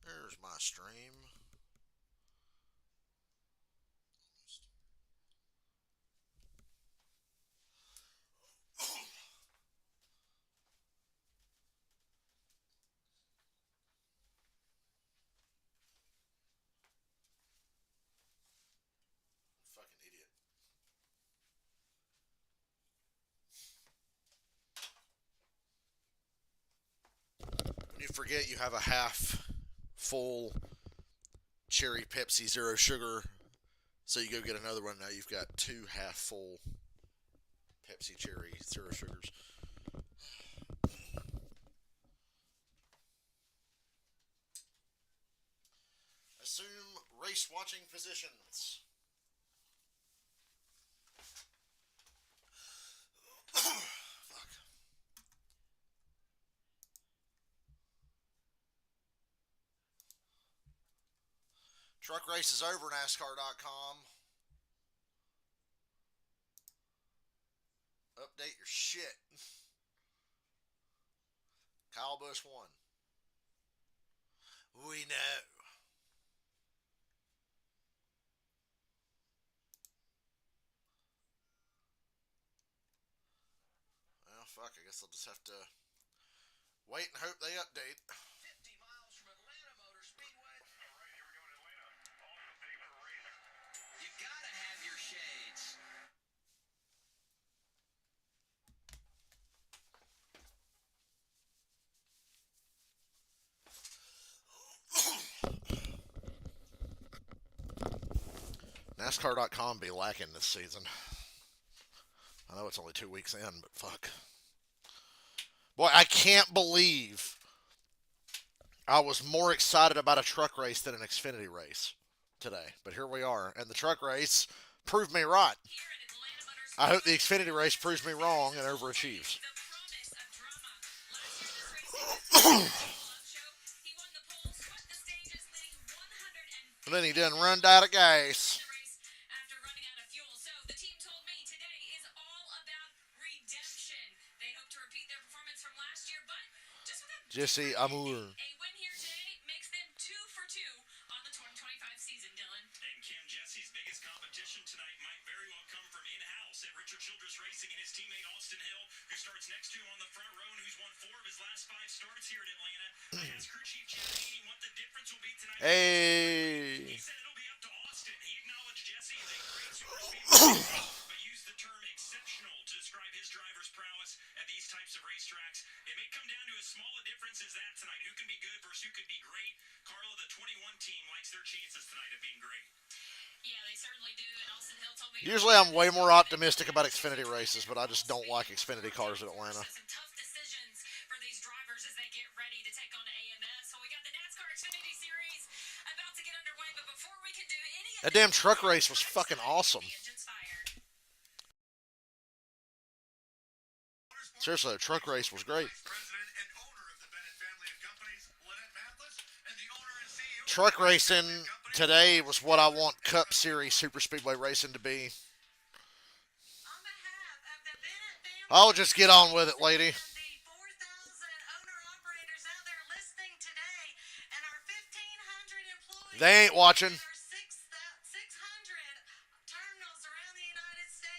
There's my stream. Fucking idiot. When you forget you have a half full cherry Pepsi Zero Sugar, so you go get another one. Now you've got two half full Pepsi Cherry Zero Sugars. Assume race watching positions. Fuck. Truck race is over, NASCAR.com. Update your shit. Kyle Busch won. We know. Well, fuck. I guess I'll just have to wait and hope they update. 50 miles from Atlanta Motor Speedway. All right, here we go in Atlanta. Awesome day for racing. You gotta have your shades. NASCAR.com be lacking this season. I know it's only 2 weeks in, but fuck. Boy, I can't believe I was more excited about a truck race than an Xfinity race today. But here we are. And the truck race proved me right. I hope the Xfinity race proves me wrong and overachieves. And then he didn't run out of gas. Jesse Amour. Hey. Usually I'm way more optimistic about Xfinity races, but I just don't like Xfinity cars at Atlanta. That damn truck race was fucking awesome. Seriously, the truck race was great. Truck racing today was what I want Cup Series Super Speedway racing to be. I'll just get on with it, lady. They ain't watching.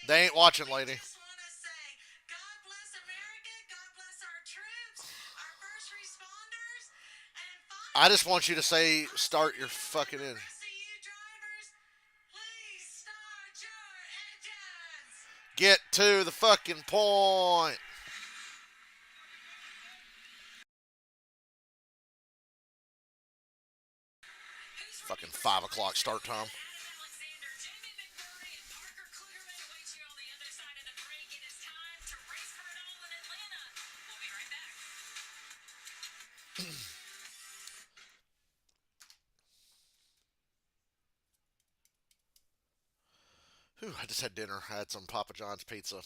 They ain't watching, lady. I just want you to say, start your fucking in. Get to the fucking point. Fucking 5 o'clock start time. Whew, I just had dinner. I had some Papa John's pizza.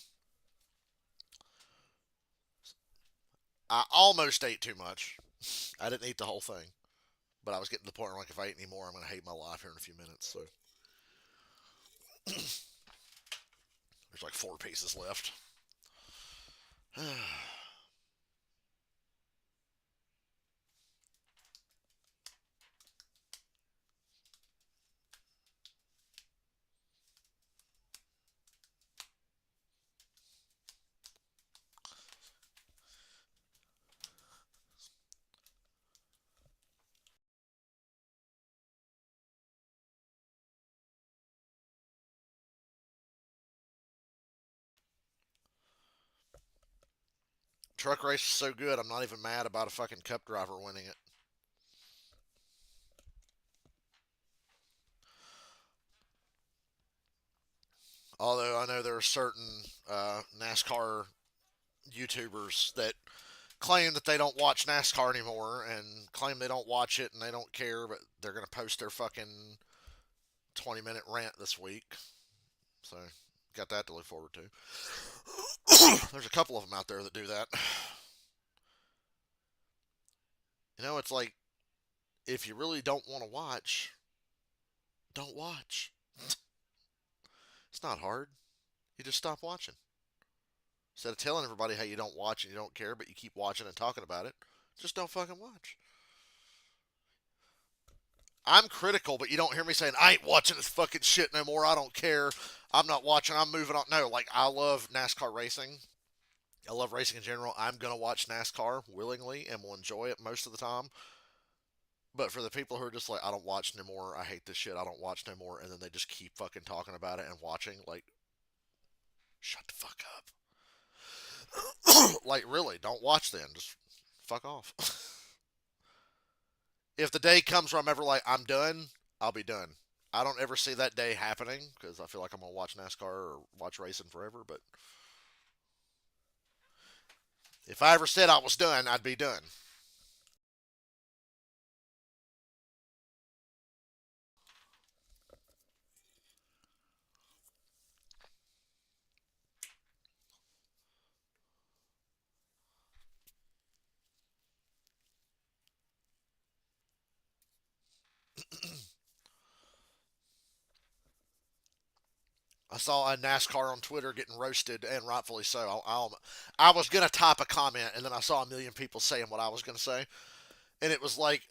I almost ate too much. I didn't eat the whole thing. But I was getting to the point where, like, if I eat any more, I'm going to hate my life here in a few minutes. So there's like 4 pieces left. Truck race is so good, I'm not even mad about a fucking cup driver winning it. Although I know there are certain NASCAR YouTubers that claim that they don't watch NASCAR anymore and claim they don't watch it and they don't care, but they're going to post their fucking 20-minute rant this week. So, got that to look forward to. There's a couple of them out there that do that. You know, it's like, if you really don't want to watch, don't watch. It's not hard. You just stop watching. Instead of telling everybody how you don't watch and you don't care, but you keep watching and talking about it, just don't fucking watch. I'm critical, but you don't hear me saying, I ain't watching this fucking shit no more. I don't care. I'm not watching. I'm moving on. No, like, I love NASCAR racing. I love racing in general. I'm going to watch NASCAR willingly and will enjoy it most of the time. But for the people who are just like, I don't watch no more. I hate this shit. I don't watch no more. And then they just keep fucking talking about it and watching. Like, shut the fuck up. Like, really, don't watch then. Just fuck off. If the day comes where I'm ever like, I'm done, I'll be done. I don't ever see that day happening because I feel like I'm going to watch NASCAR or watch racing forever. But if I ever said I was done, I'd be done. I saw a NASCAR on Twitter getting roasted, and rightfully so. I was going to type a comment, and then I saw a million people saying what I was going to say. And it was like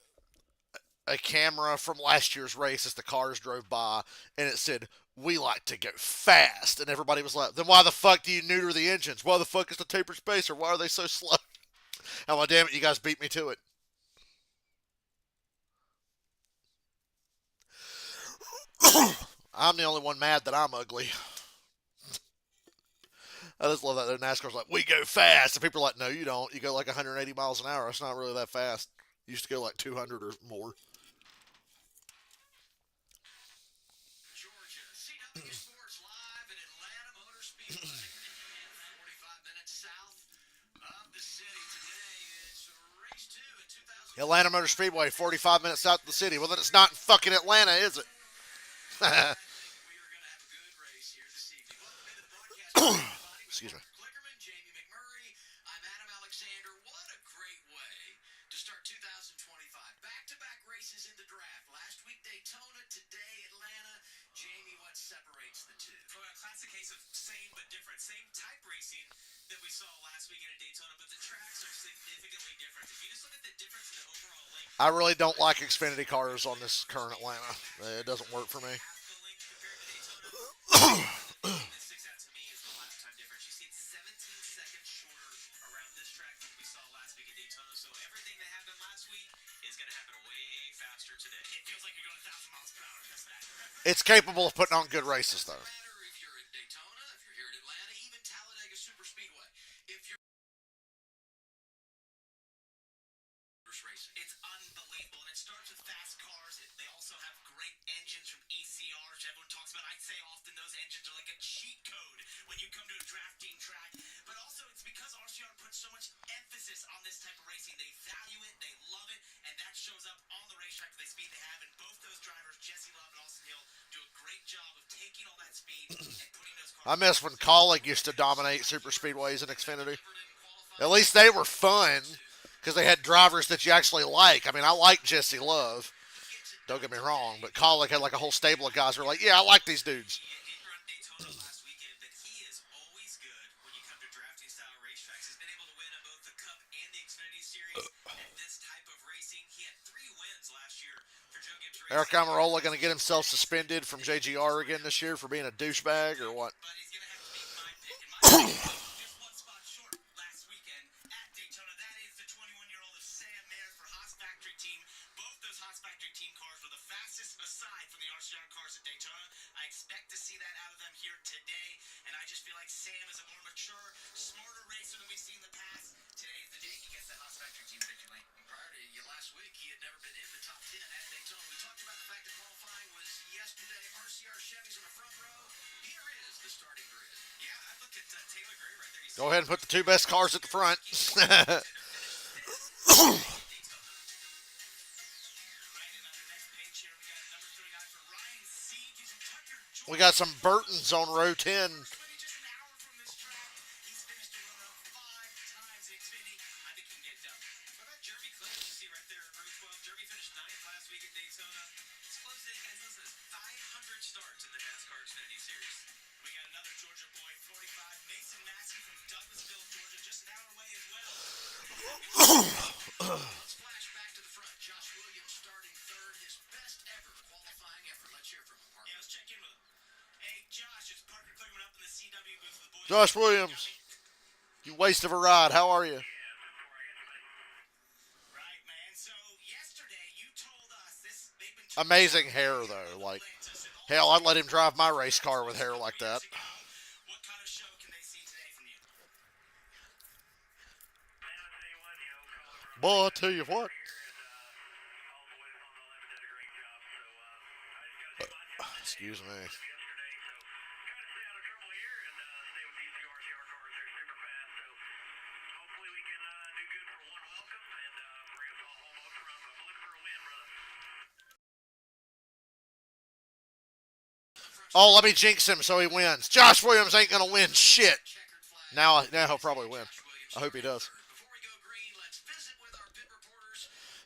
a camera from last year's race as the cars drove by, and it said, "We like to go fast." And everybody was like, then why the fuck do you neuter the engines? Why the fuck is the taper spacer? Why are they so slow? I'm like, damn it, you guys beat me to it. I'm the only one mad that I'm ugly. I just love that. The NASCAR's like, we go fast. And people are like, no, you don't. You go like 180 miles an hour. It's not really that fast. You used to go like 200 or more. Atlanta Motor Speedway, 45 minutes south of the city. Well, then it's not in fucking Atlanta, is it? Excuse me. I really don't like Xfinity cars on this current Atlanta. It doesn't work for me. It's capable of putting on good races, though. I miss when Colleague used to dominate super speedways in Xfinity. At least they were fun because they had drivers that you actually like. I mean, I like Jesse Love. Don't get me wrong, but Colleague had like a whole stable of guys who were like, yeah, I like these dudes. Eric Amarola going to get himself suspended from JGR again this year for being a douchebag or what? Go ahead and put the two best cars at the front. We got some Burtons on row 10. Starts in the NASCAR Xfinity Series. We got another Georgia boy, 45, Mason Massey from Douglasville, Georgia, just an hour away as well. Let's flash back to the front. Josh Williams starting third, his best ever qualifying effort. Let's hear from him, Parker. Yeah, let's check in with him. Hey, Josh, it's Parker Clearman up in the CW booth with the boys. Josh Williams, you waste of a ride. How are you? Right, man. So yesterday you told us this. They've been Amazing hair, though. Like, hell, I'd let him drive my race car with hair like that. What kind of show can they see today from you? Boy, I'll tell you what. Excuse me. Oh, let me jinx him so he wins. Josh Williams ain't going to win shit. Now he'll probably win. I hope he does.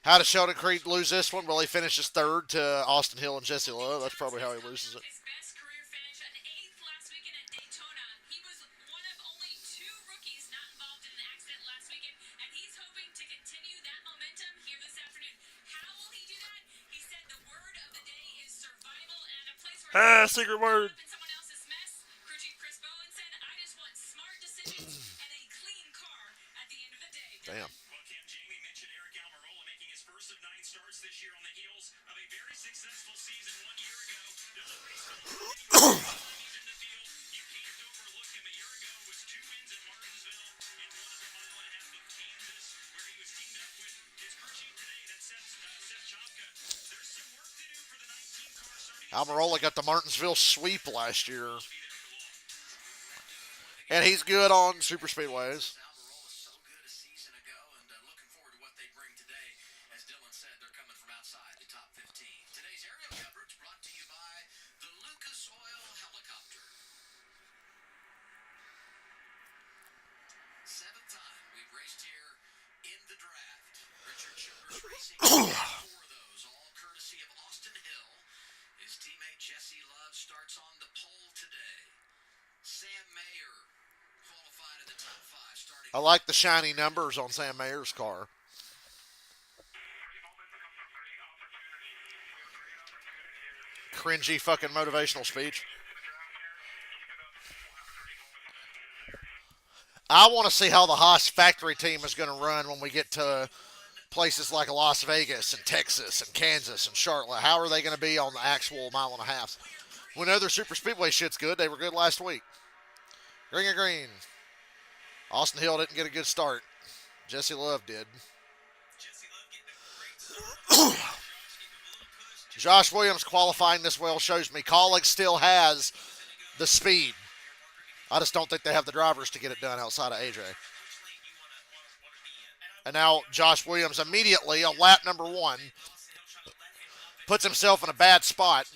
How did Sheldon Creed lose this one? Well, he finishes third to Austin Hill and Jesse Love. That's probably how he loses it. His best career finish, an 8th last weekend at Daytona. He was one of only 2 rookies not involved in an accident last weekend, and he's hoping to continue that momentum here this afternoon. How will he do that? He said the word of the day is survival, and a place where Secret word. in someone else's mess. Crew chief Chris Bowen said, "I just want smart decisions and a clean car at the end of the day." Damn. Well, Kim, Jamie mentioned Eric Almirola making his first of 9 starts this year on the heels of a very successful season 1 year ago. There's a race car he's in the field. You can't overlook him. A year ago was 2 wins in Martinsville and 1 of a mile and a half of Kansas, where he was teamed up with his crew chief today, that's Seth Chopka. There's some work to do for the 19 car starting. Almirola got the Martinsville sweep last year. And he's good on super speedways. Almirola so good a season ago, and looking forward to what they bring today. As Dylan said, they're coming from outside the top 15. Today's aerial coverage brought to you by the Lucas Oil Helicopter. 7th time we've raced here in the draft. Richard Childress Racing, 4 of those, all courtesy of Austin Hill. His teammate Jesse Love starts on the pole today. Sam Mayer qualified in the top 5 starting. I like the shiny numbers on Sam Mayer's car. Cringy fucking motivational speech. I want to see how the Haas factory team is going to run when we get to places like Las Vegas and Texas and Kansas and Charlotte. How are they going to be on the actual mile and a half? We know their super speedway shit's good. They were good last week. Green. Austin Hill didn't get a good start. Jesse Love did. Josh Williams qualifying this well shows me Colleague still has the speed. I just don't think they have the drivers to get it done outside of AJ. And now Josh Williams immediately on lap number 1 puts himself in a bad spot.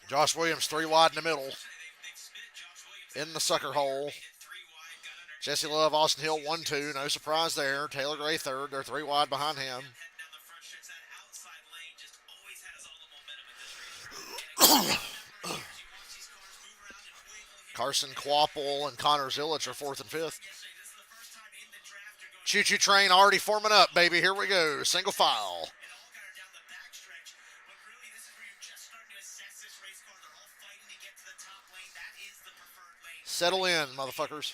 Josh Williams 3 wide in the middle. In the sucker hole. Jesse Love, Austin Hill 1-2. No surprise there. Taylor Gray 3rd. They're 3 wide behind him. Carson Kvapil and Connor Zillich are 4th and 5th. Choo-choo train already forming up, baby. Here we go. Single file. Settle in, motherfuckers.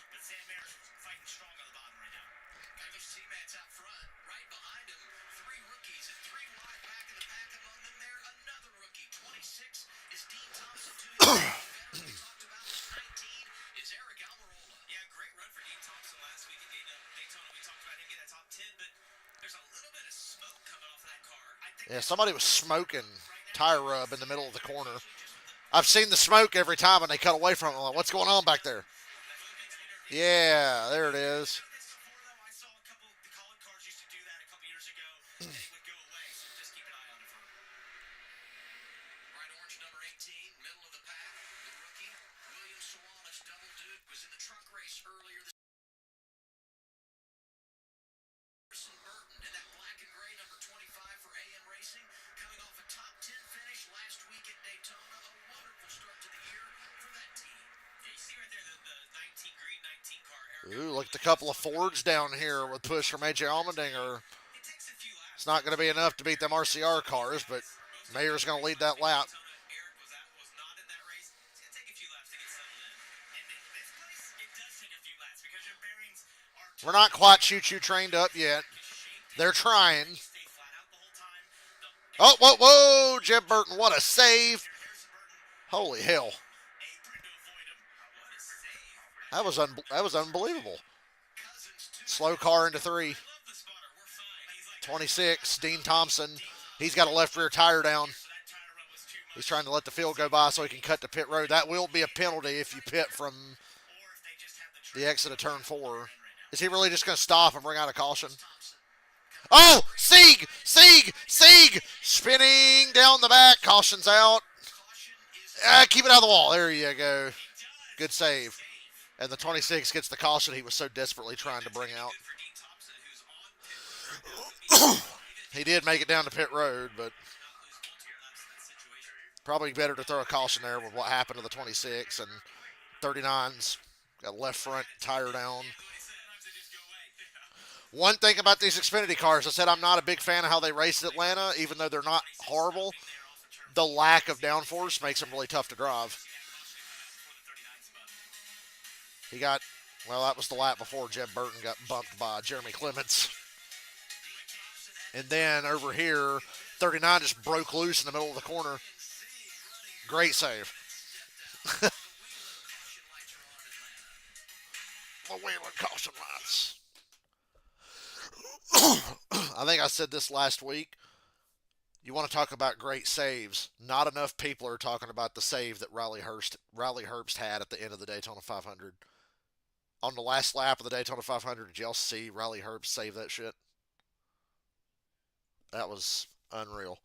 Yeah, somebody was smoking tire rub in the middle of the corner. I've seen the smoke every time, and they cut away from it. I'm like, what's going on back there? Yeah, there it is. I saw a couple of the calling cards used to do that a couple years ago, and it would go away. So just keep an eye on it for bright orange number 18, middle of the pack. The rookie William Sawanis, double duke, was in the truck race earlier this Burton in that black and gray number 25 for AM Racing, coming off a top 10 finish last week at Daytona. A wonderful start to the year for that team. Yeah, you see right there the 19 green 19 car. Ooh, look at the couple of Fords down here with push from AJ Allmendinger. It takes a few laps. It's not going to be enough to beat them RCR cars, but Mayer's going to lead that lap. Eric was not in that race. It's gonna take a few laps to get settled in. And in this place, it does take a few laps because your bearings are We're not quite choo-choo trained up yet. They're trying. stay flat out the whole time. Oh, whoa, whoa! Jeb Burton, what a save! Holy hell. Apron to avoid him. What a save. That was unbelievable. Cousins to Slow car into 3. love the spotter. We're fine. He's like 26, Dean Thompson. He's got a left rear tire down. so that tire run was too much. He's trying to let the field go by so he can cut to pit road. That will be a penalty if you pit from Or if they just have the exit of turn 4. Is he really just going to stop and bring out a caution? Oh, Sieg! Sieg! Sieg! Spinning down the back. Caution's out. Keep it out of the wall. There you go. Good save. And the 26 gets the caution he was so desperately trying to bring out. for Dean Thompson, who's on He did make it down to pit road, but situation. probably better to throw a caution there with what happened to the 26 and 39's got left front tire down. Sometimes they just go away. One thing about these Xfinity cars, I said I'm not a big fan of how they race at Atlanta, even though they're not horrible. The lack of downforce makes them really tough to drive. He got, well, that was the lap before Jeb Burton got bumped by Jeremy Clements. And then over here, 39 just broke loose in the middle of the corner. Great save. The Wheeling caution lights. I think I said this last week. You want to talk about great saves. Not enough people are talking about the save that Riley Herbst had at the end of the Daytona 500. On the last lap of the Daytona 500, did y'all see Riley Herbst save that shit? That was unreal.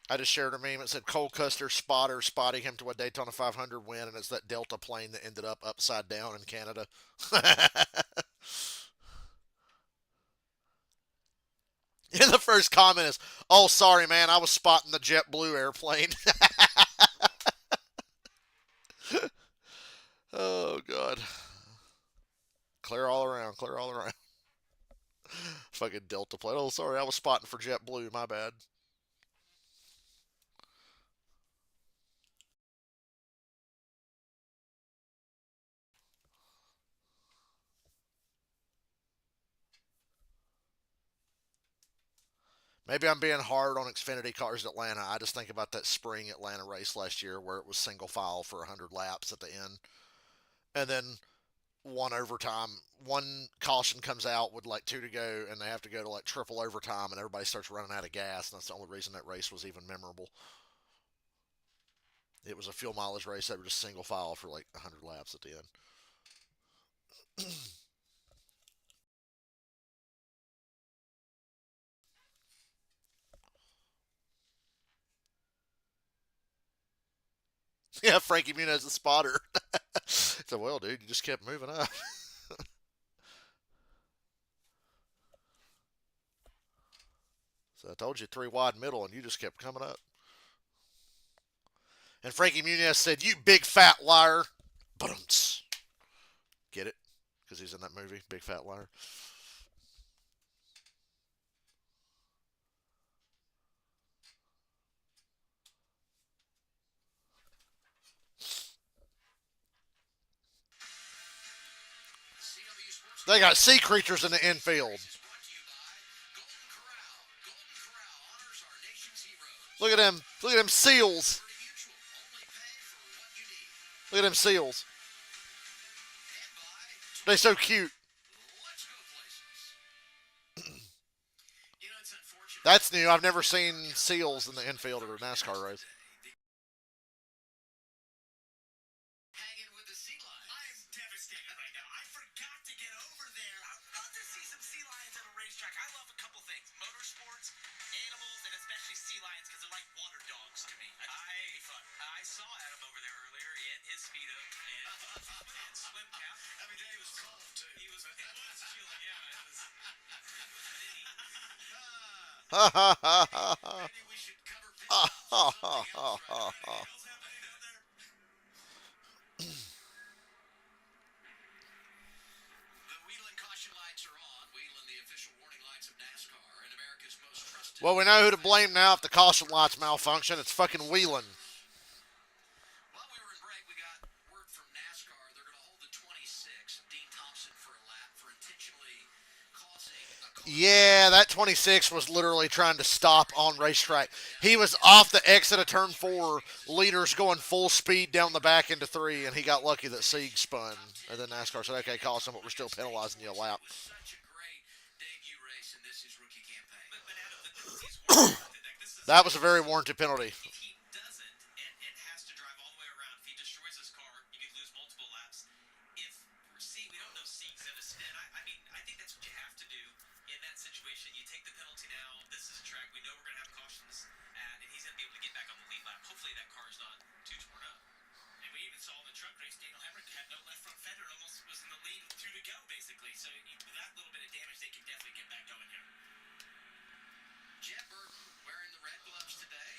I just shared a meme. It said Cole Custer spotter spotting him to a Daytona 500 win, and it's that Delta plane that ended up upside down in Canada. And the first comment is, "Oh, sorry, man, I was spotting the JetBlue airplane." Oh God, clear all around, clear all around. Fucking Delta plane. Oh, sorry, I was spotting for JetBlue. My bad. Maybe I'm being hard on Xfinity cars at Atlanta. I just think about that spring Atlanta race last year where it was single file for 100 laps at the end. And then one overtime, one caution comes out with like 2 to go, and they have to go to like triple overtime, and everybody starts running out of gas. And that's the only reason that race was even memorable. It was a fuel mileage race. They were just single file for like 100 laps at the end. Yeah, Frankie Muniz, the spotter. So, well, dude, you just kept moving up. So I told you 3 wide middle, and you just kept coming up. And Frankie Muniz said, "You big fat liar." But get it? Because he's in that movie, Big Fat Liar. They got sea creatures in the infield. Look at them. Look at them seals. Look at them seals. They're so cute. That's new. I've never seen seals in the infield at a NASCAR race. I love a couple things: motorsports, animals, and especially sea lions because they're like water dogs to me. I saw Adam over there earlier in his speedo and swim cap. Every day was cold too. It was chilly, yeah. Ha ha ha ha Maybe we should cover ha pictures ha of ha something ha else. ha ha. The Whelen caution lights are on. Whelen, the official warning lights of NASCAR and America's most trusted. Well, we know who to blame now if the caution lights malfunction. It's fucking Wheeling. While we were in break, we got word from NASCAR. They're going to hold the 26, Dean Thompson, for a lap for intentionally causing a collision. Yeah, that 26 was literally trying to stop on racetrack. He was off the exit of turn 4, leaders going full speed down the back into 3, and he got lucky that Sieg spun. And then NASCAR said, okay, caution, but we're still penalizing you a lap. It was such a great debut race in this his rookie campaign. But Adam, the penalties were this is That was a very warranted penalty. if he doesn't and has to drive all the way around, if he destroys his car, you could lose multiple laps. If see, we don't know Sieg's gonna spin. I mean, I think that's what you have to do in that situation. You take the penalty now. This is a track we know we're gonna have cautions at, and he's gonna be able to get back on the lead lap. Hopefully that car is not too torn up. And we even saw in the truck race, Daniel Hemrick had no left front fender, almost was in the lead with 2 to go, basically. So with that little bit of damage, they can definitely get back going here. Jeb Burton wearing the red gloves today.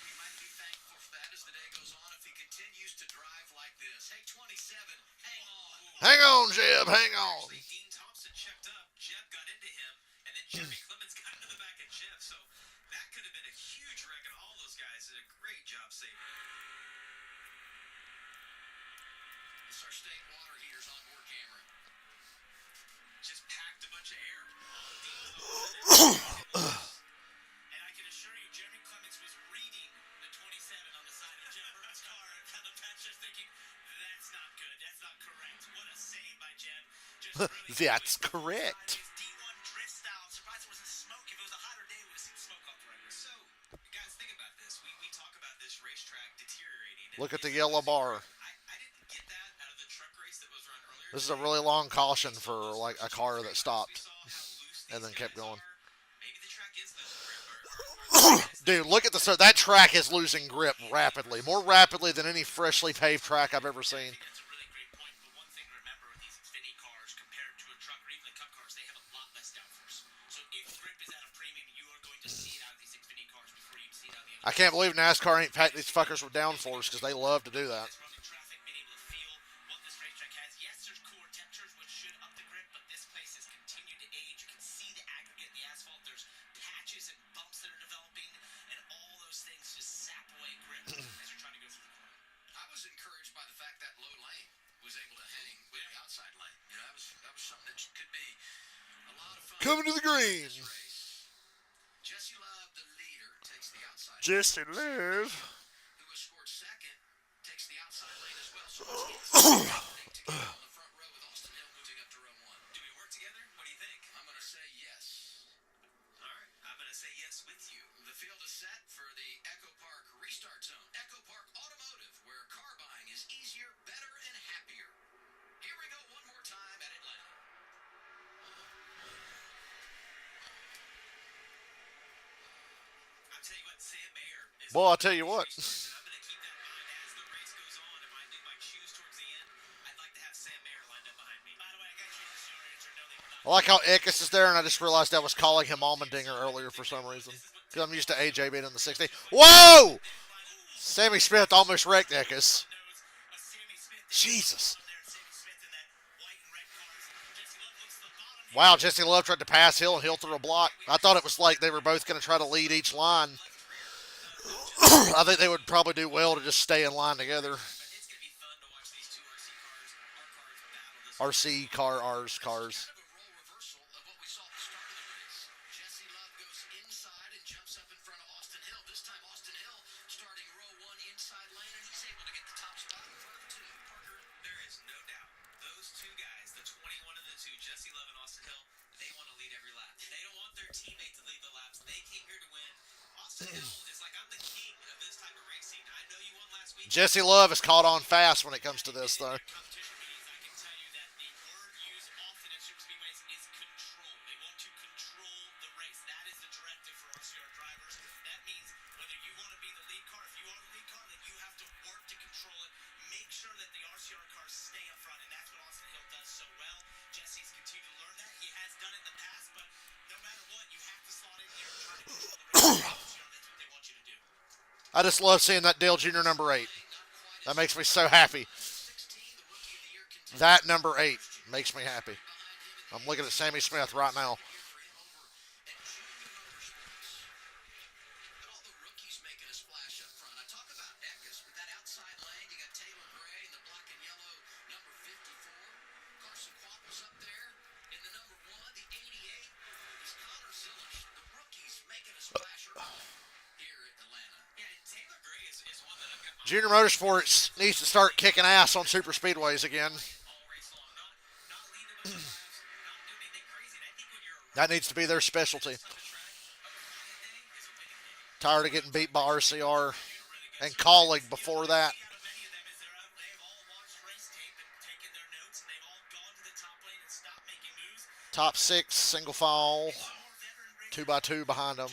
We might be thankful for that as the day goes on if he continues to drive like this. Hey, 27, hang on. Hang on, Jeb, hang on. Actually, Dean Thompson checked up. Jeb got into him, and then Jeremy Clemens got into the back of Jeb. So that could have been a huge wreck, and all those guys did a great job saving. It's our state water heaters on board camera. Just packed a bunch of air. And I can assure you, Jeremy Clemens was reading the 27 on the side of Jeb Burton's car and found the patch just thinking, that's not good, that's not correct. What a save by Jeb. Just really That's correct. His D1 drift style. I'm surprised there wasn't smoke. If it was a hotter day, we would have seen smoke off the record. So, guys, think about this. We talk about this racetrack deteriorating. Look at the yellow bar. I didn't get that out of the truck race that was run earlier. This is a really long caution for like a car that stopped and then kept going. Maybe the track is losing grip. Dude, look at that track is losing grip rapidly, more rapidly than any freshly paved track I've ever seen. That's a really great point. But one thing to remember with these Xfinity cars compared to a truck or even the Cup cars, they have a lot less downforce. So if grip is at a premium, you are going to see it out of these Xfinity cars before you see it out of the I can't believe NASCAR ain't packed these fuckers with downforce because they love to do that. running traffic, being able to feel what this racetrack has. Yes, there's cooler temperatures, which should up the grip, but this place has continued to age. You can see the aggregate in the asphalt. There's patches and bumps that are developing, and all those things just sap away grip as you're trying to go through the corner. I was encouraged by the fact that low lane was able to hang with the outside lane. You know, that was something that could be a lot of fun. Coming to the green. Jesse Love, the leader, takes the outside. Jesse Love. Who has scored second, takes the outside lane as well. So it's together on the front row with Austin Hill moving up to row 1. Do we work together? What do you think? I'm going to say yes. All right, I'm going to say yes with you. The field is set for the Echo Park restart zone. Echo Park Automotive, where car buying is easier, better, and happier. Here we go one more time at Atlanta. I'll tell you what, Sam Mayer is. Boy, I'll tell you what. I'm going to keep that in mind as the race goes I like how Ickes is there, and I just realized I was calling him Almendinger earlier for some reason. Because I'm used to AJ being in the 60. Whoa! Sammy Smith almost wrecked Ickes. Jesus. Wow, Jesse Love tried to pass Hill, and Hill threw a block. I thought it was like they were both going to try to lead each line. I think they would probably do well to just stay in line together. RC car, R's cars. Jesse Love is caught on fast when it comes to this, though. I just love seeing that Dale Jr. number 8. That makes me so happy. That number 8 makes me happy. I'm looking at Sammy Smith right now. Junior Motorsports needs to start kicking ass on super speedways again. That needs to be their specialty. Tired of getting beat by RCR and calling before that. Top 6, single file, 2x2 behind them.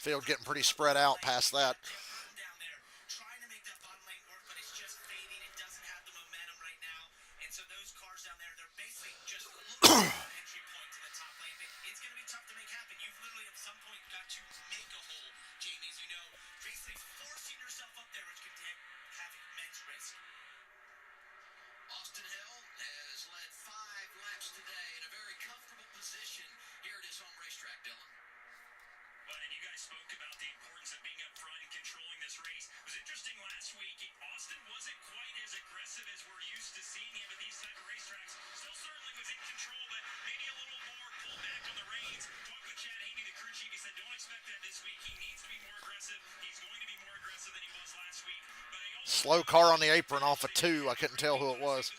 Field getting pretty spread out past that. Slow car on the apron off of 2. I couldn't tell who it was.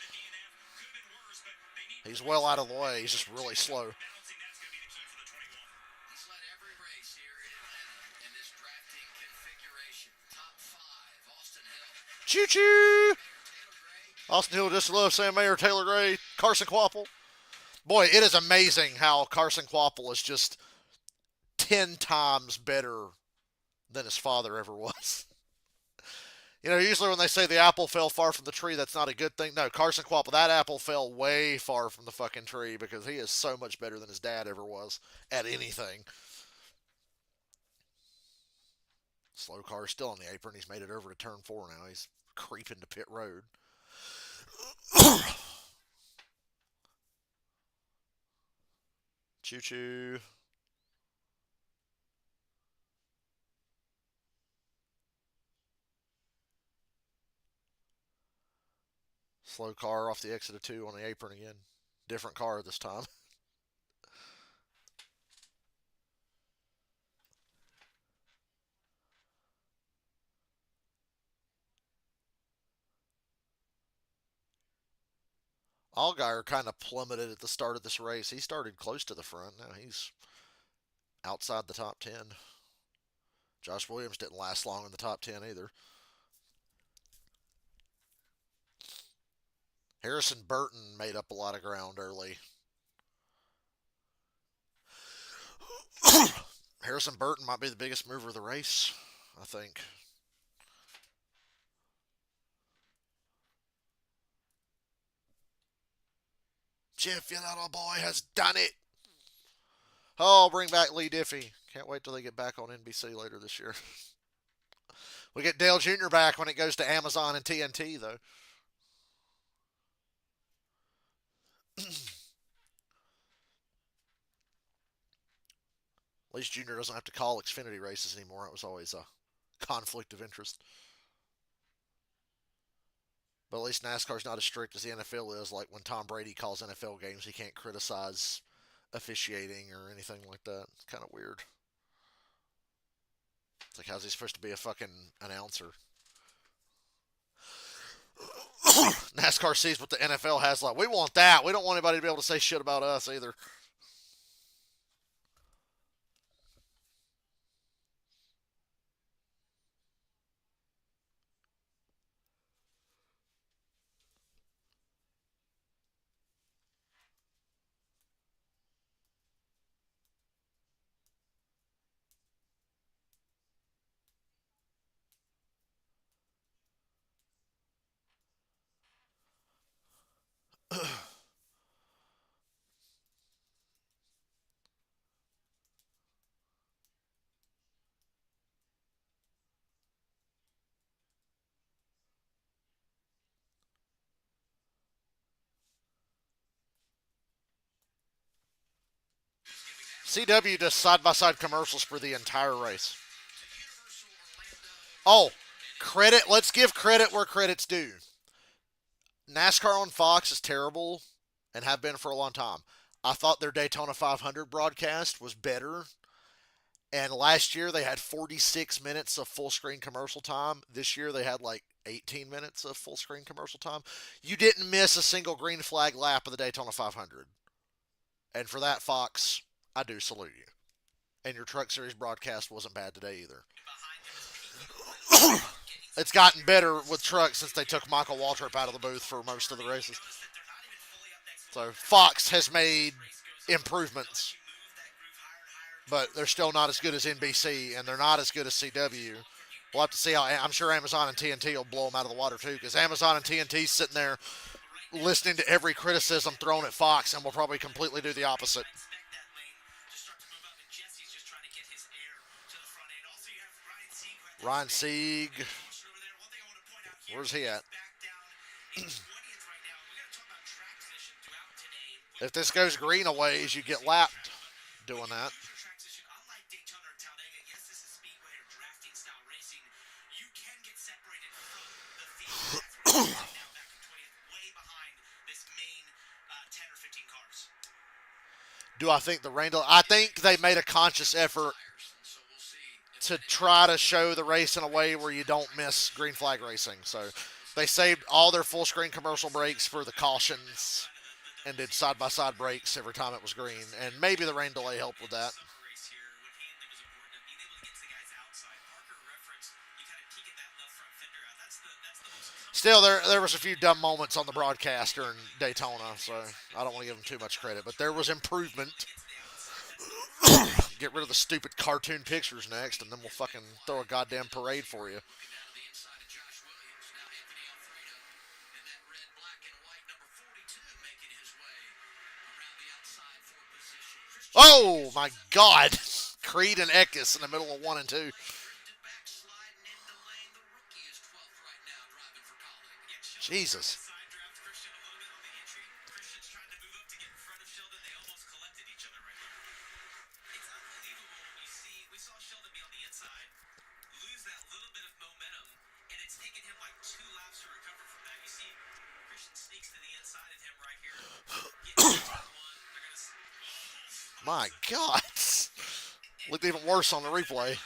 He's well out of the way. He's just really slow. Choo-choo! Austin Hill just loves Sam Mayer, Taylor Gray, Carson Quapple. Boy, it is amazing how Carson Quapple is just 10 times better than his father ever was. You know, usually when they say the apple fell far from the tree, that's not a good thing. No, Carson Quapple, that apple fell way far from the fucking tree because he is so much better than his dad ever was at anything. Slow car still on the apron. He's made it over to turn 4 now. He's creeping to pit road. Choo-choo. Slow car off the exit of 2 on the apron again. Different car this time. Allgaier kind of plummeted at the start of this race. He started close to the front. Now he's outside the top 10. Josh Williams didn't last long in the top 10 either. Harrison Burton made up a lot of ground early. Harrison Burton might be the biggest mover of the race, I think. Jeff, your little boy has done it. Oh, bring back Lee Diffie. Can't wait till they get back on NBC later this year. We get Dale Jr. back when it goes to Amazon and TNT, though. At least Jr. doesn't have to call Xfinity races anymore. It was always a conflict of interest. But at least NASCAR's not as strict as the NFL is. Like when Tom Brady calls NFL games, he can't criticize officiating or anything like that. It's kind of weird. It's like, how's he supposed to be a fucking announcer? NASCAR sees what the NFL has. Like, we want that. We don't want anybody to be able to say shit about us either. CW does side by side commercials for the entire race. Oh, credit. Let's give credit where credit's due. NASCAR on Fox is terrible and have been for a long time. I thought their Daytona 500 broadcast was better. And last year they had 46 minutes of full screen commercial time. This year they had like 18 minutes of full screen commercial time. You didn't miss a single green flag lap of the Daytona 500. And for that, Fox, I do salute you. And your Truck Series broadcast wasn't bad today either. It's gotten better with trucks since they took Michael Waltrip out of the booth for most of the races. So Fox has made improvements, but they're still not as good as NBC, and they're not as good as CW. We'll have to see how. I'm sure Amazon and TNT will blow them out of the water too, because Amazon and TNT sitting there listening to every criticism thrown at Fox, and will probably completely do the opposite. Ryan Sieg. Where's he at? If this goes green a ways, you get lapped doing that. Do I think the rain delay? I think they made a conscious effort to try to show the race in a way where you don't miss green flag racing. So they saved all their full screen commercial breaks for the cautions and did side-by-side breaks every time it was green. And maybe the rain delay helped with that. Still, there was a few dumb moments on the broadcast during Daytona, so I don't want to give them too much credit. But there was improvement. Get rid of the stupid cartoon pictures next, and then we'll fucking throw a goddamn parade for you. Oh, my God. Creed and Eckes in the middle of 1 and 2. Jesus. My God. Looked even worse on the replay.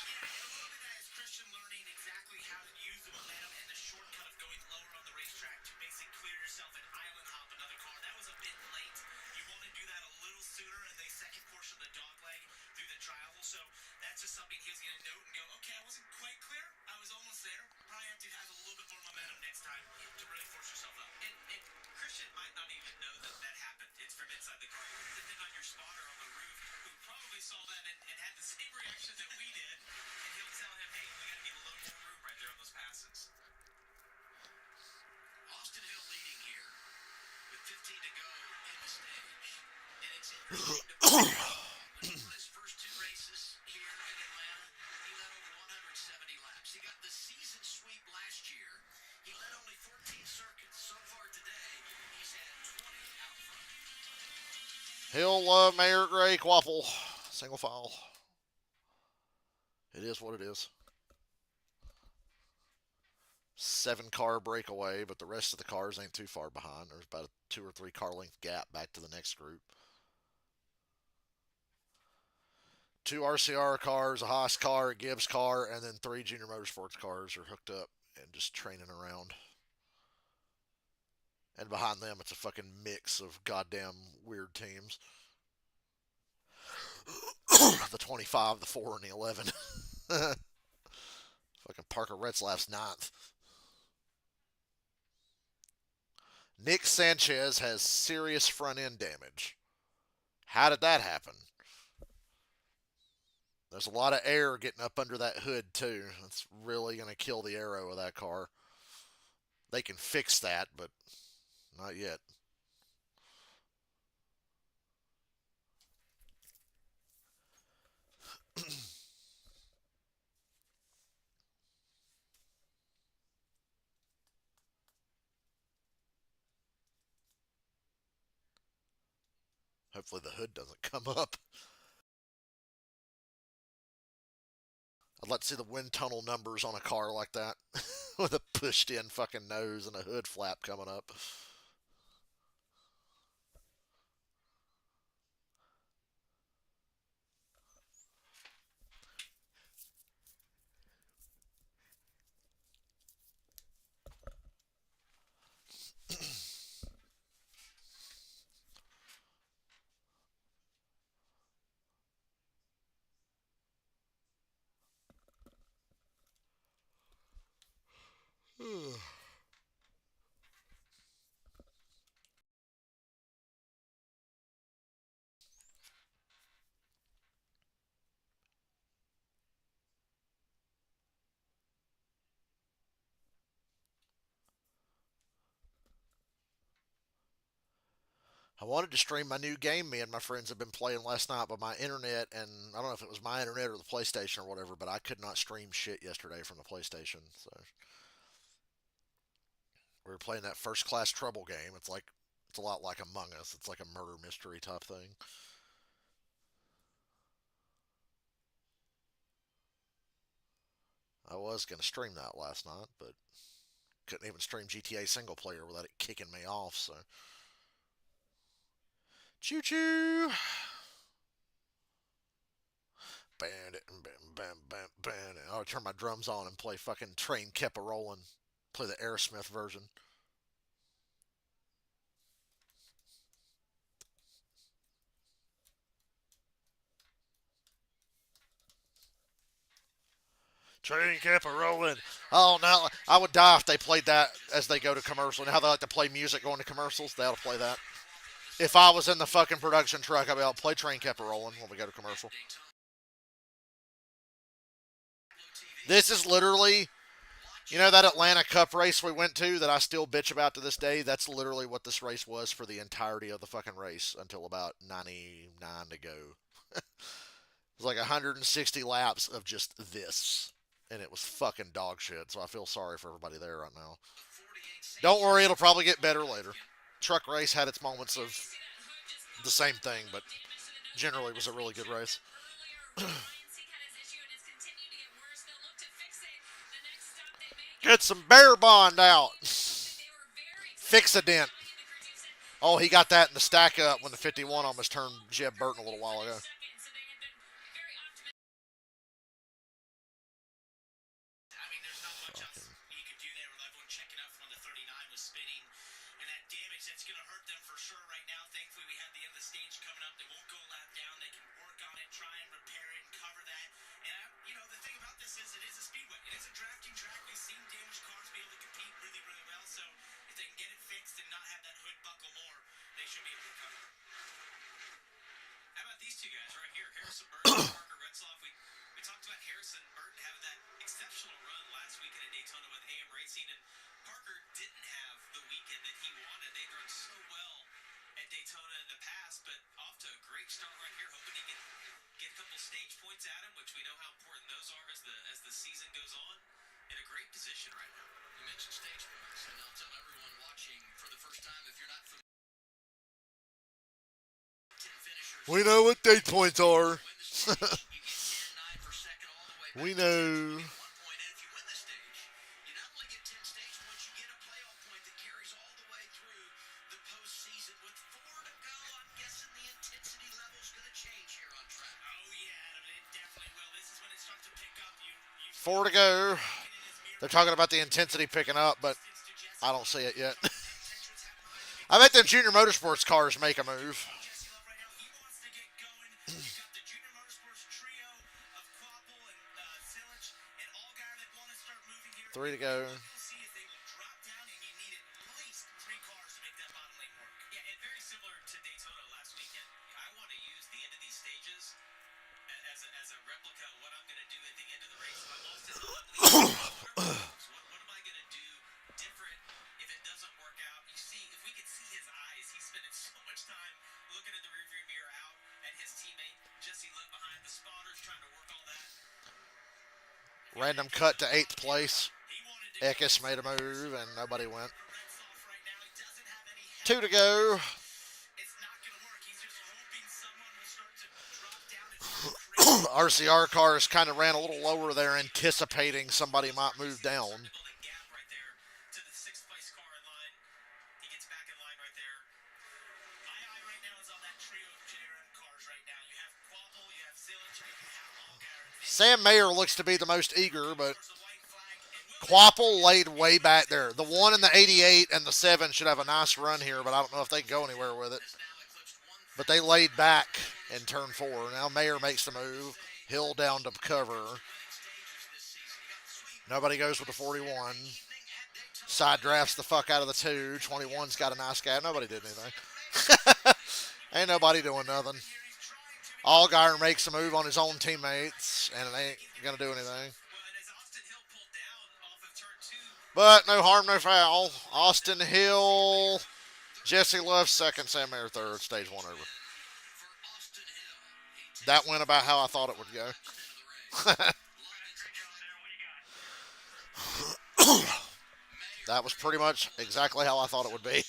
But he won his first 2 races here in Atlanta. He led over 170 laps. He got the season sweep last year. He led only 14 circuits. So far today, he's had 20 out front. He'll love Mayor Gray Quaffle. Single file. It is what it is. 7-car breakaway, but the rest of the cars ain't too far behind. There's about a 2 or 3 car length gap back to the next group. 2 RCR cars, a Haas car, a Gibbs car, and then 3 Junior Motorsports cars are hooked up and just training around. And behind them, it's a fucking mix of goddamn weird teams. The 25, the 4, and the 11. Fucking Parker Retzlaff's 9th. Nick Sanchez has serious front end damage. How did that happen? There's a lot of air getting up under that hood, too. That's really going to kill the aero of that car. They can fix that, but not yet. Hopefully the hood doesn't come up. I'd like to see the wind tunnel numbers on a car like that. With a pushed in fucking nose and a hood flap coming up. I wanted to stream my new game me and my friends have been playing last night, but my internet, and I don't know if it was my internet or the PlayStation or whatever, but I could not stream shit yesterday from the PlayStation. So we were playing that First Class Trouble game. It's a lot like Among Us. It's like a murder mystery type thing. I was gonna stream that last night, but couldn't even stream GTA single player without it kicking me off. So choo choo. Bandit, bam, bam, bam, bam. I'll turn my drums on and play fucking Train Kept a Rollin'. Play the Aerosmith version. Train kept a rolling. Oh no, I would die if they played that as they go to commercial. And how they like to play music going to commercials, they ought to play that. If I was in the fucking production truck, I'd be able to play Train Kept a Rolling when we go to commercial. This is literally, you know, that Atlanta Cup race we went to that I still bitch about to this day. That's literally what this race was for the entirety of the fucking race until about 99 to go. It was like 160 laps of just this. And it was fucking dog shit. So I feel sorry for everybody there right now. Don't worry, it'll probably get better later. Truck race had its moments of the same thing, but generally it was a really good race. Get some bear bond out. Fix a dent. Oh, he got that in the stack up when the 51 almost turned Jeb Burton a little while ago. We know what date points are. Win the stage, you get 10-9 for second all the way back We to 10 to know. get 1 point. And if you win the stage, you not only get 10 stage points, you get a playoff point that carries all the way through the postseason. With 4 to go, I'm guessing the intensity level's going to change here on track. Oh, yeah, Adam, it definitely will. This is when it starts to pick up. You 4 to go. They're talking about the intensity picking up, but I don't see it yet. I bet them Junior Motorsports cars make a move. Jesse Love right now, he wants to get going. You got the Junior Motorsports trio of Quapple and Silich and Allgaier that want to start moving here. 3 to go. What you'll see is they will drop down, and you need at least 3 cars to make that bottom lane work. Yeah, and very similar to Daytona last weekend. I want to use the end of these stages as a replica of what I'm going to do at the end of the race. If I'm lost in the what am I going to do different if it doesn't work out? You see, if we could see his eyes, he's spending so much time looking in the rearview mirror out at his teammate Jesse Love behind the spotters, trying to work all that. Random cut to 8th place. Eckes made a move and nobody went. 2 to go. RCR cars kind of ran a little lower there, anticipating somebody might move down. Sam Mayer looks to be the most eager, but Quapple laid way back there. The 1 and the 88 and the 7 should have a nice run here, but I don't know if they can go anywhere with it. But they laid back in turn 4. Now Mayer makes the move. Hill down to cover. Nobody goes with the 41. Side drafts the fuck out of the 2. 21's got a nice guy. Nobody did anything. Ain't nobody doing nothing. Allgaier makes a move on his own teammates, and it ain't going to do anything. But no harm, no foul. Austin Hill, Jesse Love second, Sam Mayer third, stage 1 over. That went about how I thought it would go. That was pretty much exactly how I thought it would be.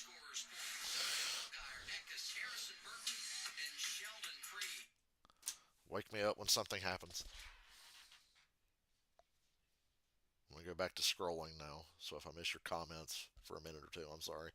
Wake me up when something happens. I'm going to go back to scrolling now. So if I miss your comments for a minute or two, I'm sorry.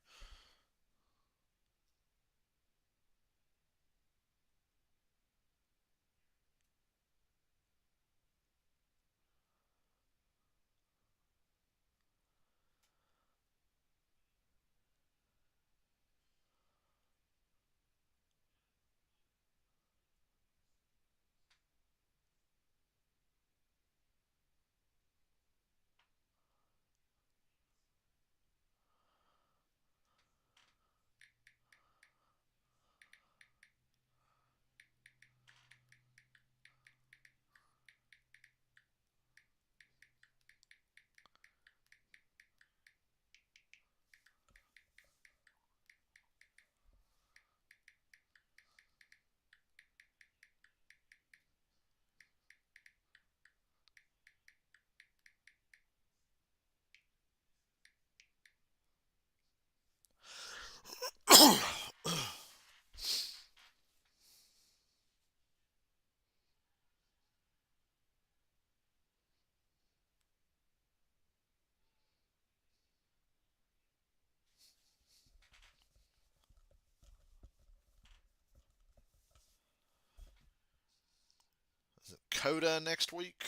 Is it Coda next week?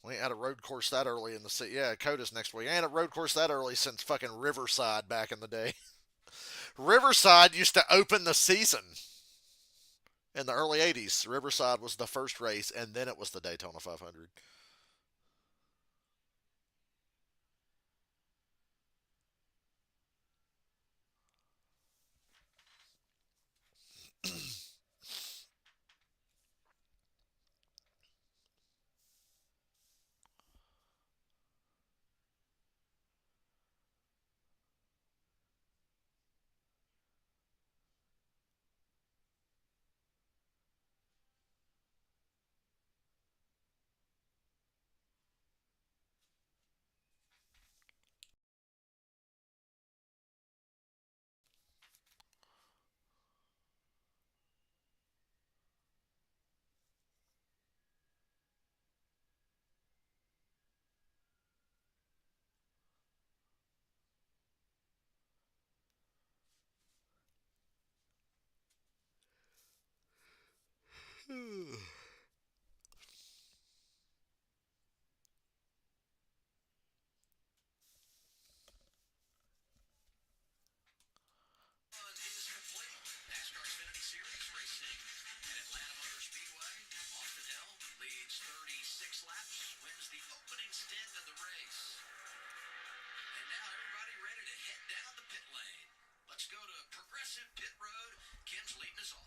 We ain't had a road course that early in the city. Yeah, Coda's next week. I ain't had a road course that early since fucking Riverside back in the day. Riverside used to open the season in the early 80s. Riverside was the first race, and then it was the Daytona 500. Is complete. NASCAR Xfinity Series racing at Atlanta Motor Speedway. Austin Hill leads 36 laps, wins the opening stint of the race. And now everybody ready to head down the pit lane. Let's go to Progressive Pit Road. Kim's leading us off.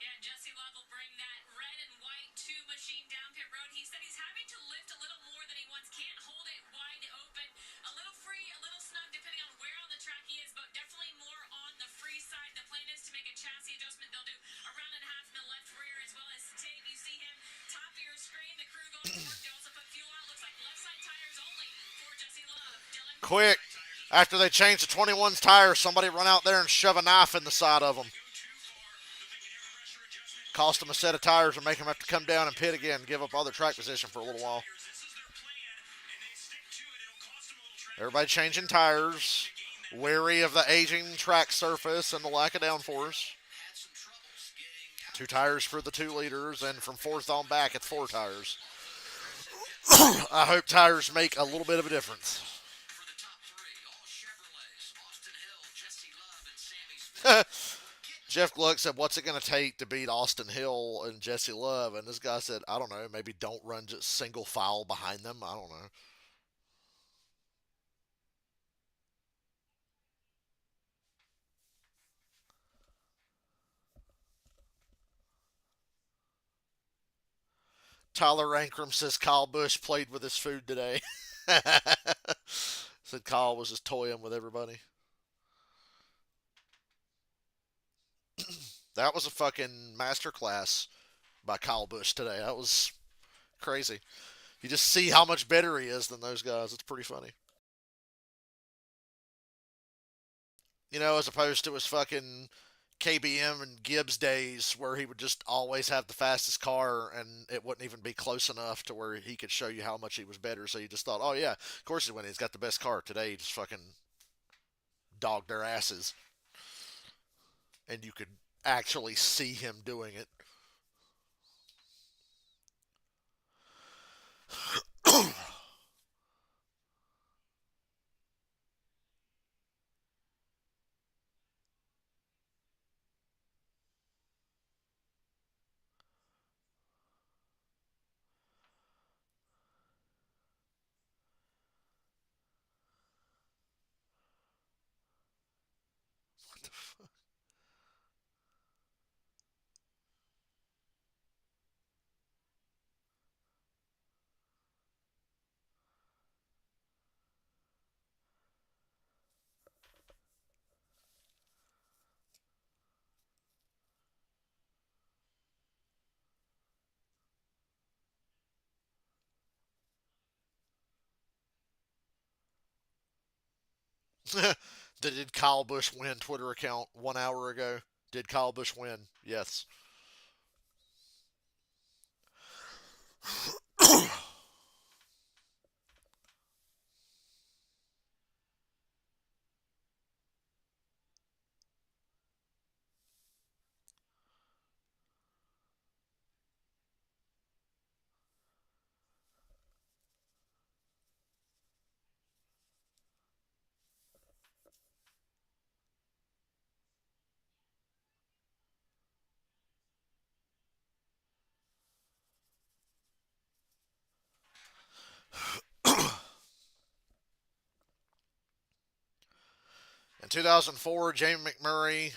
Yeah, and Jesse Love will bring that red and white 2 machine down pit road. He said he's having to lift a little more than he wants. Can't hold it wide open. A little free, a little snug, depending on where on the track he is, but definitely more on the free side. The plan is to make a chassis adjustment. They'll do a round and a half in the left rear as well as tape. You see him top of your screen. The crew going to work. They also put fuel on. Looks like left side tires only for Jesse Love. Dylan. Quick. After they change the 21's tires, somebody run out there and shove a knife in the side of them. Cost them a set of tires and make them have to come down and pit again and give up all their track position for a little while. Everybody changing tires, wary of the aging track surface and the lack of downforce. 2 tires for the 2 leaders, and from 4th on back, it's 4 tires. I hope tires make a little bit of a difference. Jeff Gluck said, what's it going to take to beat Austin Hill and Jesse Love? And this guy said, I don't know, maybe don't run just single file behind them. I don't know. Tyler Ankrum says Kyle Busch played with his food today. Said Kyle was just toying with everybody. That was a fucking masterclass by Kyle Busch today. That was crazy. You just see how much better he is than those guys. It's pretty funny. You know, as opposed to his fucking KBM and Gibbs days where he would just always have the fastest car and it wouldn't even be close enough to where he could show you how much he was better. So you just thought, oh yeah, of course he's winning. He's got the best car. Today he just fucking dogged their asses. And you could actually see him doing it. What the fuck? 'Did Kyle Busch win Twitter account 1 hour ago? Did Kyle Busch win? Yes. In 2004, Jamie McMurray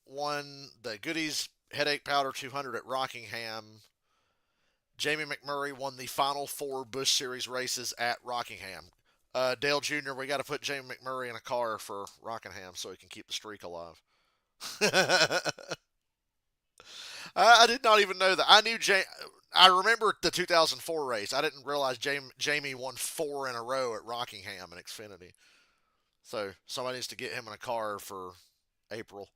won the Goodies Headache Powder 200 at Rockingham. Jamie McMurray won the final 4 Busch Series races at Rockingham. Dale Jr., we got to put Jamie McMurray in a car for Rockingham so he can keep the streak alive. I did not even know that. I remember the 2004 race. I didn't realize Jamie won 4 in a row at Rockingham in Xfinity. So somebody needs to get him in a car for April.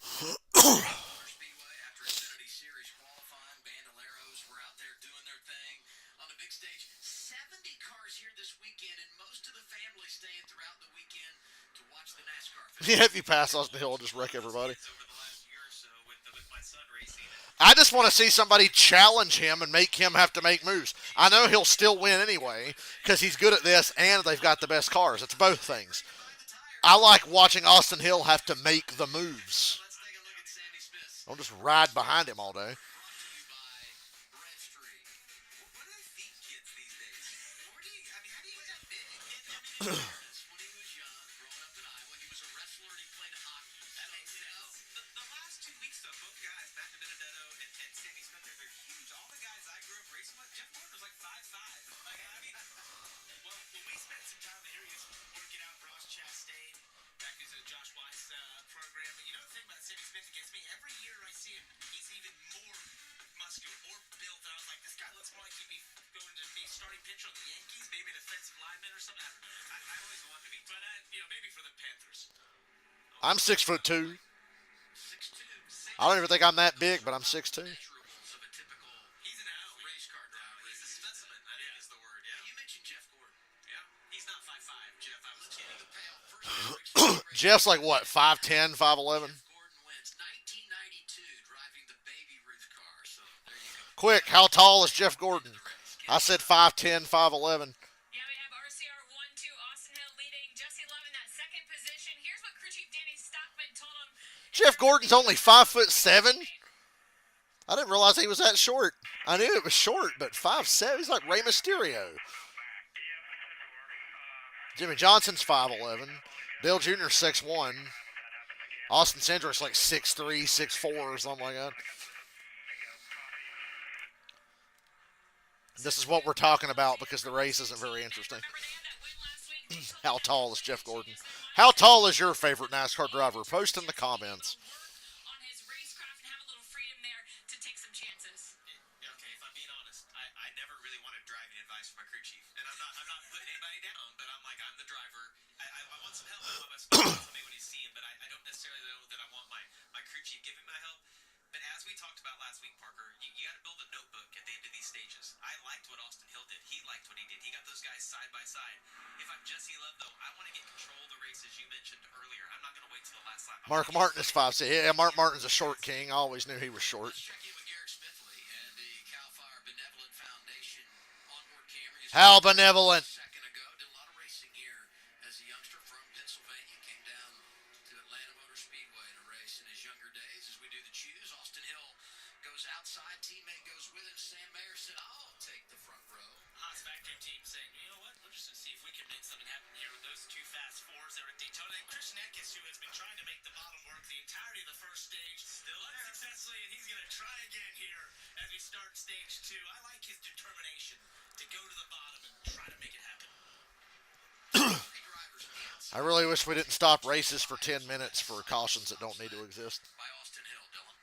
Speedway after Xfinity Series qualifying, Bandoleros were out there doing their thing. Yeah, if you pass Austin Hill, it'll just wreck everybody. over the last year or so with my son racing. I just want to see somebody challenge him and make him have to make moves. I know he'll still win anyway because he's good at this and they've got the best cars. It's both things. I like watching Austin Hill have to make the moves. Let's take a look at Sandy Smith's. Don't just ride behind him all day. Brought to you by Registry. What do they feed kids these days? Where do you, I mean, how do you get that big? When he was young, growing up in Iowa, he was a wrestler and he played hockey. That makes sense. The last 2 weeks, though, both guys, Matt Benedetto and Sandy Smith, they're huge. All the guys I grew up racing with, Jeff Gordon was like 5'5". Like, I mean, well, when we spent some time here, he was working out Ross Chastain, back to the Josh Weiss program. But you know the thing about Sandy Smith against me, every year I see him, he's even more muscular, more built. And I was like, this guy looks more like he'd be going to be starting pitcher on the Yankees, maybe an offensive lineman or something. I always wanted to be, but maybe for the Panthers. I'm 6'2". 6'2". I don't even think I'm that big, but I'm 6'2". Measurables of a typical. He's an athlete. Race car driver. He's a specimen. I think is the word. Yeah. You mentioned Jeff Gordon. Yeah. He's not 5'5", Jeff. I was kidding. The pale first. Jeff's like what, 5'10", 5'11"? Gordon wins 1992 driving the Baby Ruth car. So there you go. Quick, how tall is Jeff Gordon? I said 5'10", 5'11". Yeah, we have RCR 1-2 Austin Hill leading. Jesse Love in that second position. Here's what crew chief Danny Stockman told him. Jeff Gordon's only 5'7". I didn't realize he was that short. I knew it was short, but 5'7". He's like Rey Mysterio. Jimmy Johnson's 5'11". Dale Jr. 6'1". Austin Cindric's like 6'3", 6'4", or something like that. This is what we're talking about because the race isn't very interesting. Remember they had that win last week? They told How him tall is Jeff Gordon? How tall is your favorite NASCAR driver? Post in the comments. on his racecraft and have a little freedom there to take some chances. Okay, if I'm being honest, I never really wanted driving advice from my crew chief, and I'm not putting anybody down, but I'm like I'm the driver. I want some help. Tell me when he's seeing, but I don't necessarily know that I want my crew chief giving my help. But as we talked about last week, Parker, you got to build a notebook at the end of these stages. I liked what Austin Hill did. He liked what he did. He got those guys side by side. If I'm Jesse Love, though, I want to get control of the races you mentioned earlier. I'm not going to wait till the last lap. Mark Martin is 5'6". Yeah, Mark Martin's a short king. I always knew he was short. Let's check in with Garrett Smithley and the Cal Fire Benevolent Foundation onboard camera. How benevolent. Second ago, did a lot of racing here as a youngster from Pennsylvania. Came down to Atlanta Motor Speedway to race in his younger days. As we do the choose, Austin Hill goes outside. Teammate goes with him. Sam Mayer said, "I'll take the front row." Haas Factory team saying, "You know what? We're just going to see if we can make something happen here with those two fast fours there at Daytona." And Christian Eckes, who has been trying to make the bottom work the entirety of the first stage, still unsuccessfully, and he's going to try again here as we start stage 2. I like his determination to go to the bottom and try to make it happen. I really wish we didn't stop races for 10 minutes for cautions that don't need to exist. By Austin Hill, Dylan.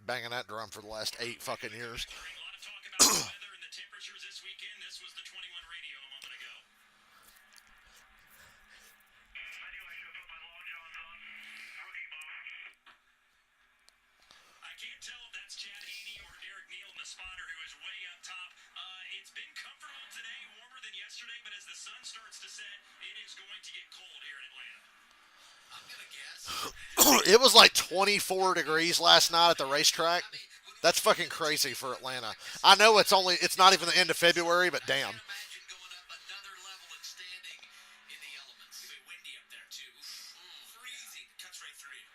Banging that drum for the last 8 fucking years. A lot of talk about the weather and the temperatures this weekend. This was the 21 radio a moment ago. I can't tell if that's Chad Haney or Derek Neal in the spotter who is way up top. It's been comfortable today, warmer than yesterday, but as the sun starts to set, it is going to get cold here in Atlanta. I'm going to guess. It was like 24 degrees last night at the racetrack. That's fucking crazy for Atlanta. I know it's not even the end of February, but damn. Imagine going up another level and standing in the elements. It's gonna be windy up there too. Freezing. Cuts right through you.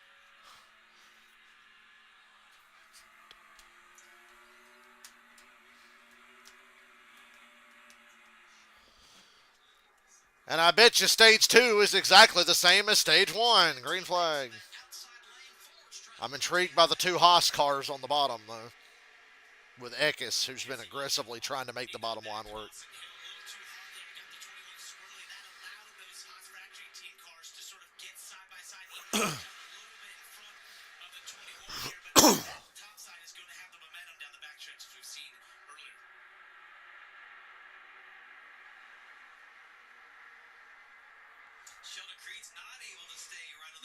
And I bet you stage 2 is exactly the same as stage 1. Green flag. I'm intrigued by the 2 Haas cars on the bottom, though. With Eckes, who's been aggressively trying to make the bottom line work.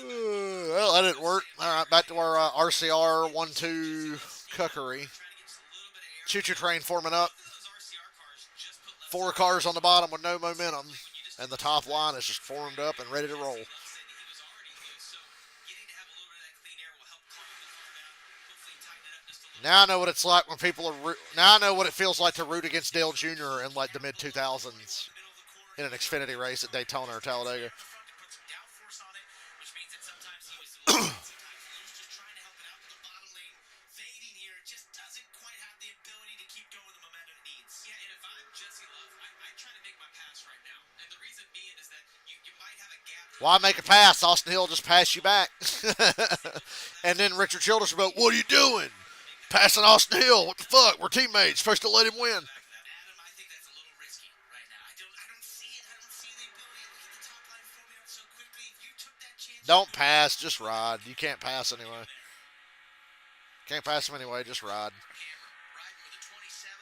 Well, that didn't work. All right, back to our RCR 1-2 cookery. Choo-choo train forming up. 4 cars on the bottom with no momentum. And the top line is just formed up and ready to roll. Now I know what it's like when people are. Now I know what it feels like to root against Dale Jr. in like the mid 2000s in an Xfinity race at Daytona or Talladega. Why make a pass? Austin Hill just pass you back. And then Richard Childress will go, "What are you doing? Passing Austin Hill? What the fuck? We're teammates. Supposed to let him win." Adam, I think that's a little risky right now. I don't see it. I don't see the ability. Look at the top line forming up so quickly. If you took that chance, Don't pass, just ride. You can't pass anyway. Can't pass him anyway, just ride. riding with a 27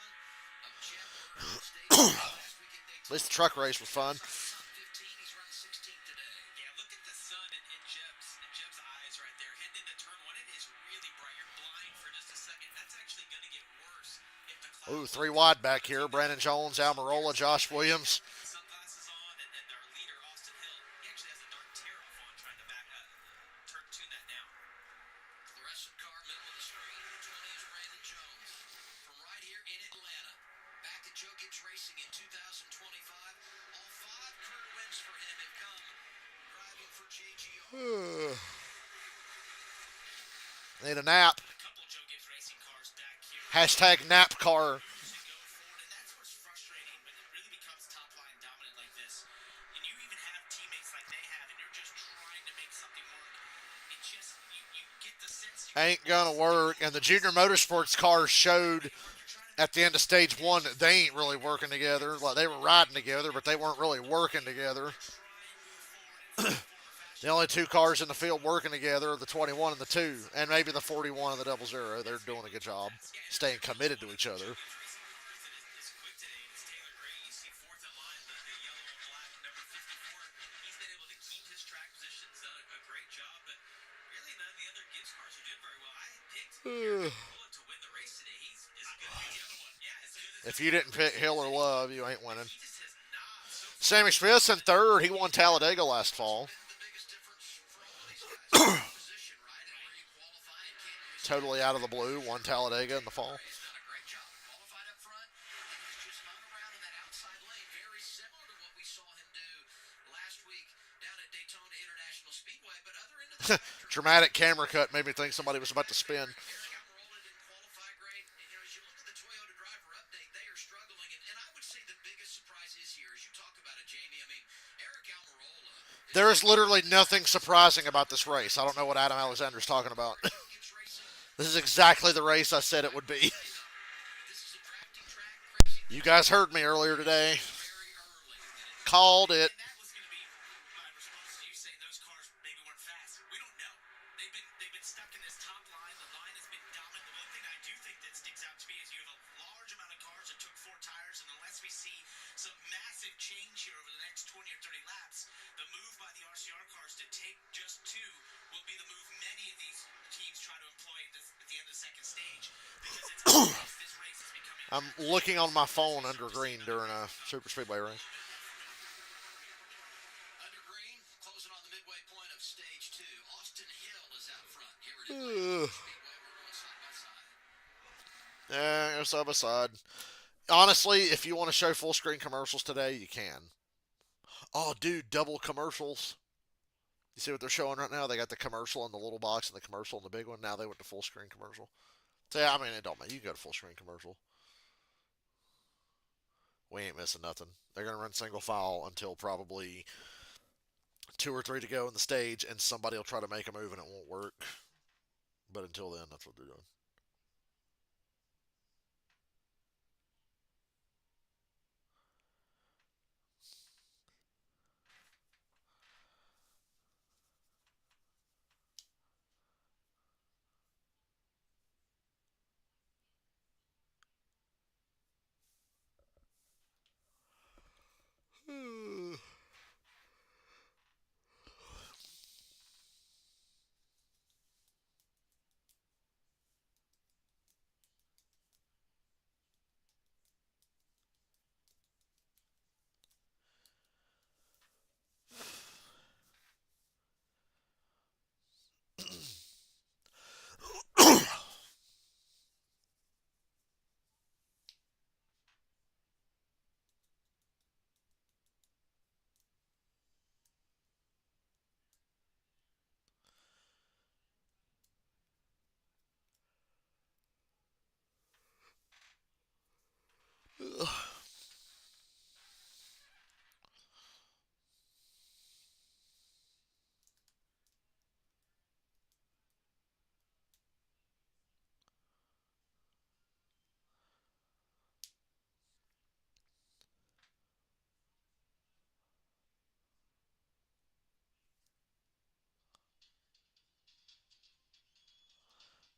of Jeff Burton on stage last week at At least Daytona. the truck race was fun. 15, he's running 16th today. Yeah, look at the sun in Jeb's eyes right there. Heading into turn one, it is really bright. You're blind for just a second. That's actually going to get worse if the Ooh, clouds three wide back here. Brandon Jones, Almirola, Josh Williams. sunglasses on, and our leader Austin Hill, he actually has a dark tear off on trying to tune that down. Fluorescent car, middle of the screen. 20 is Brandon Jones from right here in Atlanta. Back to Joe Gibbs Racing in 2025. All 5 career wins for him have come driving for JGR. Need a nap. A couple Joe Gibbs Racing cars back here. Hashtag nap car. To go forward, and that's what's frustrating when it really becomes top line dominant like this. And you even have teammates like they have, and you're just trying to make something work. It just you get the sense Ain't gonna work. And the Junior Motorsports cars showed at the end of stage one that they ain't really working together. Like they were riding together, but they weren't really working together. The only 2 cars in the field working together are the 21 and the 2, and maybe the 41 and the 00. They're doing a good job staying committed to each other. If you didn't pick Hill or Love, you ain't winning. Sammy Smith's in third. He won Talladega last fall. Totally out of the blue, won Talladega in the fall. Dramatic camera cut made me think somebody was about to spin. There is literally nothing surprising about this race. I don't know what Adam Alexander's talking about. This is exactly the race I said it would be. You guys heard me earlier today. Called it. I'm looking on my phone under green during a super speedway race. Under green, closing on the midway point of stage 2. Austin Hill is out front. Here it is. Speedway, we're going side by side. Yeah, side by side. Honestly, if you want to show full screen commercials today, you can. Oh, dude, double commercials. You see what they're showing right now? They got the commercial in the little box and the commercial in the big one. Now they went to full screen commercial. So, yeah, I mean, it don't matter. You can go to full screen commercial. We ain't missing nothing. They're going to run single file until probably 2 or 3 to go in the stage, and somebody will try to make a move and it won't work. But until then, that's what they're doing.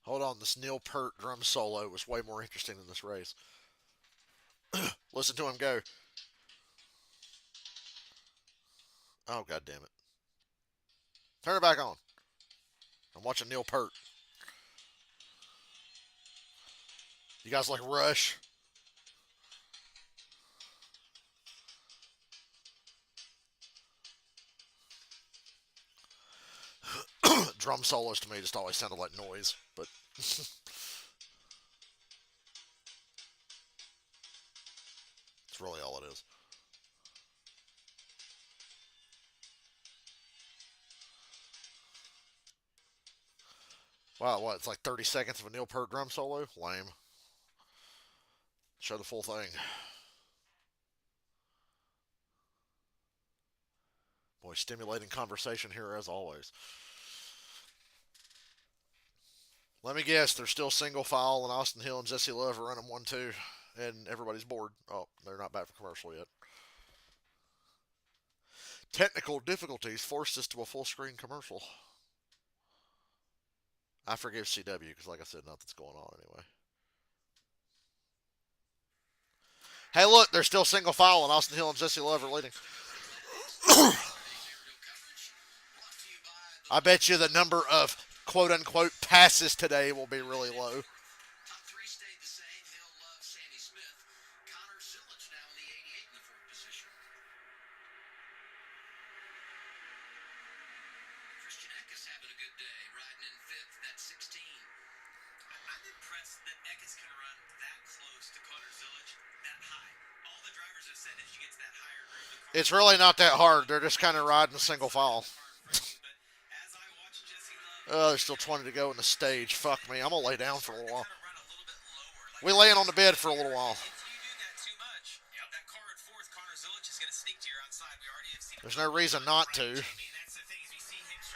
Hold on, this Neil Peart drum solo was way more interesting than this race. Listen to him go. Oh, god damn it. Turn it back on. I'm watching Neil Peart. You guys like Rush? Drum solos to me just always sounded like noise, but it's really all it is. Wow, what? It's like 30 seconds of a Neil Peart drum solo? Lame. Show the full thing. Boy, stimulating conversation here as always. Let me guess, they're still single file, and Austin Hill and Jesse Love are running 1-2, and everybody's bored. Oh, they're not back for commercial yet. Technical difficulties forced us to a full screen commercial. I forgive CW because, like I said, nothing's going on anyway. Hey, look, they're still single file, and Austin Hill and Jesse Love are leading. I bet you the number of quote unquote passes today will be really low. Top three stayed the same. Hill, Love, Sammy Smith. Connor Silich now in the 88 in the fourth position. Christian Eckes having a good day, riding in fifth. That's 16. I'm impressed that Eckes can run that close to Connor Silich, that high. All the drivers have said if she gets that higher groove, the car. It's really not that hard. They're just kind of riding single file. There's still 20 to go in the stage. Fuck me. I'm going to lay down for a little while. We laying on the bed for a little while. There's no reason not to.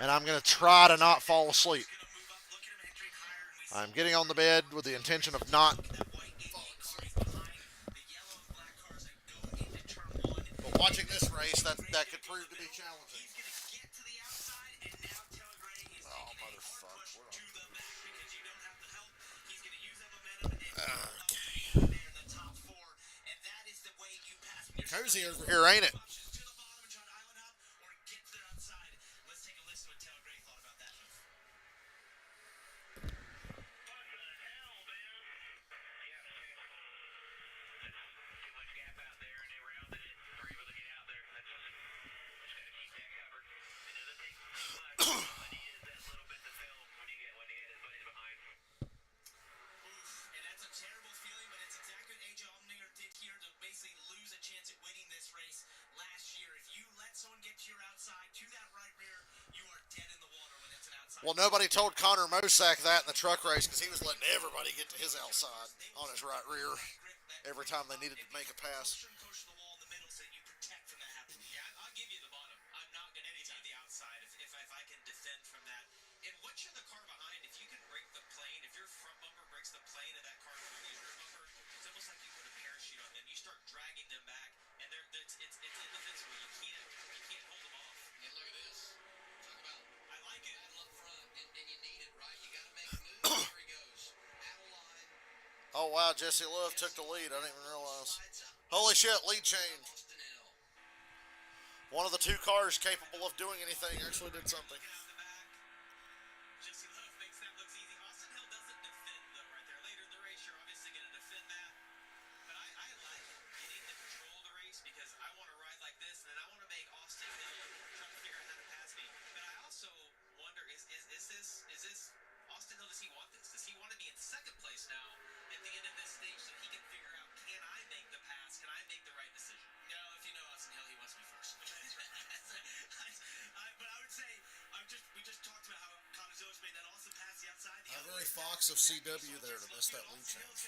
And I'm going to try to not fall asleep. I'm getting on the bed with the intention of not. But watching this race, that could prove to be challenging. Oh, motherfucker. Okay. Cozy over here, ain't it? Well, nobody told Connor Mosack that in the truck race because he was letting everybody get to his outside on his right rear every time they needed to make a pass. Oh, wow, Jesse Love took the lead. I didn't even realize. Holy shit, lead change. One of the two cars capable of doing anything actually did something. Very Fox of CW there to miss that lead change.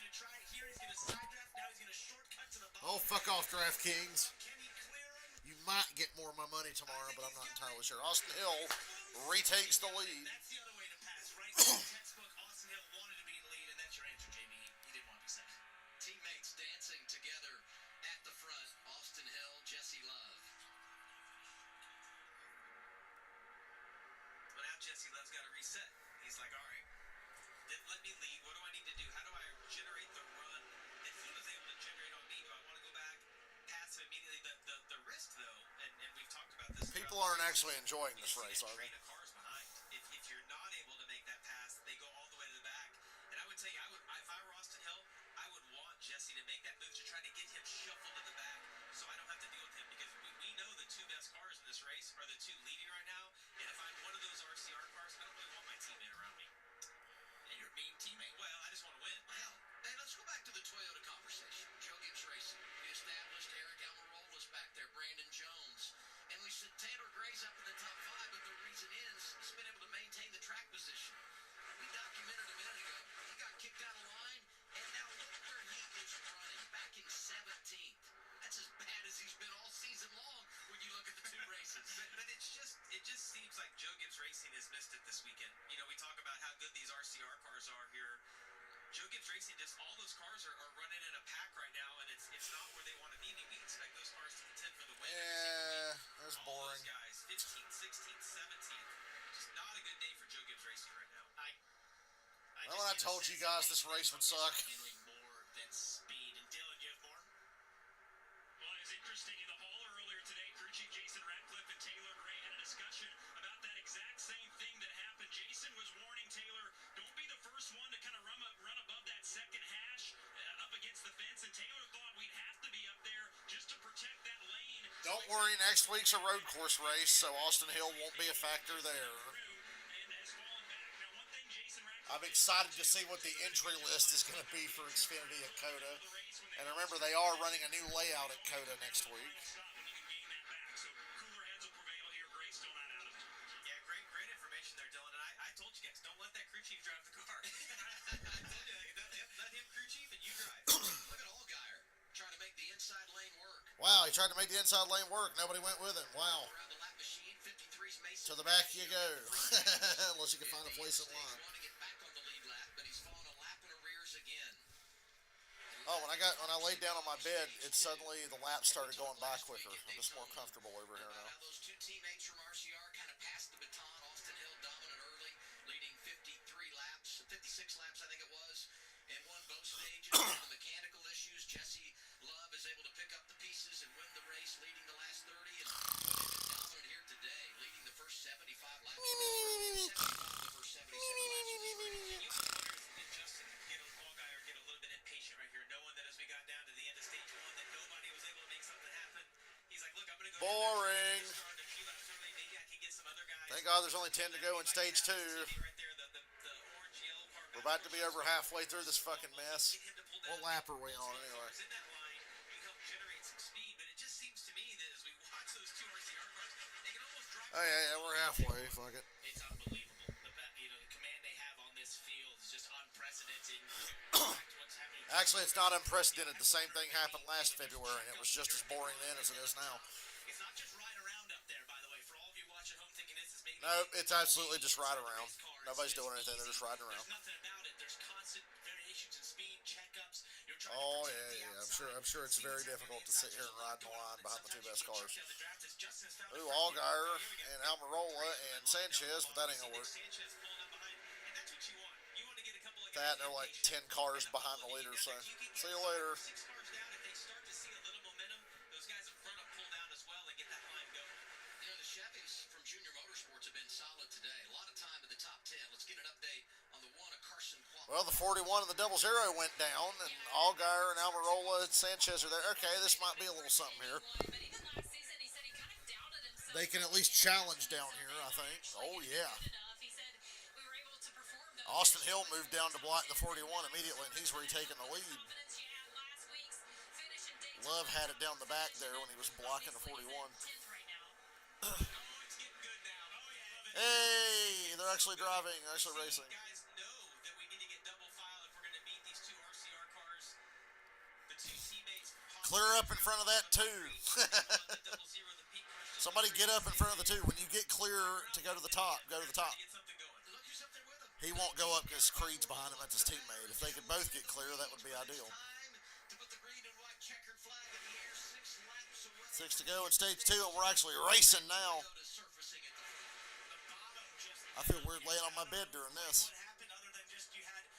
Oh, fuck off, DraftKings. You might get more of my money tomorrow, but I'm not entirely sure. Austin Hill retakes the lead. Teammates dancing together at the front. Austin Hill, Jesse Love. But now Jesse Love's got to reset. He's like, all right. then let me lead. What do I need to do? How do I generate the run that he was able to generate on me? Do I want to go back, pass him immediately? The risk, though, and we've talked about this. People aren't actually enjoying this race, are they? Train of cars behind. If you're not able to make that pass, they go all the way to the back. And I would tell you, if I were Austin Hill, I would want Jesse to make that move to try to get him shuffled to the back so I don't have to deal with him, because we know the two best cars in this race are the two leading right now. And if I'm one of those RCR cars, I don't really want my teammate around me. And your mean teammate. Well, I just want to win. Well, hey, let's go back to the Toyota conversation. Joe Gibbs Racing. We established Eric Almirola's back there, Brandon Jones. And we said Taylor Gray's up in the top 5, but the reason is he's been able to maintain the track position. We documented a minute ago. He got kicked out of line, and now look where he is running, back in 17th. That's as bad as he's been all season long when you look at the two races. But it just seems like Joe Gibbs Racing has missed it this weekend. You know, we talk about how good these RCR cars are here. Joe Gibbs Racing, just all those cars are running in a pack right now, and it's not where they want to be. I mean, we expect those cars to contend for the win. Yeah, that's all boring. those guys, 15th, 16th, 17th. Just not a good day for Joe Gibbs Racing right now. Well, I told you guys this race would suck. More than speed. And Dylan, you have more? Well, it's interesting. In the hall earlier today, crew chief Jason Ratcliffe and Taylor Gray had a discussion about that exact same thing that happened. Jason was warning Taylor, don't be the first one to kind of run above that second hash up against the fence. And Taylor thought we'd have to be up there just to protect that lane. Don't worry, next week's a road course race, so Austin Hill won't be a factor there. I'm excited to see what the entry list is going to be for Xfinity at COTA. And remember, they are running a new layout at COTA next week. Yeah, great information there, Dylan. And I told you guys, don't let that crew chief drive the car. I told you, let him crew chief and you drive. Look at Allgaier trying to make the inside lane work. Wow, he tried to make the inside lane work. Nobody went with him. Wow. Around the lap machine, 53's Mason. To the back you go. Unless you can find a place in line. Want to get back on the lead lap, but he's fallen a lap in arrears again. Oh, when I laid down on my bed, it suddenly the laps started going by quicker. I'm just more comfortable over here now. Those two teammates from RCR kind of passed the baton. Austin Hill dominant early, leading 56 laps, I think it was, and won both stages. The mechanical issues, Jesse Love is able to pick up the pieces and win the race, leading the last 30, and they've been dominant here today, leading the first 75 laps. 75 the first 77 laps of this race. You wonder if Justin Allgaier get a little bit impatient right here, knowing that as we got down to the end of stage 1 that nobody was able to make something happen. He's like, look, I'm going to go. Boring. Maybe I can get some other guys. Thank God there's only 10 to go in stage 2. Right there, the orange, yellow part. We're about to be over halfway through this fucking mess. What lap are we on anyway? In that line, you help generate some speed, but it just seems to me that as we watch those two RCR cars, they can almost drive. Oh yeah, we're halfway. Fuck it. It's unbelievable. The command they have on this field is just unprecedented. What's happening? Actually, it's not unprecedented. The same thing happened last February, and it was just as boring then as it is now. It's not just ride around up there, by the way. For all of you watching home thinking this is maybe. No, it's absolutely just ride around. Nobody's doing anything. They're just riding around. There's nothing about it. There's constant variations in speed, checkups. You're trying Oh to yeah. I'm sure it's very difficult to sit here and ride in the line behind the two best cars. Ooh, Ooh, Allgaier and Almirola and Sanchez, but that ain't gonna work. That, they're like 10 cars behind the leader, so see you later. 6 cars down, if they start to see a little momentum, those guys in front will pull down as well and get that line going. You know, the Chevys from Junior Motorsports have been solid today. A lot of time in the top 10. Let's get an update on the one of Carson Quality. Well, the 41 and the Double Zero went down, and Allgaier and Almirola and Sanchez are there. Okay, this might be a little something here. They can at least challenge down here, I think. Oh, yeah. Austin Hill moved down to block the 41 immediately, and he's retaking the lead. Love had it down the back there when he was blocking the 41. Hey, they're actually driving, actually racing. Guys know that we need to get double file if we're going to beat these two RCR cars. The two teammates. Clear up in front of that, too. Somebody get up in front of the two. When you get clear to go to the top, go to the top. He won't go up because Creed's behind him. That's his teammate. If they could both get clear, that would be ideal. 6 to go in stage 2, and we're actually racing now. I feel weird laying on my bed during this. What happened other than just you had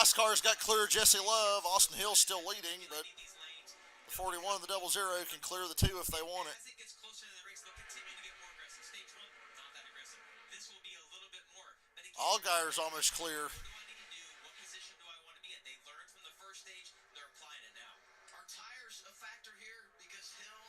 Haas cars got clear Jesse Love. Austin Hill's still leading, but these lanes. the 41 of the 00 can clear the 2 if they want it. As it gets closer to the race, they'll continue to get more aggressive. Stage one, not that aggressive. This will be a little bit more. But again, Allgaier's almost clear. what do I need to do? What position do I want to be in? They learned from the first stage. They're applying it now. Are tires a factor here? Because Hill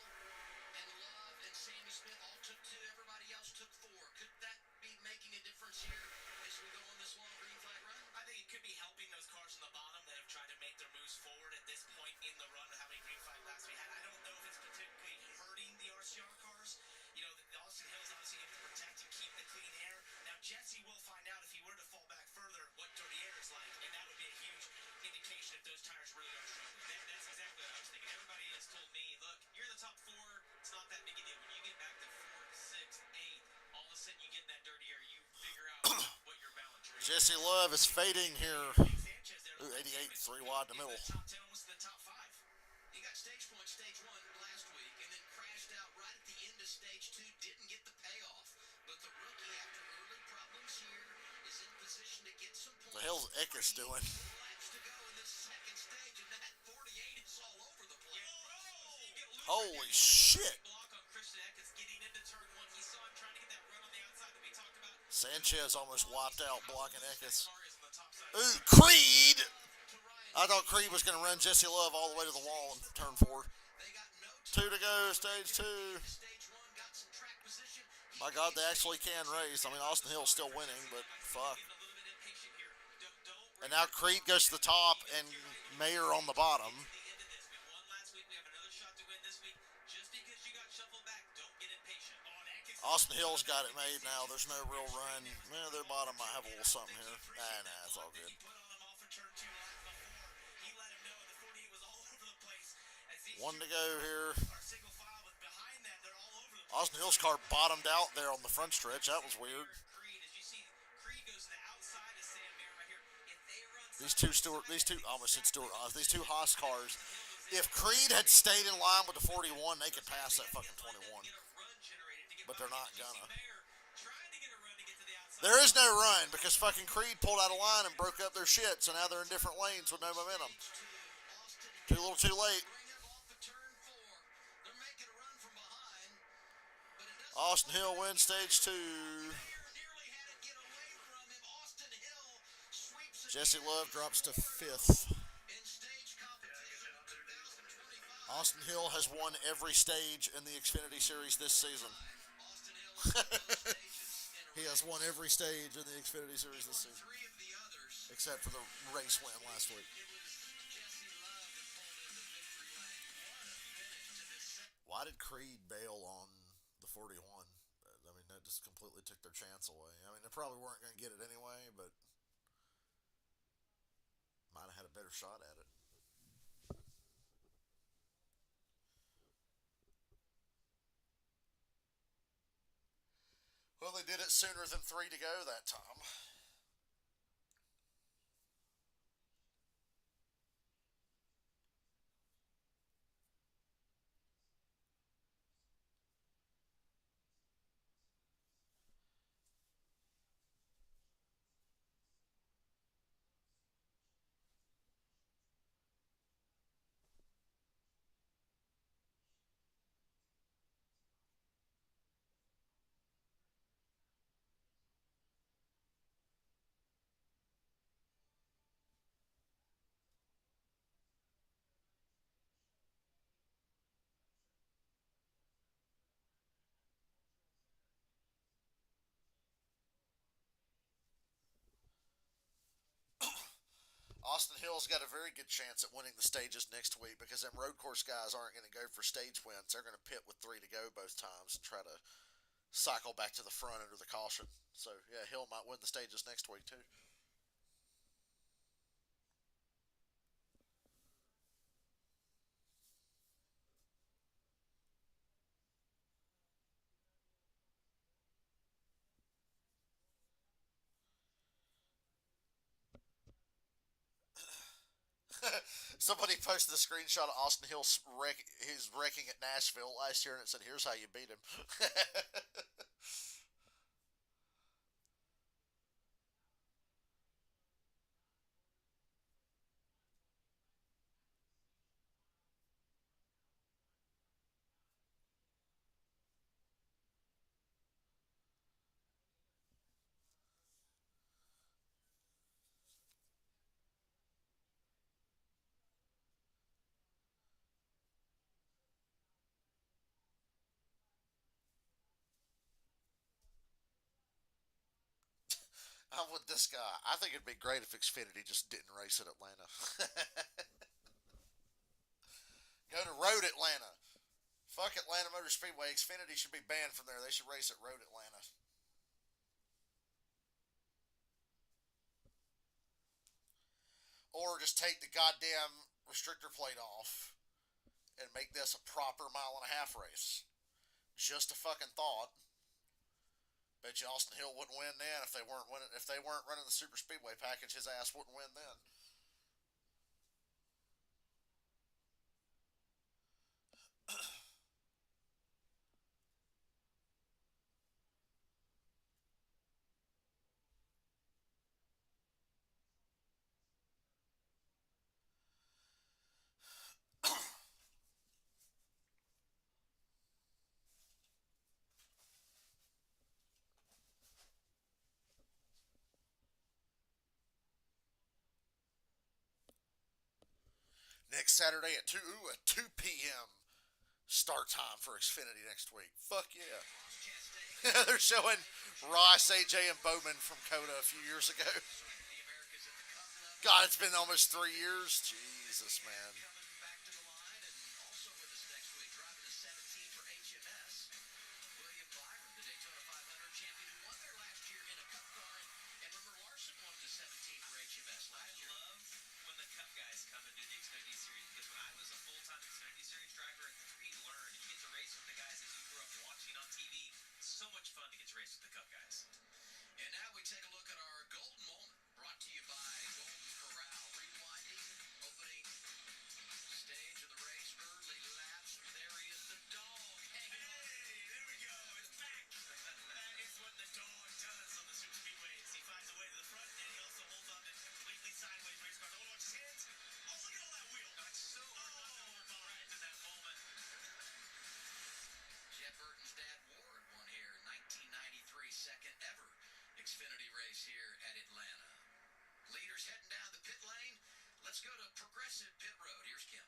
and Love and Sammy Smith all took 2. Everybody else took 4. Could that be making a difference here as we go on this long green flag run? I think it could be helping those cars from the bottom that have tried to make their moves forward at this point in the run with how many green flag laps we had. I don't know if it's particularly hurting the RCR cars. You know, the Austin Hill's obviously able to protect and keep the clean air. Now, Jesse will find out if he were to fall back further what dirty air is like, and that would be a huge indication if those tires really are struggling. That's exactly what I was thinking. Everybody has told me, look, you're the top 4. It's not that big a deal. When you get back to 4th, 6th, 8th, all of a sudden you get in that dirty air. You figure out what your balance is. Jesse Love is fading here. Sanchez there. Ooh, 88, 3 wide in the middle. Top 10, almost the top 5. He got stage point, stage 1 last week, and then crashed out right at the end of stage 2. Didn't get the payoff. But the rookie, after early problems here, is in position to get some points. The hell's Eckes doing? Laps to go in this second stage, and that 48 is all over the place. Holy shit. Block on Christian Eckes getting into turn 1. He saw him trying to get that run on the outside that we talked about. Sanchez almost wiped out blocking Eckes. Car is on the top side. Ooh, Creed! I thought Creed was going to run Jesse Love all the way to the wall in turn 4. They got no 2 to go, stage 2. stage 1, got some track position. My God, they actually can race. I mean, Austin Hill's still winning, but fuck. Getting a little bit impatient here. Don't And now Creed goes to the top and Mayer on the bottom. the end of this. We won last week. We have another shot to win this week. Just because you got shuffled back, don't get impatient. Oh, that gets Austin Hill's got it made now. There's no real run. Their bottom might have a little something here. Nah, it's all good. put on him off of turn 2 last before. He let him know the 48 was all over the place. As these 1 to go here. our single file was behind that. They're all over the place. Austin Hill's car bottomed out there on the front stretch. That was weird. Creed, as you see, Creed goes to the outside of Sam Mayer right here. If they run These two Haas cars. If Creed had stayed in line with the 41, they could pass that fucking 21. get a run generated to get But they're not by gonna. Mayer, trying to get a run to get to the outside. There is no run because fucking Creed pulled out of line and broke up their shit, so now they're in different lanes with no momentum. Too little too late. Bring him off of turn 4. They're making a run from behind, but it doesn't. Austin Hill wins stage 2. Nearly had it get away from him. Austin Hill sweeps it Jesse Love drops to 5th. in stage competition 2025. Austin Hill has won every stage in the Xfinity Series this season. Austin Hill has won stages in a He has won every stage in the Xfinity Series this season, 3 of the others. except for the race win last week. It was Jesse Love that pulled in the victory lane. What a finish to this second. Why did Creed bail on the 41? I mean, that just completely took their chance away. I mean, they probably weren't going to get it anyway, but might have had a better shot at it. Well, they did it sooner than 3 to go that time. Austin Hill's got a very good chance at winning the stages next week because them road course guys aren't going to go for stage wins. They're going to pit with 3 to go both times and try to cycle back to the front under the caution. So, yeah, Hill might win the stages next week, too. Somebody posted a screenshot of Austin Hill his wrecking at Nashville last year, and it said, "Here's how you beat him." I'm with this guy. I think it'd be great if Xfinity just didn't race at Atlanta. Go to Road Atlanta. Fuck Atlanta Motor Speedway. Xfinity should be banned from there. They should race at Road Atlanta. Or just take the goddamn restrictor plate off and make this a proper mile and a half race. Just a fucking thought. Bet you Austin Hill wouldn't win then if they weren't winning. If they weren't running the super speedway package, his ass wouldn't win then. Next Saturday at 2 p.m. start time for Xfinity next week. Fuck yeah. They're showing Ross, AJ, and Bowman from Coda a few years ago. God, it's been almost 3 years. Jesus, man. Coming back to the line and also with us next week, driving a 17 for HMS. William Byron, the Daytona 500 champion who won there last year in a Cup car, and remember Larson won the 17 for HMS last year. I love when the Cup guys come into the Xfinity Series because when I was a full-time Xfinity Series driver, you learn. You get to race with the guys that you grew up watching on TV. It's so much fun to get to race with the Cup guys. And now we take a look at our golden moment, brought to you by Golden Corral. Rewinding, opening stage of the race, early laps. There he is, the dog hanging on. Hey, there we go. It's back. That is what the dog does on the super speedways. He finds a way to the front, and he also holds on to completely sideways race cars. Oh, watch his hands. Oh, look at all that wheel. It's so hard not to hold on right to that moment. Jeff Burton's dad, Ward, won here in 1993, second ever Xfinity race here at Atlanta. Leaders heading down the pit lane. Let's go to Progressive Pit Road. Here's Kim.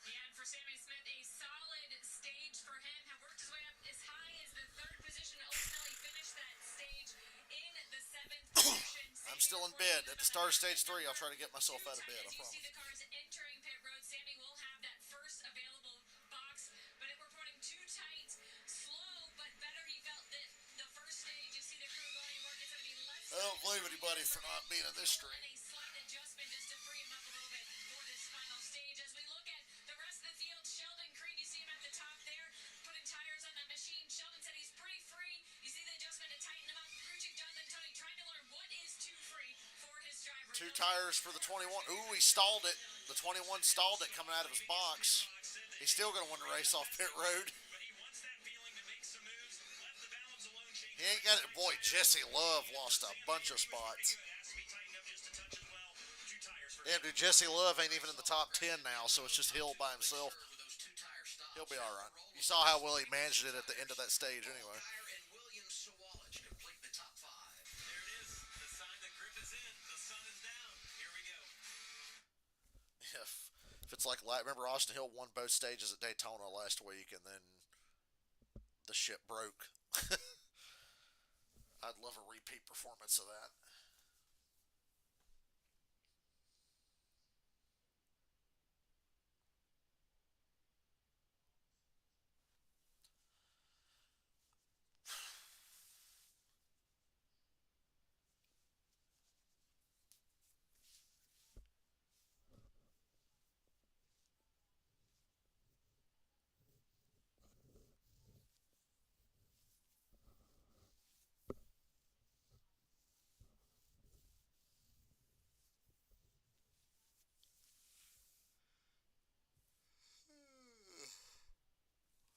Yeah, and for Sammy Smith, a solid stage for him. Had worked his way up as high as the third position. Ultimately finished that stage in the seventh position. I'm still in bed. At the start of stage 3, I'll try to get myself out of bed. I As you see promise. the cars entering pit road, Sammy will have that first available box, but if we're reporting too tight, slow, but better. He felt that the first stage, you see the crew going to work. It's going to be less. I don't blame anybody for not being in this stream. And a slight adjustment just to free him up a little bit for this final stage. As we look at the rest of the field, Sheldon Creed, you see him at the top there, putting tires on that machine. Sheldon said he's pretty free. You see the adjustment to tighten him up. Crew chief Jonathan Tony trying to learn what is too free for his driver. 2 tires for the 21. Ooh, he stalled it. The 21 stalled it coming out of his box. He's still going to win the race off pit road. But he wants that feeling to make some moves, let the balance alone change. He ain't got it. Boy, Jesse Love lost a bunch of spots. It has to be tightened up just a touch as well. 2 tires for Yeah, dude, Jesse Love ain't even in the top 10 now, so it's just Hill by himself. With those 2 tire stops. He'll be all right. You saw how well he managed it at the end of that stage, anyway. Tire and William Sawalich complete the top 5. There it is. The sign that grip is in. The sun is down. Here we go. If it's like, remember Austin Hill won both stages at Daytona last week, and then the shit broke. I'd love a repeat performance of that.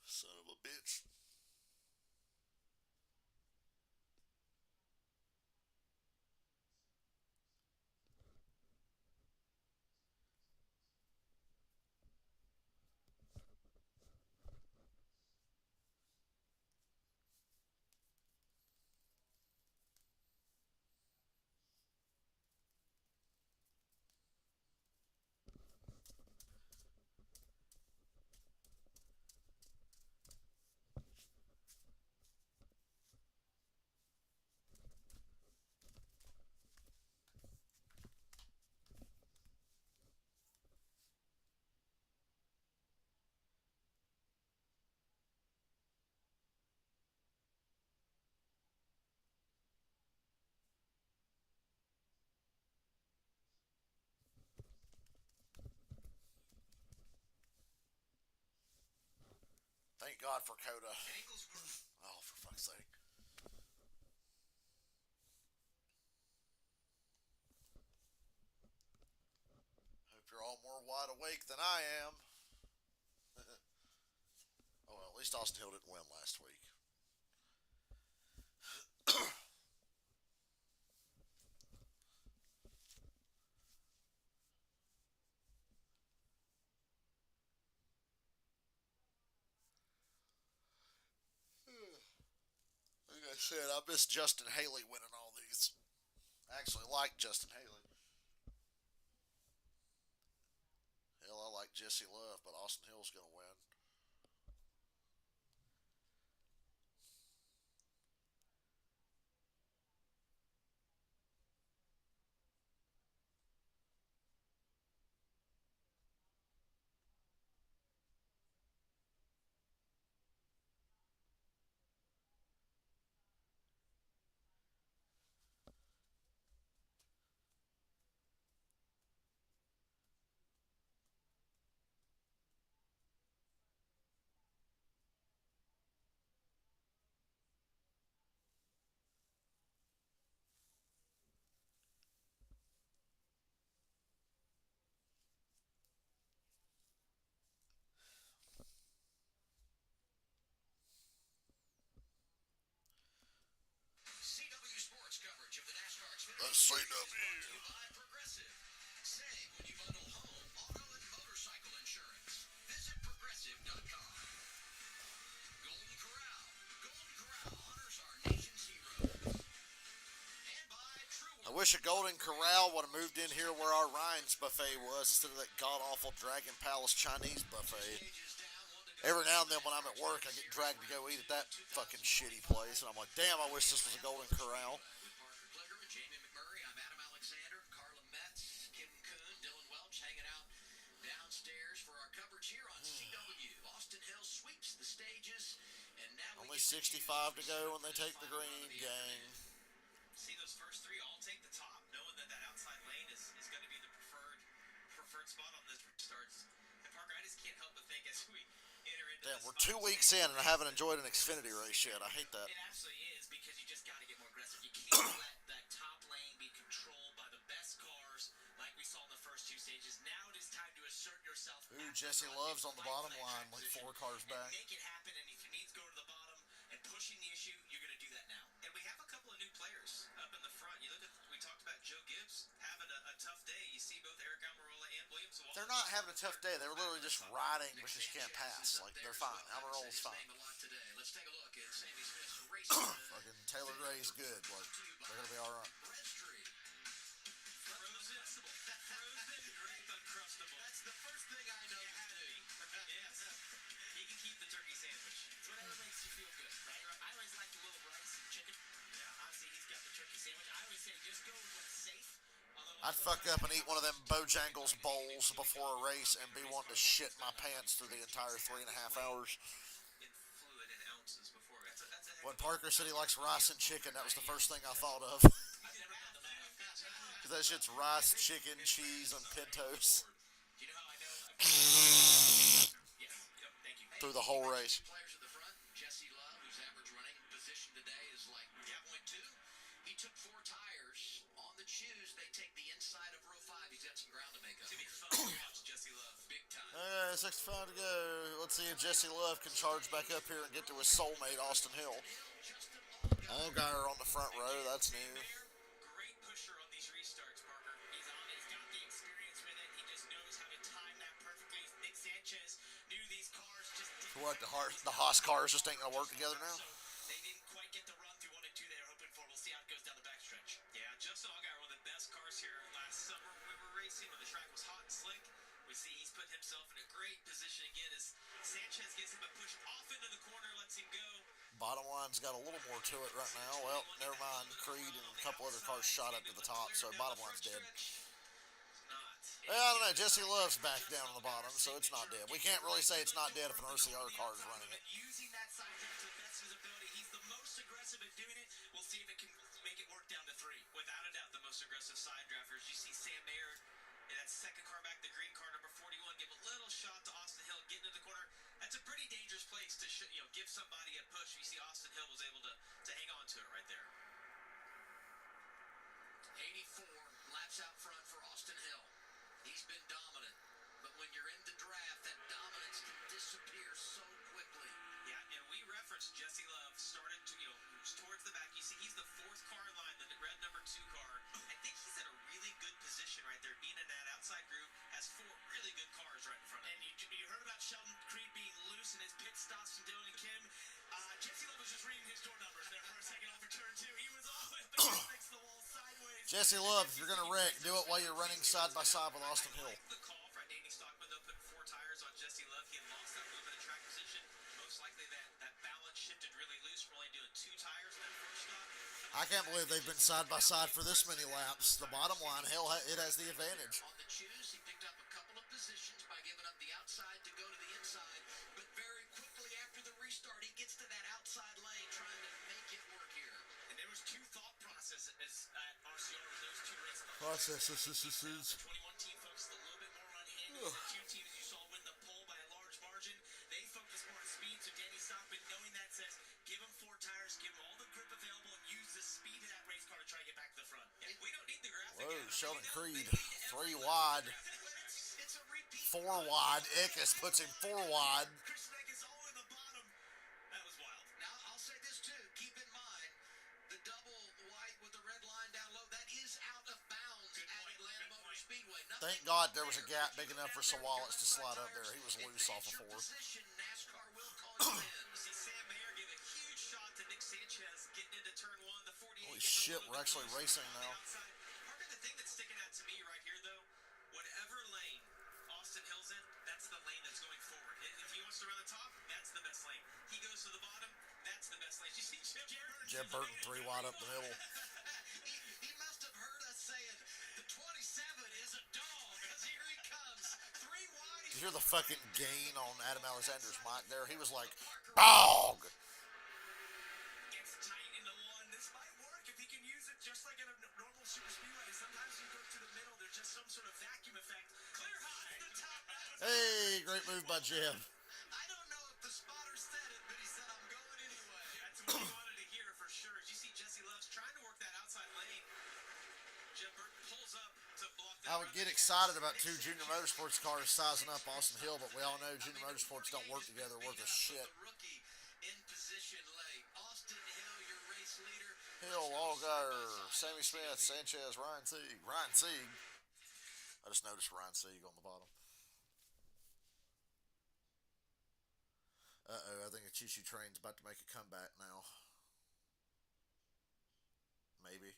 Son of a bitch. Thank God for Coda. And Inglesburg. Oh, for fuck's sake. Hope you're all more wide awake than I am. Oh, well, at least Austin Hill didn't win last week. Like I said, I miss Justin Haley winning all these. I actually like Justin Haley. Hell, I like Jesse Love, but Austin Hill's going to win. CW Sports coverage of the NASCAR Xfinity The Series is CW. brought to you by Progressive. Save when you bundle home, auto, and motorcycle insurance. Visit Progressive.com. Golden Corral. Golden Corral honors our nation's heroes. And by True I wish a Golden Corral would have moved in here where our Ryan's buffet was instead of that god-awful Dragon Palace Chinese buffet. Every now and then when I'm at work, I get dragged to go eat at that fucking shitty place, and I'm like, damn, I wish this was a Golden Corral. with Parker Kligerman, Jamie McMurray, I'm Adam Alexander, Carla Metz, Kim Kuhn, Dylan Welch hanging out downstairs for our coverage here on CW. Austin Hill sweeps the stages, and now Only 65 to go when they take the green, gang. See those first three all take the top, knowing that that outside lane is going to be the preferred spot on this restarts. And Parker, I just can't help but think as we enter into Damn, this we're 2 final weeks stage, in and I haven't enjoyed an Xfinity race yet. I hate that. It absolutely is, because you just got to get more aggressive. You can't let that top lane be controlled by the best cars like we saw in the first two stages. Now it is time to assert yourself. Ooh, at the Jesse front, Love's on the fight bottom for that line, track like position, 4 cars and back. make it happen. And if you need to go to the bottom and pushing the issue, you're going to do that now. And we have a couple of new players up in the front. You look at, we talked about Joe Gibbs having a tough day. You see both Eric Almirola and Williams. They're not having a tough day. They were literally just riding because you can't pass. Like, they're fine. Almirola's fine. Let's take a look at Sammy Smith's racing. Fucking Taylor Gray's good. Like, they're going to be all right. Bread Street. Frozen grape uncrustable. That's the first thing I know how to do. Yes. He can keep the turkey sandwich. It's whatever makes you feel good, right? I always like a little rice and chicken. Yeah. Obviously, he's got the turkey sandwich. I always say just go with what's safe. I'd fuck up and eat one of them Bojangles bowls before a race and be wanting to shit my pants through the entire 3.5 hours. In fluid and ounces before. That's a heck When of a- Parker said he likes rice and chicken, that was the first thing I thought of. I've never done the math. Because that shit's rice, chicken, cheese, and Pintos Do you know how I know? Yes. Yep. Thank you. through the whole race. Players at the front. Jesse Love, whose average running position today is like 0.2. He took 4 tires. On the choose, they take the inside of row 5. He's got some ground to make up. It's gonna be fun to watch Jesse Love. Big time. 65 to go. Let's see if Jesse Love can charge back up here and get to his soulmate, Austin Hill. Justin Allgaier. Allgaier on the front row. That's new. Great pusher on these restarts, Parker. He's on. He's got the experience with it. He just knows how to time that perfectly. Nick Sanchez knew these cars just didn't For what, the Haas cars just ain't going to work together now? They didn't quite get the run through 1 and 2 they were hoping for. We'll see how it goes down the backstretch. Yeah, Justin Allgaier, one of the best cars here last summer when we were racing, when the track was hot and slick. We see he's put himself in a great position again as Sanchez gets him a push off into the corner, lets him go. Bottom line's got a little more to it right now. Well, never mind. Creed and a couple other cars shot up to the top, so bottom line's dead. Well, I don't know. Jesse Love's back down on the bottom, so it's not dead. We can't really say it's not dead if an RCR car is running it. Using that side drift to the best of his ability. He's the most aggressive at doing it. We'll see if it can make it work down to 3. Without a doubt, the most aggressive side drafters. You see Sam Mayer in that second car back, the green car, number 41, give a little shot to Austin Hill, getting into the corner. That's a pretty pretty dangerous place to give somebody a push. You see Austin Hill was able to hang on to it right there. 84 laps out front for Austin Hill. He's been dominant, but when you're in the draft, that dominance can disappear so quickly. Yeah, and we referenced Jesse Love started to, towards the back. You see, he's the fourth car in line, the red number 2 car. I think he's in a really good position right there, being in that outside group, has 4 really good cars right in front of him. And you heard about Sheldon Creed being loose in his pit stops from Dylan and Kim. Jesse Love was just reading his door numbers there for a second off of turn 2. He was all next to the wall sideways. Jesse Love, if you're going to wreck, do it while you're running side by side with Austin Hill. I like the call for Danny Stockman, though, putting 4 tires on Jesse Love. He had lost that little bit of track position. Most likely that balance shifted really loose. We're only doing 2 tires in that first stop. I can't believe they've been side by side for this many laps. The bottom line, hell, it has the advantage. On the choose, he picked up a couple of positions by giving up the outside to go to the inside, but very quickly after the restart, he gets to that outside lane trying to make it work here. And there was 2 thought processes at RCR with those 2 race cars. Processes. The 21 team focused a little bit more on handling. The 2 teams you saw win the pole by a large margin. They focus more on speed. So Danny Stockman, knowing that, says, give him 4 tires, give him all the grip available, and use the speed of that race car to try to get back to the front. Yeah, we don't need the graphic. Whoa, yet. Sheldon We Creed, don't need 3 every wide, graphic. It's a repeat. 4 wide. Ickes puts him 4 wide. Chris Beck is all in the bottom. That was wild. Now, I'll say this too. Keep in mind, the double white with the red line down low, that is out of bounds Good at point, Atlanta good Motor point. Speedway. Thank God there was a gap big enough for Sawallis to slide up there. He was loose off of 4. Position, NASCAR will call you in. You see Sam Mayer give a huge shot to Nick Sanchez getting into turn 1. The 48 Holy gets a shit, little we're bit actually loose racing on the now. outside. Parker, the thing that's sticking out to me right here, though, whatever lane Austin Hill's in, that's the lane that's going forward. If he wants to run the top, that's the best lane. He goes to the bottom, that's the best lane. You see Jeb Burton 3 wide up the middle. He must have heard us saying the 27 is a dog, because here he comes. 3 wide. Did you hear the fucking gain on Adam Alexander's mic there? He was like, dog! Gets tight into 1. This might work if he can use it just like in a normal super speedway. Sometimes you go to the middle, there's just some sort of vacuum effect. Clear high. The top. Hey, great move by Jeb. I don't know if the spotter said it, but he said, I'm going anyway. That's what we wanted to hear for sure. As you see Jesse Love's trying to work that outside lane. Jeb Burton pulls up to block that. I would get excited about 2 Junior Motorsports cars sizing up Austin Hill, but we all know Junior Motorsports don't work together worth a shit. The rookie in position late. Austin Hill, your race leader. Hill, Allgaier, Sammy Smith, Sanchez, Ryan Sieg. Ryan Sieg. I just noticed Ryan Sieg on the bottom. Uh-oh, I think a choo-choo train's about to make a comeback now. Maybe.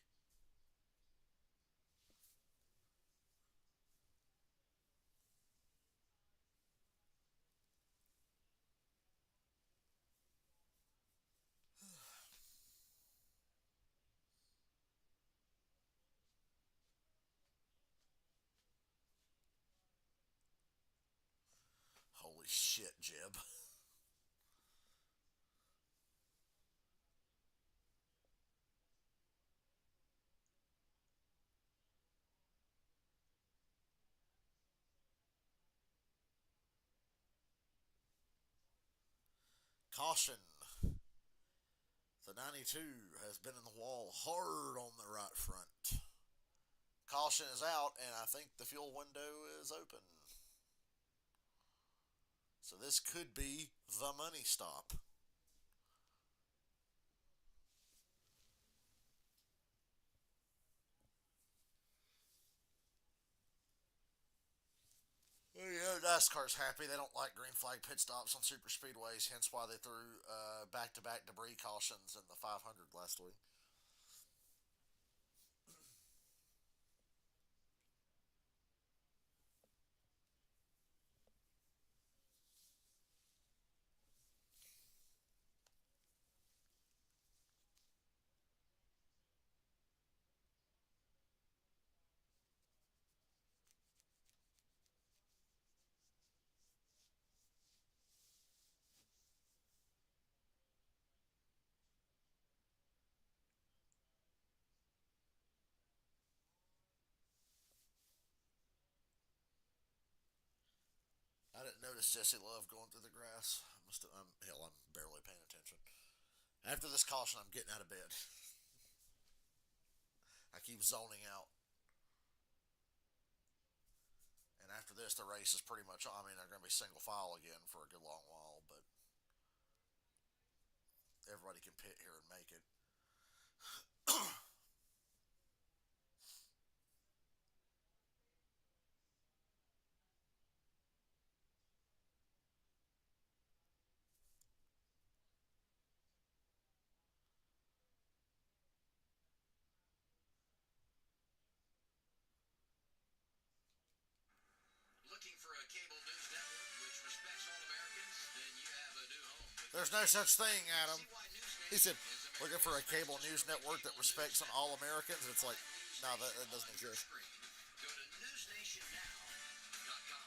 Holy shit, Jeb. Caution. The 92 has been in the wall hard on the right front. Caution is out, and I think the fuel window is open. So this could be the money stop. Yeah, NASCAR's happy. They don't like green flag pit stops on super speedways, hence why they threw back-to-back debris cautions in the 500 last week. I didn't notice Jesse Love going through the grass. Hell, I'm barely paying attention. After this caution, I'm getting out of bed. I keep zoning out. And after this, the race is pretty much, I mean, they're going to be single file again for a good long while, but everybody can pit here and make it. Looking for a cable news network which respects all Americans? Then you have a new home. There's no such thing, Adam. See why News He Nation said, is looking for a America's cable news network that respects all Americans. It's like, no, that doesn't exist. Go to newsnationnow.com.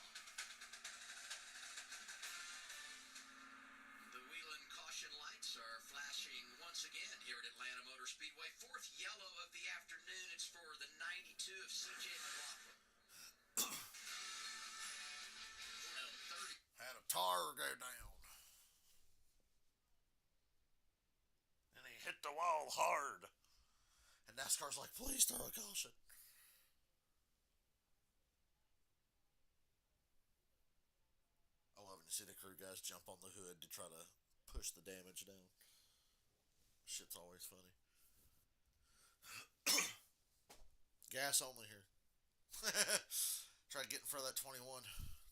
The Wheeling caution lights are flashing once again here at Atlanta Motor Speedway. Fourth yellow of the afternoon. It's for the 92 of CJ McLaughlin. Had a tar go down. And he hit the wall hard. And NASCAR's like, please throw a caution. I love it to see the crew guys jump on the hood to try to push the damage down. Shit's always funny. Gas only here. Try to get in front of that 21.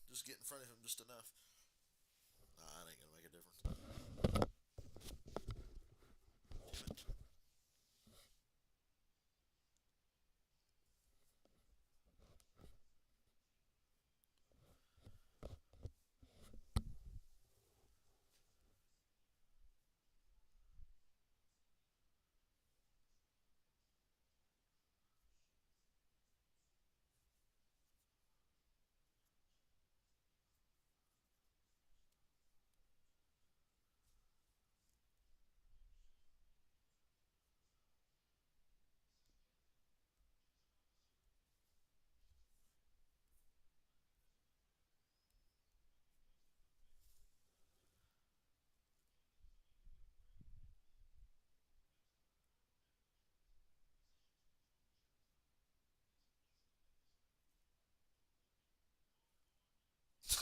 Just get in front of him just enough. Nah, that ain't gonna make a difference. Damn it.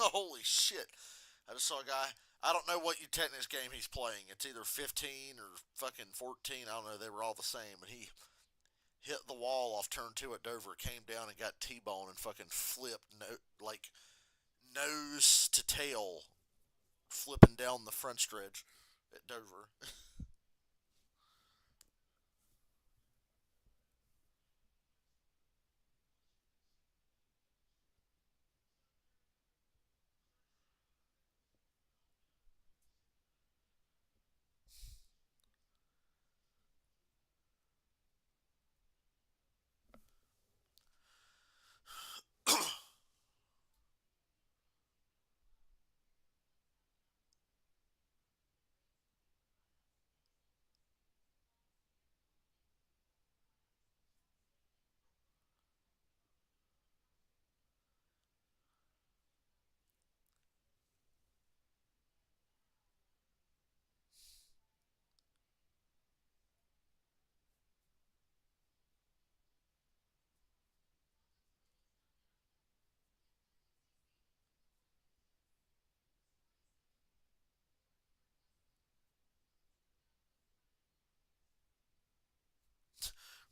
Holy shit. I just saw a guy. I don't know what Technics game he's playing. It's either 15 or fucking 14. I don't know. They were all the same. But he hit the wall off turn 2 at Dover, came down and got T-boned and fucking flipped, like nose to tail, flipping down the front stretch at Dover.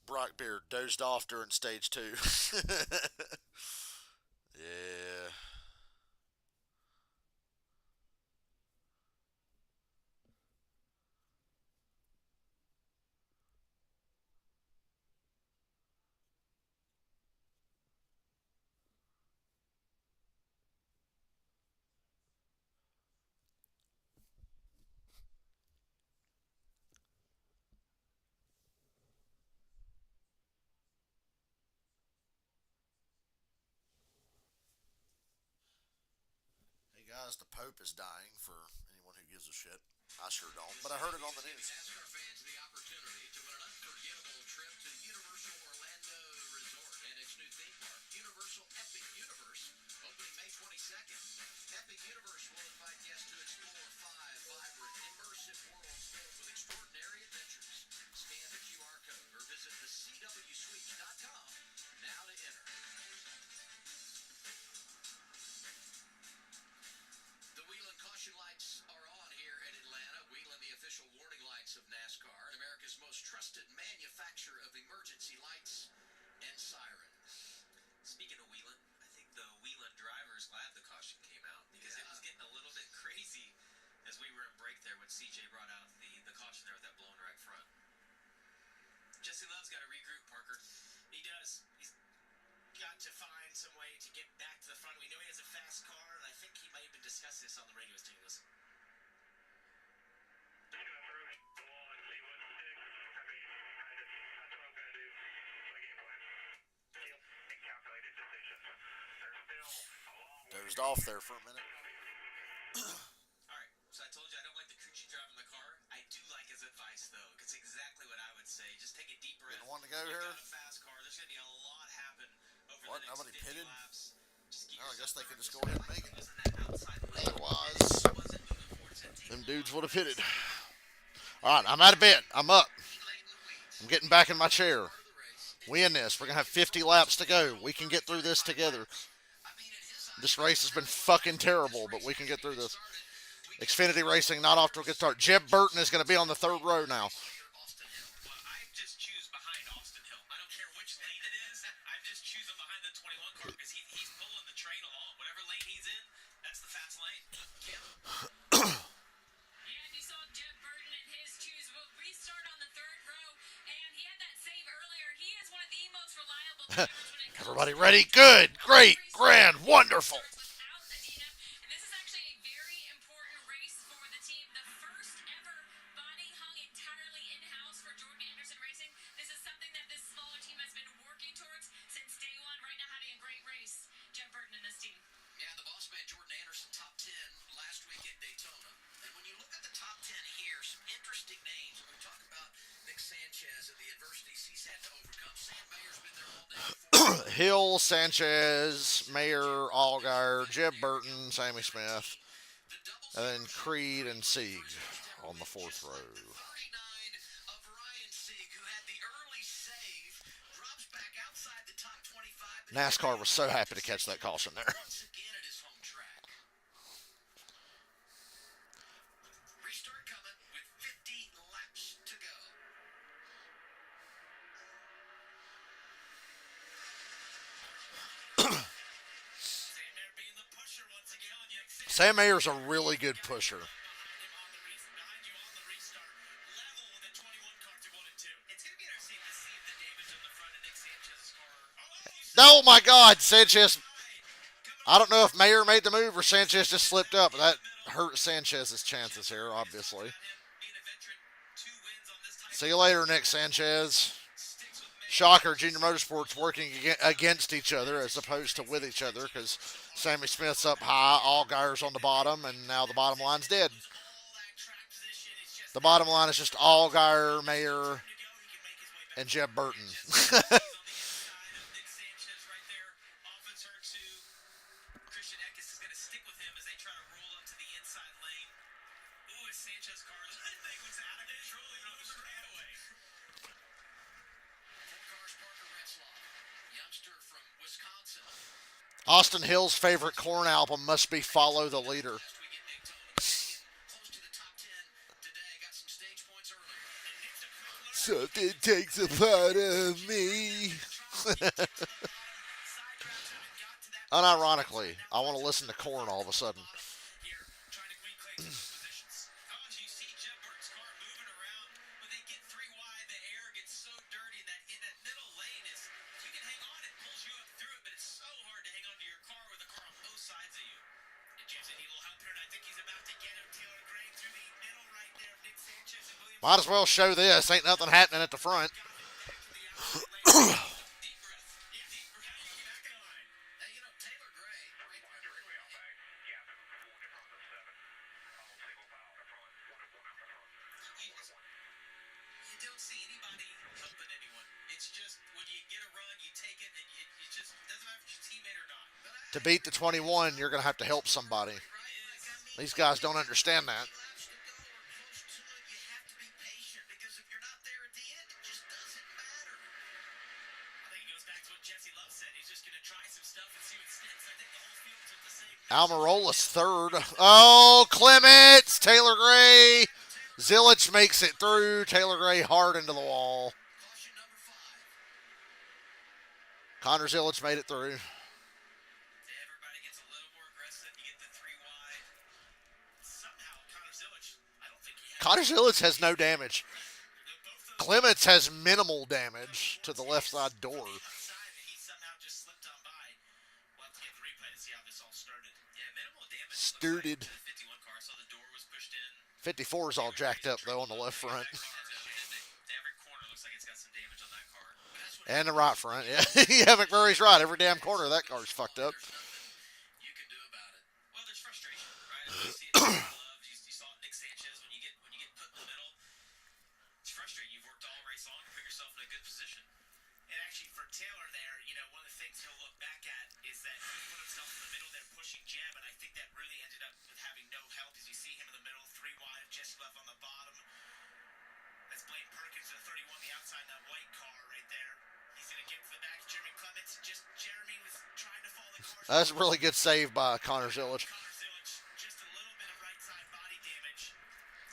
Brock Beard dozed off during stage 2. Yeah. Hey guys, the Pope is dying for anyone who gives a shit. I sure don't, but I heard it on the news. NASCAR fans the opportunity to win an unforgettable trip to Universal Orlando Resort and its new theme park, Universal Epic Universe, opening May 22nd. Epic Universe will invite guests to explore 5 dozed off there for a minute. All right, so I told you I don't like the crew chief driving the car. I do like his advice, though. It's exactly what I would say. Just take a deep breath. Didn't want to go You've here. got a fast car. There's going to be a lot happen over What, the next nobody 50 pitted? laps. Just keep No, I guess they could just go yourself ahead and make it. wasn't that outside lane. Otherwise, Wasn't moving forward. It's gonna take them a dudes lot would have hit it. of All right, I'm out of bed. I'm up. I'm getting back in my chair. We in this. We're going to have 50 laps to go. We can get through this together. This race has been fucking terrible, but we can get through this. Xfinity Racing not off to a good start. Jeb Burton is going to be on the third row now. Well, I just choose behind Austin Hill. I don't care which lane it is. I just choose him behind the 21 car because he's pulling the train along. Whatever lane he's in, that's the fast lane. And you saw Jeb Burton and his twos will restart on the third row. And he had that save earlier. He is one of the most reliable drivers when it comes Everybody to ready? Good, great, grand, wonderful. without a DNF. And this is actually a very important race for the team. The first ever body hung entirely in-house for Jordan Anderson Racing. This is something that this smaller team has been working towards since day one. Right now having a great race. Jeb Burton and this team. Yeah, the boss man Jordan Anderson, top 10 last week at Daytona. And when you look at the top 10 here, some interesting names. When we talk about Nick Sanchez and the adversities he's had to overcome, Sam Mayer's been there all day before. Hill, Sanchez, Mayer, Allgaier, Jeb Burton, Sammy Smith, and then Creed and Sieg on the fourth row. 39 of Ryan Sieg, who had the early save, drops back outside the top 25. NASCAR was so happy to catch that caution there. Once again at his home track. Restart coming with 50 laps to go. Sam Mayer being the pusher once again. And you accept Sam Mayer's a really good pusher. behind you on the restart. Level with the 21 car to 1 and 2. It's going to be interesting to see the damage on the front of Nick Sanchez's car. Oh my God, Sanchez. I don't know if Mayer made the move or Sanchez just slipped up, but that hurt Sanchez's chances here, obviously. Being a veteran, 2 wins on this type See you later, Nick Sanchez. Shocker, Junior Motorsports working against each other as opposed to with each other because Sammy Smith's up high, Allgaier's on the bottom, and now the bottom line's dead. all that track position. It's just The bottom line is just Allgaier, Mayer, to go. He can make his way back. and Jeb Burton. He's on the inside of Nick Sanchez right there. Off of turn 2. Christian Eckes is going to stick with him as they try to roll up to the inside lane. Ooh, is Sanchez car thing was out of control. He almost ran away. 4 cars, Parker Retzlaff, youngster from Wisconsin. Austin Hill's favorite Korn album must be Follow the Leader. Last week at Daytona, getting close to the top 10 today. Got some stage points earlier. Something takes a part of me. Unironically, I want to listen to Korn all of a sudden. Here, trying to reclaim some positions. Oh, you see Jeb Burton's car moving around. When they get 3 wide, the air gets so dirty that in that middle lane is, if you can hang on, it pulls you up through it, but it's so hard to hang onto your car with the car on both sides of you. And Jeb's need a little help here, and I think he's about to get him. Taylor Gray through the middle right there. Nick Sanchez and Williams. Might as well show this. Ain't nothing happening at the front. Deep breath. Yeah, deep breath. Back in line. Hey, you know, Taylor Gray, right you don't see anybody helping anyone. It's just when you get a run, you take it, and it just doesn't matter if it's your teammate or not. But To beat the 21, you're going to have to help somebody. These guys don't understand that. laps to go or close to it, you have to be patient because if you're not there at the end, it just doesn't matter. I think it goes back to what Jesse Love said. He's just going to try some stuff and see what sticks. I think the whole field took the same. Almirola's third. Oh, Clements, Taylor Gray. Zillich makes it through. Taylor Gray hard into the wall. Caution number 5. Connor Zillich made it through. Everybody gets a little more aggressive. You get the 3 wide. Somehow, Connor Zillich, I don't think he had Connor Zillich has no damage. both those Clements has minimal damage to the left side door. outside that he somehow just slipped on by. We'll have to get the replay to see how this all started. Yeah, minimal damage. it looks like, Started. to the 51 car. So the door was pushed in. 54 is all jacked up, though, on the left front. Every corner looks like it's got some damage on that car. But that's what And the right front. Yeah, yeah, McMurray's right. Every damn corner of that car's fucked up. You can do about see it in the glove. You saw it, Nick Sanchez, when you get put in the middle. It's frustrating. You've worked all race long to put yourself in a good position. And actually, for Taylor there, one of the things he'll look back at is that he put himself in the middle there pushing Jeb, and I think that really ended up with having no help as you see him in the middle, 3 wide, Jesse left on the bottom. That's Blaine Perkins at 31, the outside in that white car right there. He's going to get to the back of Jeremy Clements. Just Jeremy was trying to follow the course. That's a really good save by Connor Zillage. Connor Zillage, just a little bit of right side body damage.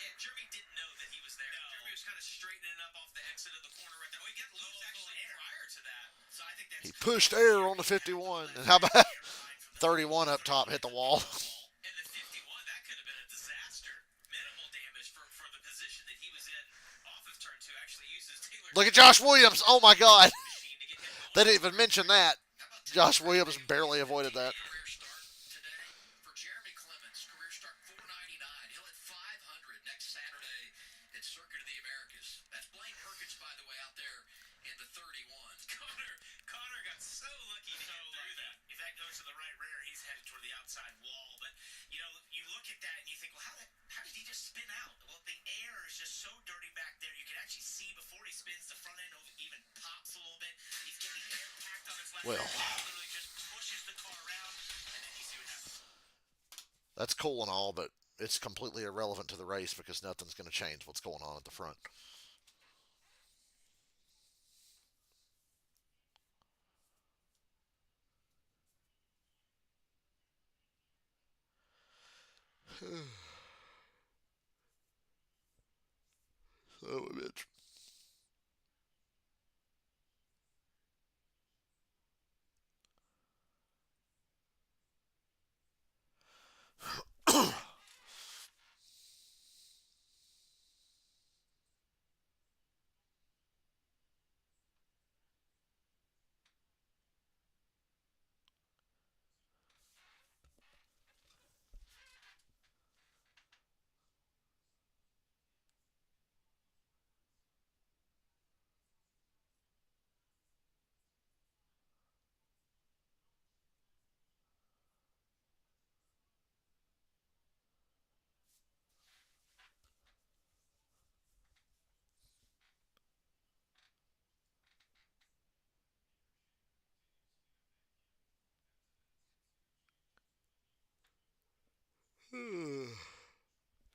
Yeah, Jeremy didn't know that he was there. No. Jeremy was kind of straightening up off the exit of the corner right there. Oh, he got loose actually prior to that. So I think that's He pushed air on the 51. And how about 31 up top hit the wall? And the 51, that could have been a disaster. Minimal damage for the position that he was in off of turn 2. Actually uses Taylor. Look at Josh Williams. Oh my God. Machine to get him going. They didn't even mention that. Josh Williams barely avoided that. Career start today for Jeremy Clements. Career start 499. He'll hit 500 next Saturday at Circuit of the Americas. That's Blaine Perkins, by the way, out there in the 31. Connor got so lucky to get through that. If that goes to the right rear, he's headed toward the outside wall. But you look at that and you think, well, how did he just spin out? Well, the air is just so dirty back there. You can actually see before he spins, the front end even pops a little bit. He's getting air packed on his left Well. rear. He literally just pushes the car around, and then you see what happens. That's cool and all, but it's completely irrelevant to the race because nothing's going to change what's going on at the front. So, bitch.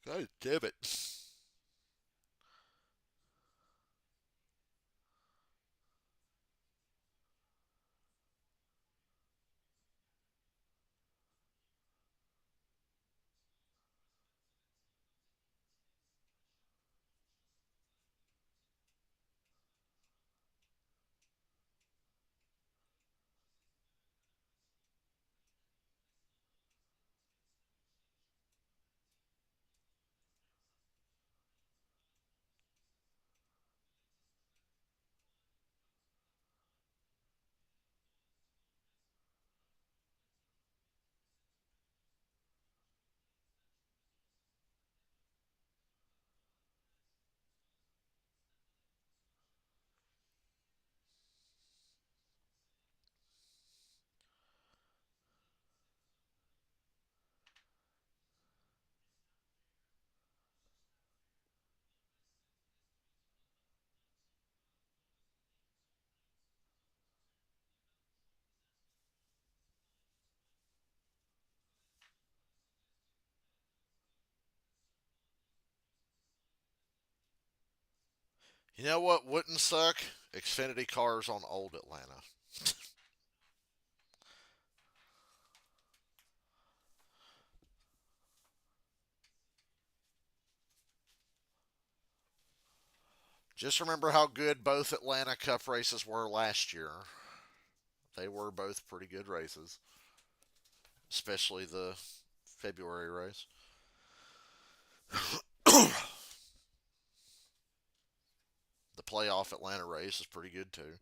God damn it. You know what wouldn't suck? Xfinity cars on old Atlanta. Just remember how good both Atlanta Cup races were last year. They were both pretty good races, especially the February race. The playoff Atlanta race is pretty good too.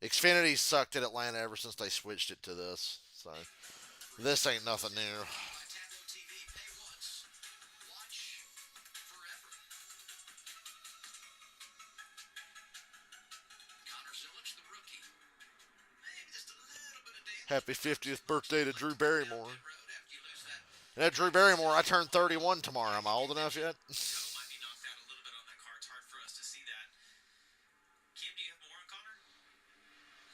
Xfinity sucked at Atlanta ever since they switched it to this, so this ain't nothing new. Tablo TV, pay once, watch forever. Connor Zillage, the rookie. Maybe just a little bit of damage. Happy 50th birthday to Drew Barrymore. Road after you lose that Yeah, Drew Barrymore, I turned 31 tomorrow. Am I old enough yet? Toe might be knocked out a little bit on that car. It's hard for us to see that. Kim, do you have more on Connor?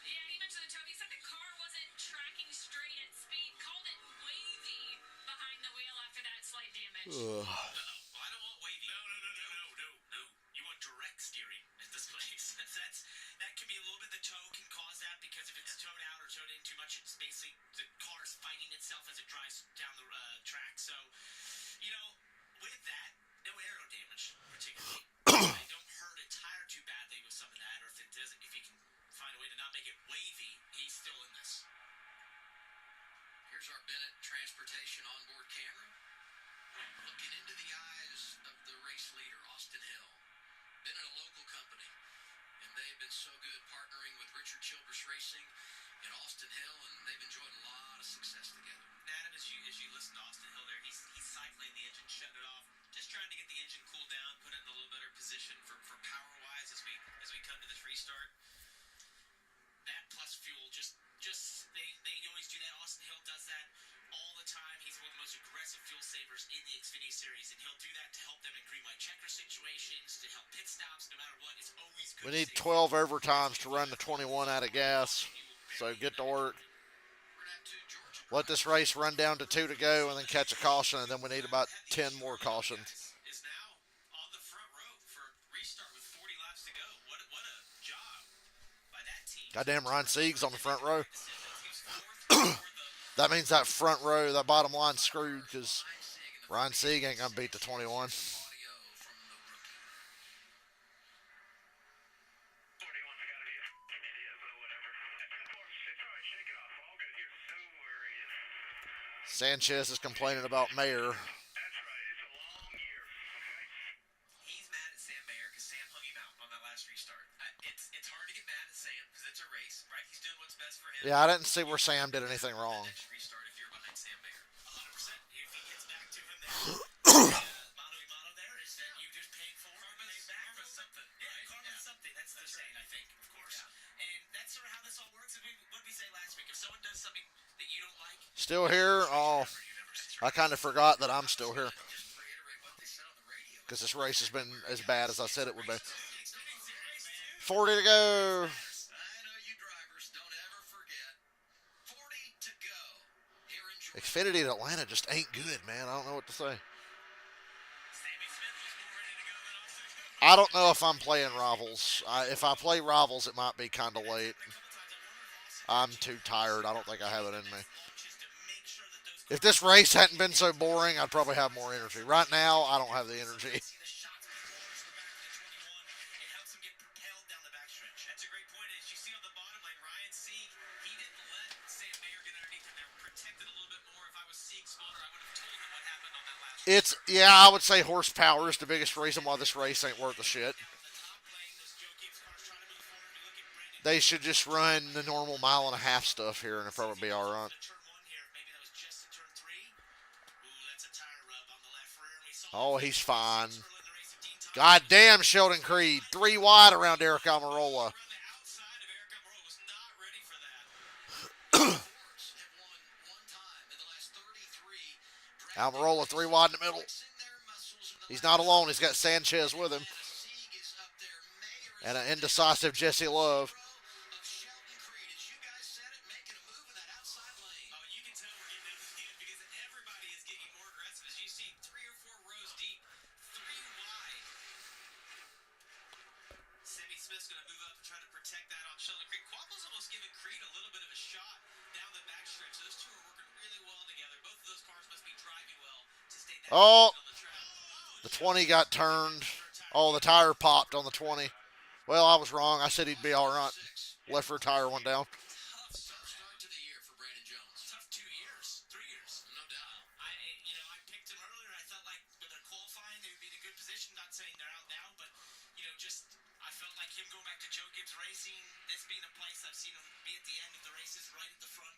Yeah, he mentioned the toe. He said the car wasn't tracking straight at speed. Called it wavy behind the wheel after that slight damage. Ugh. Well, I don't want wavy. No. You want direct steering at this place. That can be a little bit. The toe can cause that because if it's towed out or towed in too much, it's basically the car's fighting itself as it drives down the track. So, with that, no aero damage particularly. They don't hurt a tire too badly with some of that, or if it doesn't, if you can find a way to not make it wavy, he's still in this. Here's our Bennett Transportation onboard camera. Looking into the eyes of the race leader, Austin Hill. Bennett, a local company, and they've been so good partnering with Richard Childress Racing in Austin Hill, and they've enjoyed a lot of success together. Adam, as you listen to Austin Hill there, he's cycling the engine, shutting it off, just trying to get the engine cooled down, put it in a little better position for power wise as we come to this restart. That plus fuel, just they always do that. Austin Hill does that all the time. He's one of the most aggressive fuel savers in the Xfinity Series, and he'll do that to help them in green light checker situations, to help pit stops, no matter what. It's always good. We need 12 overtimes to run the 21 out of gas. So get to work. Let this race run down to 2 to go and then catch a caution, and then we need about 10 more cautions. Is now on the front row for restart with 40 laps to go. What a job by that team. Goddamn, Ryan Sieg's on the front row. He was fourth That means that front row, that bottom line screwed because Ryan Sieg ain't going to beat the 21. Audio from the rookie. 41's got to be a f***ing idiot, but whatever. It's all right, shake it off. All good here. No worries. Sanchez is complaining about Mayer. That's right. It's a long year, okay? He's mad at Sam Mayer because Sam hung him out on that last restart. It's hard to get mad at Sam because it's a race, right? He's doing what's best for him. Yeah, I didn't see where Sam did anything wrong. Next restart if you're behind Sam Mayer. 100%. If he gets back to him there, mano a mano there, is that you just paying for him and paying back for something? Yeah, karma's something. That's the saying, I think, of course. Yeah. And that's sort of how this all works. What did we say last week? If someone does something that you don't like, Still here? Oh, I kind of forgot that I'm still here Just to reiterate what they said on the radio. because this race has been as bad as I said it would be. 40 to go. I know you drivers don't ever forget. 40 to go here in Georgia. Xfinity at Atlanta just ain't good, man. I don't know what to say. Sammy Smith was more ready to go than Austin. I don't know if I'm playing Rivals. If I play Rivals, it might be kind of late. I'm too tired. I don't think I have it in me. If this race hadn't been so boring, I'd probably have more energy. Right now, I don't have the energy. It helps him get propelled down the backstretch. That's a great point. As you see on the bottom lane, Ryan Sieg, he didn't let Sam Mayer get underneath him there. Protected a little bit more. If I was Sieg's spotter, I would have told him what happened on that last I would say horsepower is the biggest reason why this race ain't worth the shit. down the top lane. This Joe Gibbs car's trying to move forward. We look at Brandon. They should just run the normal mile and a half stuff here, and it'll probably be all right. To turn one here. Maybe that was just in turn three. Ooh, that's a tire rub on the left rear. We saw Oh, he's fine. early in the race of Dean Thomas. God damn, Sheldon Creed. 3 wide around Eric Almirola. Around the outside of Eric Almirola was not ready for that. Fords have won one time in the last 33. Almirola 3 wide in the middle. Flexing their muscles in the He's not alone. He's got Sanchez with him. Sieg is up there. Mayer is And an indecisive Jesse Love. of Sheldon Creed. As you guys said it, making a move in that outside lane. Oh, you can tell we're getting into the game because everybody is getting more aggressive. As you see, 3 or 4 rows deep, 3 wide. Sammy Smith's going to move up and try to protect that on Sheldon Creed. Quabble's almost giving Creed a little bit of a shot down the backstretch. Those two are working really well together. Both of those cars must be driving well to stay that Oh. on the track. The 20 got turned. Oh, the tire popped on the 20. Well, I was wrong. I said he'd be all right. Left rear tire went down. Tough start to the year for Brandon Jones. Tough 2 years, 3 years. No doubt. I picked him earlier. I felt like with their qualifying, they would be in a good position. Not saying they're out now, but I felt like him going back to Joe Gibbs Racing. This being a place I've seen him be at the end of the races, right at the front.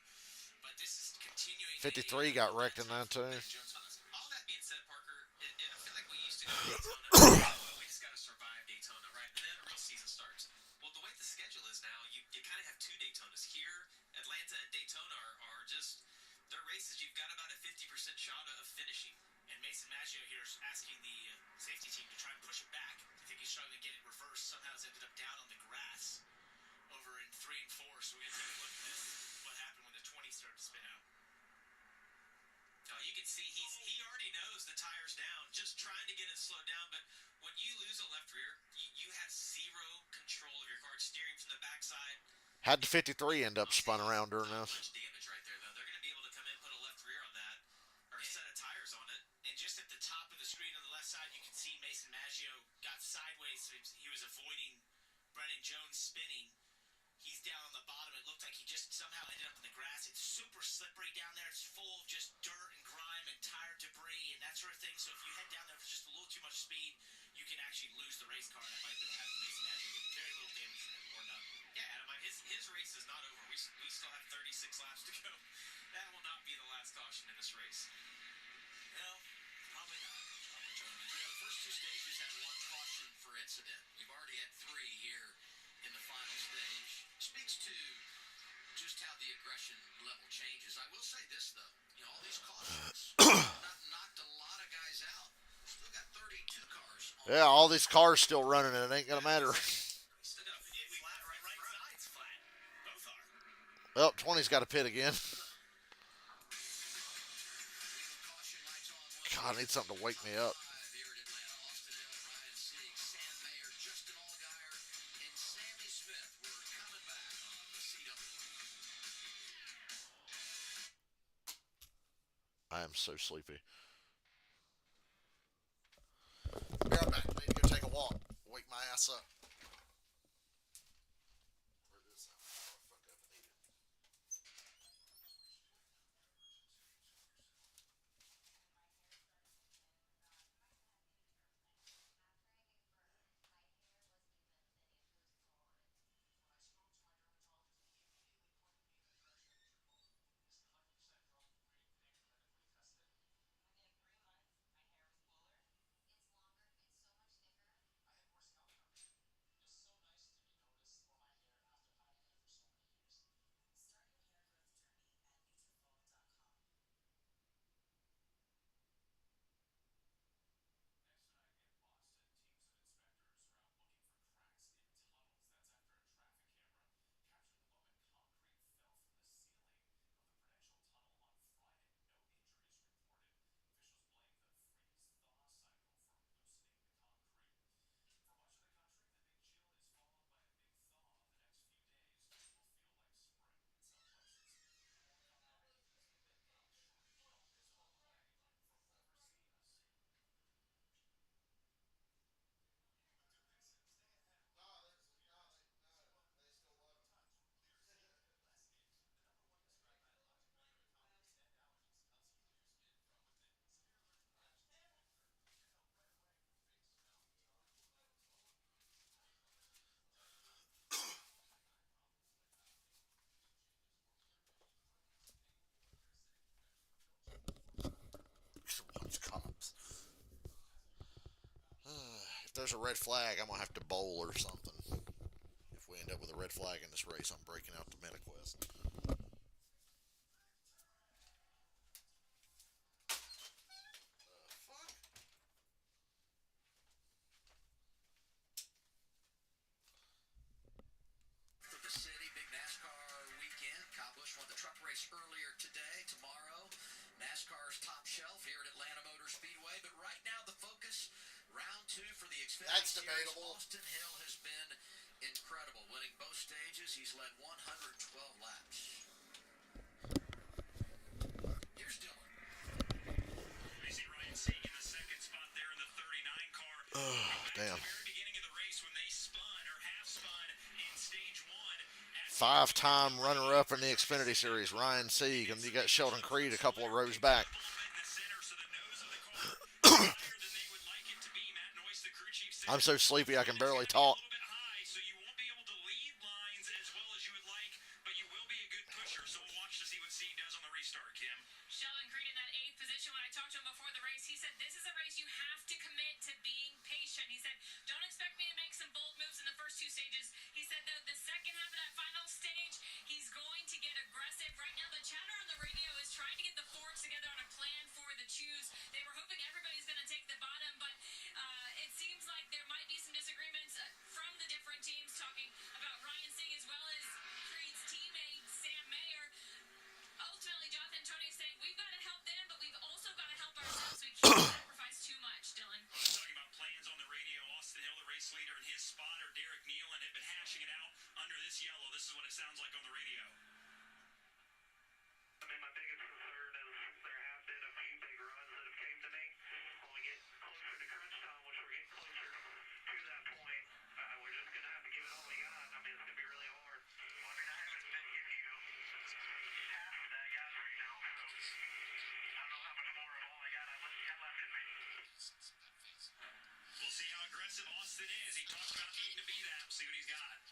But this is continuing. 53 got wrecked in that, too. All that being said, Parker, I feel like we used to go to Daytona. Well, we just got to survive Daytona, right? And then the race season starts. Well, the way the schedule is now, you kind of have 2 Daytonas here. Atlanta and Daytona are just, they're races you've got about a 50% shot of finishing. And Mason Maggio here is asking the safety team to try and push it back. I think he's struggling to get it reversed. Somehow it's ended up down on the grass over in 3 and 4. So we're going to take a look at this. What happened when the 20 started to spin out. You can see he already knows the tire's down, just trying to get it slowed down. But when you lose a left rear, you have zero control of your car. It's steering from the backside. Had the 53 end up spun around during Not this? much damage right there, though. They're going to be able to come in and put a left rear on that, or a set of tires on it. And just at the top of the screen on the left side, you can see Mason Maggio got sideways. So he was avoiding Brennan Jones spinning. He's down on the bottom. It looked like he just somehow ended up in the grass. It's super slippery down there. It's full of just dirt and grime and tire debris and that sort of thing. So if you head down there with just a little too much speed, you can actually lose the race car. And that might be what happened to Mason Maggio. Very little damage from him, or none. Yeah, Adam, his race is not over. We still have 36 laps to go. That will not be the last caution in this race. No, probably not. The first two stages had one caution for incident. We've already had 3 here in the final stage. Speaks to just how the aggression level changes. I will say this, though. All these cautions knocked a lot of guys out. Still got 32 cars. Yeah, all these cars still running, and it ain't gonna matter. Stood up. Flat, right side's flat. Both are. Well, 20's got a pit again. God, I need something to wake me up. Here at Atlanta, Austin Hill, Ryan Sieg, Sam Mayer, Justin Allgaier, and Sammy Smith were coming back on the CW. I am so sleepy. Be right back. I need to go take a walk. Wake my ass up. Where is that? Fuck up and eat it. Watch cops. If there's a red flag, I'm gonna have to bowl or something. If we end up with a red flag in this race, I'm breaking out the MetaQuest. For the city, big NASCAR weekend. Kyle Busch won the truck race earlier today. Tomorrow, NASCAR's top shelf here at Atlanta Motor Speedway. But right now, the focus, round 2 for the Xfinity That's Series. debatable. Austin Hill has been incredible, winning both stages. He's led 112 laps. Here's Dylan. We see Ryan Sieg in the second spot there in the 39 car. Damn. At the very beginning of the race when they spun or half spun in stage 1. 5-time runner-up in the Xfinity Series, Ryan Sieg, and you got Sheldon Creed a couple of rows back. I'm so sleepy I can barely talk. So you won't be able to lead lines as well as you would like, but you will be a good pusher. So we'll watch to see what Sieg does on the restart, Kim. Sheldon Creed in that 8th position. When I talked to him before the race, he said, this is a race you have to commit to being patient. He said, don't expect me to make some bold moves in the first 2 stages. He said, though, the second half of that final stage, he's going to get aggressive. Right now, the chatter on the radio is trying to get the Fords together on a plan for the what it sounds like on the radio. I mean, my biggest concern is there have been a few big runs that have came to me. When we get closer to crunch time, which we're getting closer to that point, we're just going to have to give it all we got. I mean, it's going to be really hard. Well, I mean, I haven't been giving you half of that gas right now, so I don't know how much more of all I got left in me. We'll see how aggressive Austin is. He talked about needing to be that. We'll see what he's got.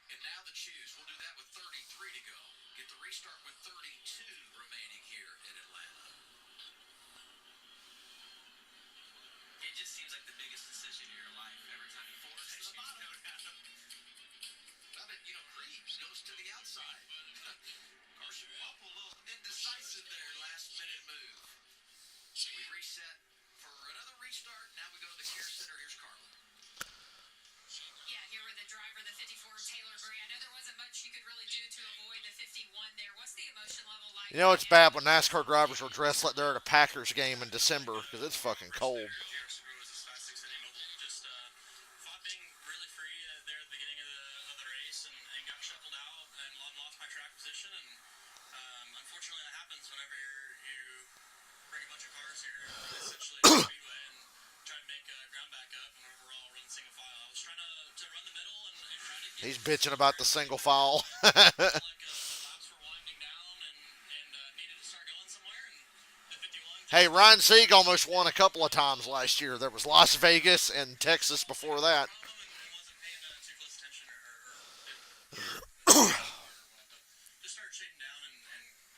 And now the choose. We'll do that with 33 to go. Get the restart with 32 remaining here in Atlanta. It just seems like the biggest decision in your life every time you force to the bottom. Well, but, Creed goes to the outside. Carson Waffle, a little indecisive there, last-minute move. We reset for another restart. Now we go to the care center. Here's Carla. Yeah, here with the driver, the 54, Taylor Gray. I know there wasn't much you could really do to avoid the 51 there. What's the emotion level like? You know it's bad when NASCAR drivers are dressed like they're at a Packers game in December because it's fucking cold. Just fought being really free there at the beginning of the race and got shuffled out and lost my track position. And unfortunately, that happens whenever you bring a bunch of cars here, essentially to the speedway, and try to make ground back up. And we're all running single file. I was trying to run the middle and trying to get. He's bitching about the single file. Laps were winding down and needed to start going somewhere. And the 51. Hey, Ryan Sieg almost won a couple of times last year. There was Las Vegas and Texas before that. Wasn't paying too close attention or just started shading down and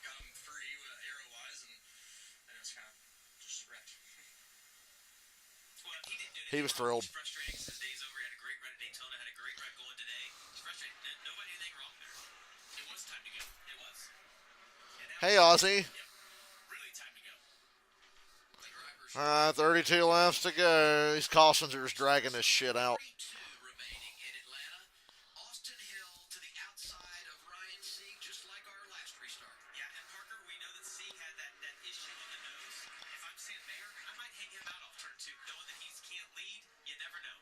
got him free arrow wise and it was kind of just wrecked. Well, he didn't do He was thrilled. It's frustrating 'cause his day's over. He had a great run at Daytona, had a great run going today. It's frustrating. Nobody did anything wrong there. It was time to go. It was. And now Hey, Ozzy. really time to go. The drivers 32 laps to go. These cautions are just dragging this shit out. 32 remaining in Atlanta. Austin Hill to the outside of Ryan Sieg, just like our last restart. Yeah, and Parker, we know that Sieg had that issue on the nose. If I'm Sam Mayer, I might hang him out off turn 2, knowing that he can't lead. You never know.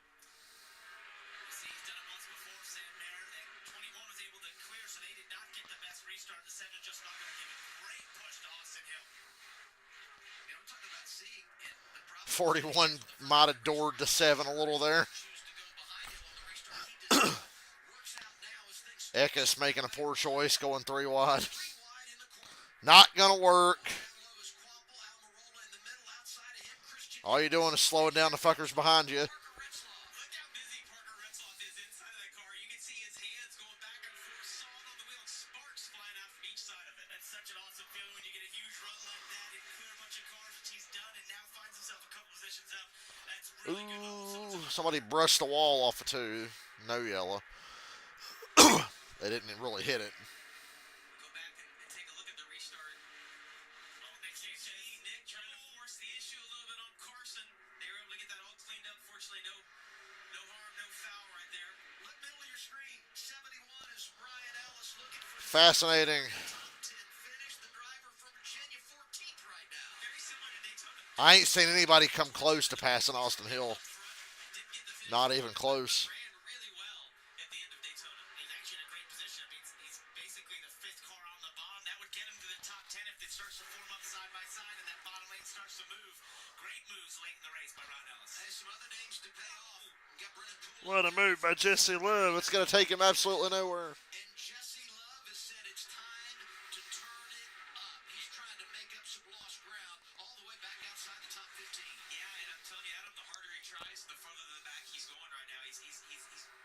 See, he's done it once before, Sam Mayer. That 21 was able to clear, so they did not get the best restart. The 7 just not going to give a great push to Austin Hill. I'm talking about Sieg, and the problem 41 might have doored to 7 a little there. choose to go behind him on the restart. He does not. Works out now as things Eckes making a poor choice, going 3 wide. 3 wide in the corner. Not gonna work. Down low is Quample, Almirola in the middle. Outside of him, Christian All you're doing is slowing down the fuckers behind you. Parker Retzlaff. Look how busy Parker Retzlaff is inside of that car. You can see his hands going back and forth, sawing on the wheel, and sparks flying out from each side of it. That's such an awesome feeling when you get a huge run like that and clear a bunch of cars, which he's done, and now finds himself a couple positions up. That's really good. Ooh, somebody brushed the wall off of 2. No yellow. They didn't really hit it. Go back and take a look at the restart. Oh, Nick trying to force the issue a little bit on Carson. They were able to get that all cleaned up. Fortunately, no harm, no foul right there. Look middle of your screen. 71 is Ryan Ellis looking for Fascinating. top 10 finish. The driver from Virginia, 14th right now. Very similar to Daytona. I ain't seen anybody come close to passing Austin Hill. Didn't get the finish. Not even close. Ran really well at the end of Daytona. He's actually in a great position. I mean, he's basically the 5th car on the bottom. That would get him to the top 10 if it starts to form up side by side and that bottom lane starts to move. Great moves late in the race by Ron Ellis. Hey, some other names to pay off. We got Brennan Poole. What a move by Jesse Love. It's going to take him absolutely nowhere. And Jesse Love has said it's time to turn it up. He's trying to make up some lost ground all the way back outside the top 15. Yeah, and I'm telling you, Adam, the harder he tries, the further to the back he's going right now. He's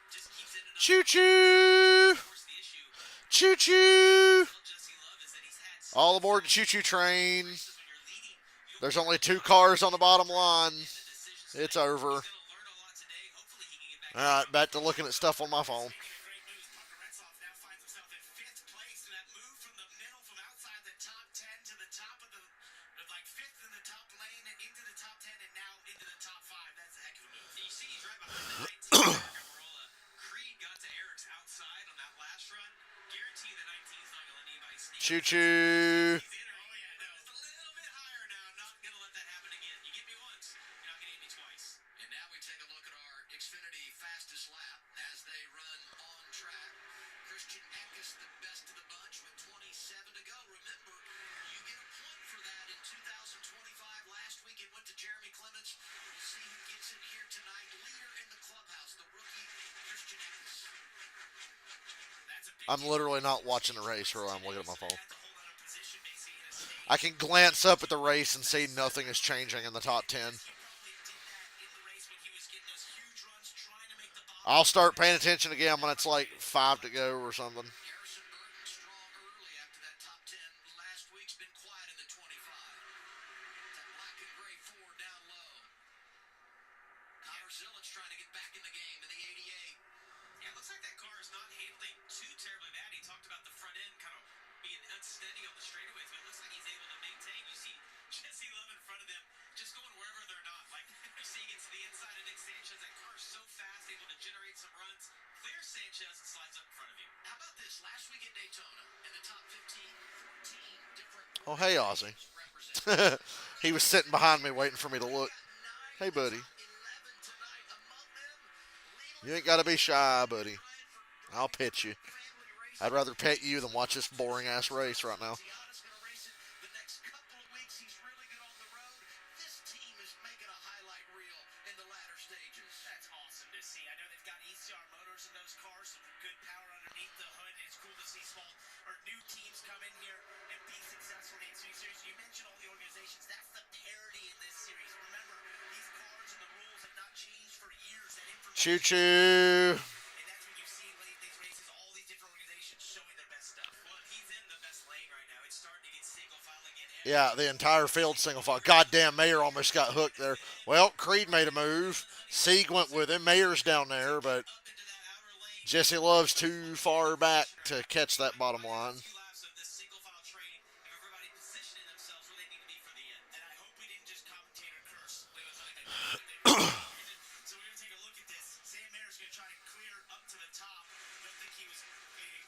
just keeps ending up. Choo choo! Of course, the issue Choo choo! with Jesse Love is that he's had some All aboard the choo choo train. races when you're leading. You There's only 2 cars on the bottom line. the decisions It's to make. over. He's gonna learn a lot today. Hopefully, he can get back. Alright, back to looking at stuff on my phone. Speaking of great moves, Parker Retzlaff now finds himself in 5th place. So that move from the middle, from outside the top 10 to the top of the, like 5th in the top lane and into the top 10 and now into the top 5. That's a heck of a move. You see, he's right behind the 19. Almirola. Creed got to Eric's outside on that last run. Guarantee the 19's not gonna let anybody sneak. Choo choo! He's in. Oh yeah, no, it's a little bit higher now. Not gonna let that happen again. You get me once, you're not gonna hit me twice. And now we take a look at our Xfinity fastest lap as they run on track. I'm literally not watching the race or I'm looking at my phone. Had to hold on a position basically in a state. I can glance up at the race and see nothing is changing in the top 10. He probably did that in the race when he was getting those huge runs trying to make the bottom. I'll start paying attention again when it's like 5 to go or something. Harrison Burton strong early after that top 10 last week's been quiet in the 25. That black and gray Ford down low. Connor Zillage trying to get back in the game in the 88. Yeah, it looks like that car is not handling too terribly bad. He talked about the front end kind of being unsteady on the straightaways, but it looks like he's able to maintain. You see Jesse Love in front of them, just going wherever they're not. Like you see against the inside of Nick Sanchez, that car is so fast, able to generate some runs. Clear Sanchez and slides up in front of you. How about this? Last week at Daytona, in the top 15, 14 different Oh, hey, Ozzy. represented. He was sitting behind me waiting for me to look. Hey, buddy. 11 tonight among them. You ain't got to be shy, buddy. I'll pet you. I'd rather pet you than watch this boring ass race right now. Giannis gonna race it the next couple of weeks. He's really good on the road. This team is making a highlight reel in the latter stages. That's awesome to see. I know they've got ECR motors in those cars, some good power underneath the hood. It's cool to see small or new teams come in here and be successful in the Xfinity Series. You mentioned all the organizations. That's the parity in this series. Remember, these cars and the rules have not changed for years. That information. Choo choo. And that's when you see late these races, all these different organizations showing their best stuff. Well, he's in the best lane right now. It's starting to get single file again. Yeah, the entire field single file. Goddamn, Mayer almost got hooked there. Well, Creed made a move. Sieg went with him. Mayer's down there, but Up into that outer lane. Jesse Love's too far back to catch that bottom line. 2 laps of this single file training of everybody positioning themselves where they need to be for the end. And I hope we didn't just commentator curse. Wait, what's like so we're gonna take a look at this. Sam Mayer's gonna try to clear up to the top. Don't think he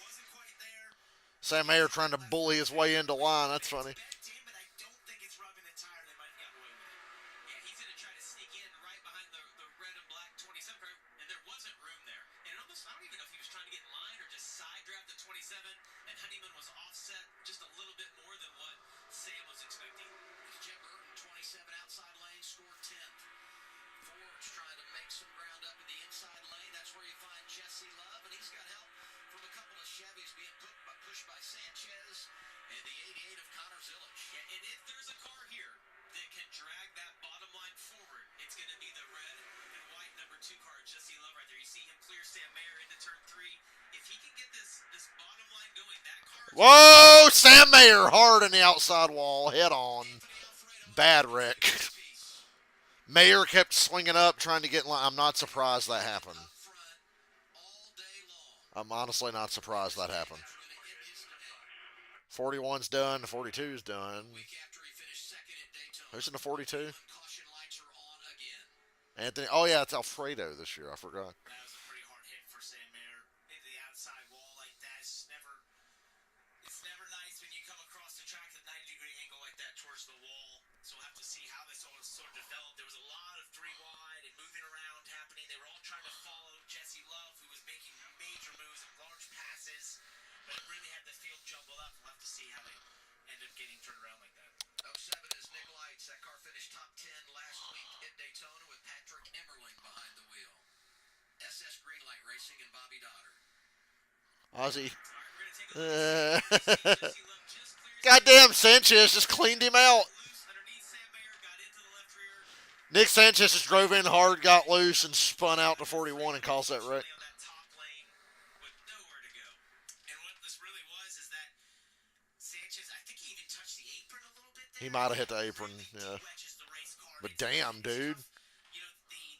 wasn't quite there. Sam Mayer trying to bully his way into line. That's funny. Backed in, but I don't think it's rubbing the tire. They might have gotten away with it. Yeah, he's gonna try to sneak in right behind the red and black 27 car, and there wasn't room there. And almost, I don't even know if he was trying to get in line or just side draft the 27, and Honeyman was offset just a little bit more than what Sam was expecting. Jim Burton, 27 outside lane, scored 10th. Ford's trying to make some ground up in the inside lane. That's where you find Jesse Love, and he's got help from a couple of Chevys being pushed by Sanchez and the 88 of Connor Zillage. Yeah, and if there's a car here that can drag that bottom line forward, it's going to be the red and white number 2 car, Jesse Love right there. You see him clear Sam Mayer into turn 3. If he can get this bottom line going, that car. Whoa, Sam Mayer hard in the outside wall, head on. Bad wreck. Mayer kept swinging up, trying to get in line. I'm not surprised that happened. Up front all day long. I'm honestly not surprised that happened. Gonna hit his day. 41's done, 42's done. Week after he finished second at Daytona. Who's in the 42? Caution lights are on again. Anthony. Oh, yeah, it's Alfredo this year. I forgot. That was a pretty hard hit for Sam Mayer. Into the outside wall like that. It's never nice when you come across the track at a 90-degree angle like that towards the wall. So we'll have to see how this all sort of developed. There was a lot of 3 wide and moving around happening. They were all trying to follow Jesse Love, who was making major moves and large passes, but it really had the field jumbled up. We'll have to see how they end up getting turned around like that. 07 is Nick Lights. That car finished top 10 last week at Daytona with Patrick Emmerling behind the wheel. SS Greenlight Racing and Bobby Dotter. Ozzy. All right, we're going to take a look. Jesse Love just clears Goddamn, Sanchez just cleaned him out. loose underneath Sam Mayer, got into the left rear. Nick Sanchez just drove in hard, got loose, and spun out to 41 and caused that wreck. On that top lane with nowhere to go. And what this really was is that Sanchez, I think he even touched the apron a little bit there. He might have hit the apron, yeah. Wedges the race car But into damn, the dude. You know,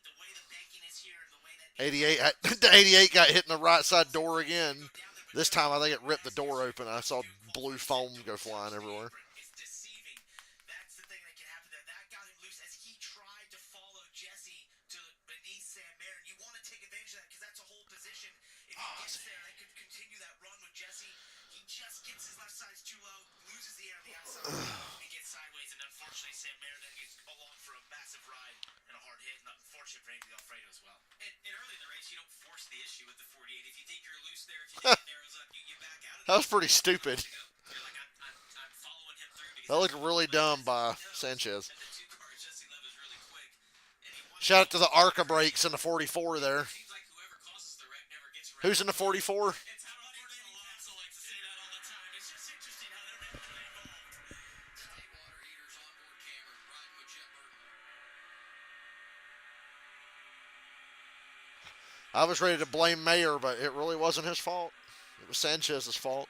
the way the banking is here and the way that 88, the 88 got hit in the right side door again. This time I think it ripped the door open. I saw blue foam go flying everywhere. is deceiving. That's the thing that can happen there. That got him loose as he tried to follow Jesse to beneath Sam Mayer. And you want to take advantage of that because that's a whole position. If he gets there, they could continue that run with Jesse. He just gets his left side too low, loses the air on the outside, and gets sideways. And unfortunately, Sam Mayer then gets along for a massive ride and a hard hit. And unfortunate for Andy Alfredo as well. And early in the race, you don't force the issue with the 48. If you think you're loose there, if you think it narrows up, you back out of That was pretty stupid. You're like, I'm following him through because That looked really dumb by Sanchez. and the 2 cars, Jesse Love is really quick. And he wants Shout out to the Arca brakes in the 44 there. seems like whoever causes the wreck never gets wrecked. Who's in the 44? It's Alfredo. I was ready to blame Mayer, but it really wasn't his fault. It was Sanchez's fault.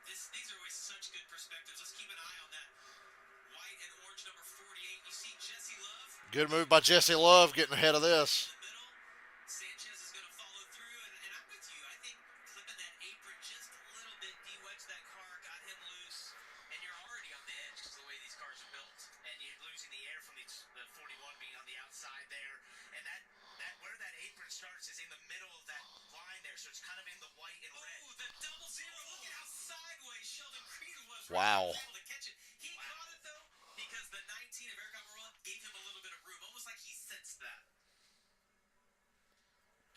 These are always such good perspectives. Let's keep an eye on that white and orange number 48. You see Jesse Love Good move by Jesse Love getting ahead of this. in the middle. Sanchez is going to follow through, and I'm with you. I think clipping that apron just a little bit, de-wedged that car, got him loose, and you're already on the edge because of the way these cars are built, and you're losing the air from the 41 being on the outside there, and that where that apron starts is in the middle of that line there, so it's kind of in the white and red. Oh, the double zero! Look at how sideways Sheldon Creed was. Wow. Right, able to catch it. He caught it though because the 19 of Eric Almirola gave him a little bit of room, almost like he sensed that.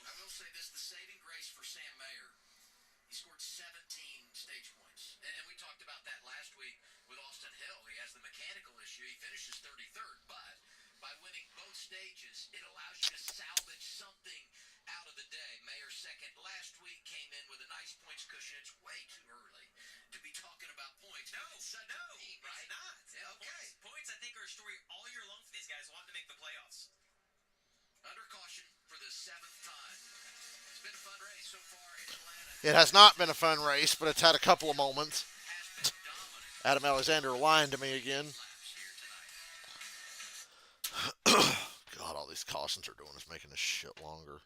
I will say this, the saving grace for Sam Mayer, he scored 17 stage points. And we talked about that last week with Austin Hill. He has the mechanical issue. He finishes 33rd, but by winning both stages, it allows you to salvage something out of the day. Mayer second last week came in with a nice points cushion. It's way too early to be talking about points. No, It's such no, a team, right? it's not. Yeah, okay. Points, I think, are a story all year long for these guys wanting to make the playoffs. Under caution for the 7th time. It's been a fun race so far in Atlanta. It has not been a fun race, but it's had a couple of moments. Has been dominant Adam Alexander lying to me again. laps here tonight. God, all these cautions are doing is making this shit longer.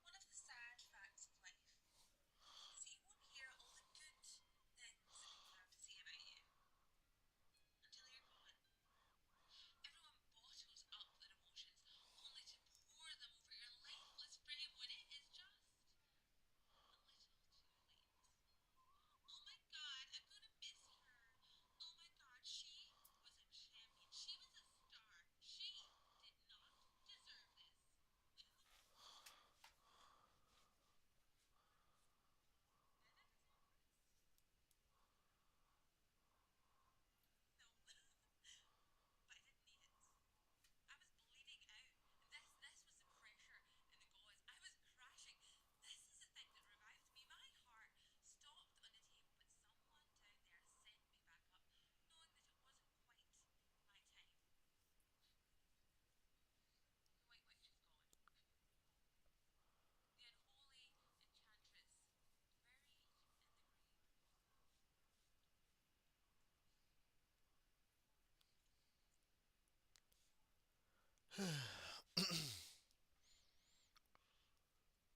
One of the sad facts of life is that you won't hear all the good things that people have to say about you until you're gone. Everyone bottles up their emotions only to pour them over your lifeless frame when it is just a little too late. Oh my god, I'm gonna miss her. Oh my god, she was a champion. She was a star. She did not deserve this. No, but I didn't need it. I was bleeding out. This was the pressure in the gauze. I was crashing. This is the thing that revived me. My heart stopped on the table, but someone down there sent me back up, knowing that it wasn't quite my time. The White Witch is gone. The unholy enchantress, buried in the grave.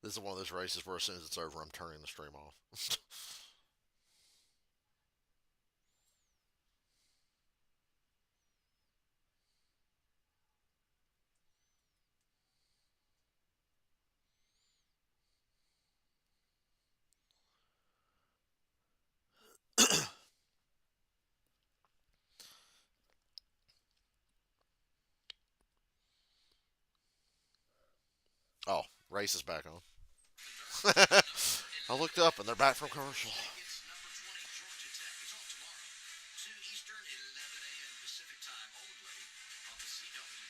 This is one of those races where as soon as it's over, I'm turning the stream off. Oh, race is back on. I looked up and they're back from commercial. It's number 20, Georgia Tech. It's on tomorrow. 2 Eastern, 11 a.m. Pacific time only on the CW.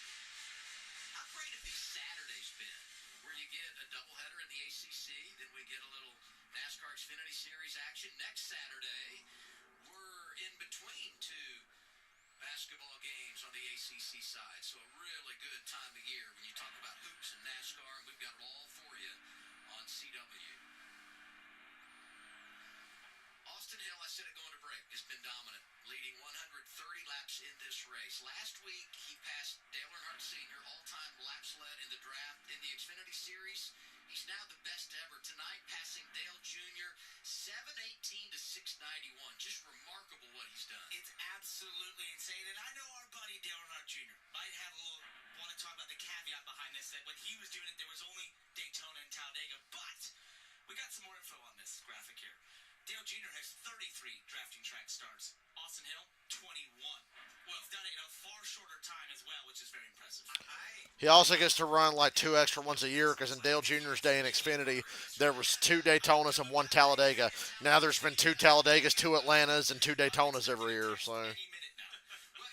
How great have these Saturdays been? Where you get a doubleheader in the ACC, then we get a little NASCAR Xfinity Series action. Next Saturday, we're in between 2 basketball games on the ACC side. So a really good time of year when you talk about hoops and NASCAR, and we've got it all for you on CW. Austin Hill, I said it going to break, has been dominant, leading 130 laps in this race. Last week, he passed Dale Earnhardt Sr., all-time laps led in the draft in the Xfinity Series. He's now the best ever tonight, passing Dale Jr. 718 to 691. Just remarkable what he's done. It's absolutely insane. And I know our buddy Dale Earnhardt Jr. might have a little want to talk about the caveat behind this, that when he was doing it, there was only Daytona and Talladega. But we got some more info on this graphic here. Dale Jr. has 33 drafting track starts. Austin Hill, 21. Well, he's done it in a far shorter time as well, which is very impressive. He also gets to run like 2 extra ones a year because in Dale Jr.'s day in Xfinity, there was 2 Daytonas and 1 Talladega. Now there's been 2 Talladegas, 2 Atlantas, and 2 Daytonas every year. So Any minute now. Well,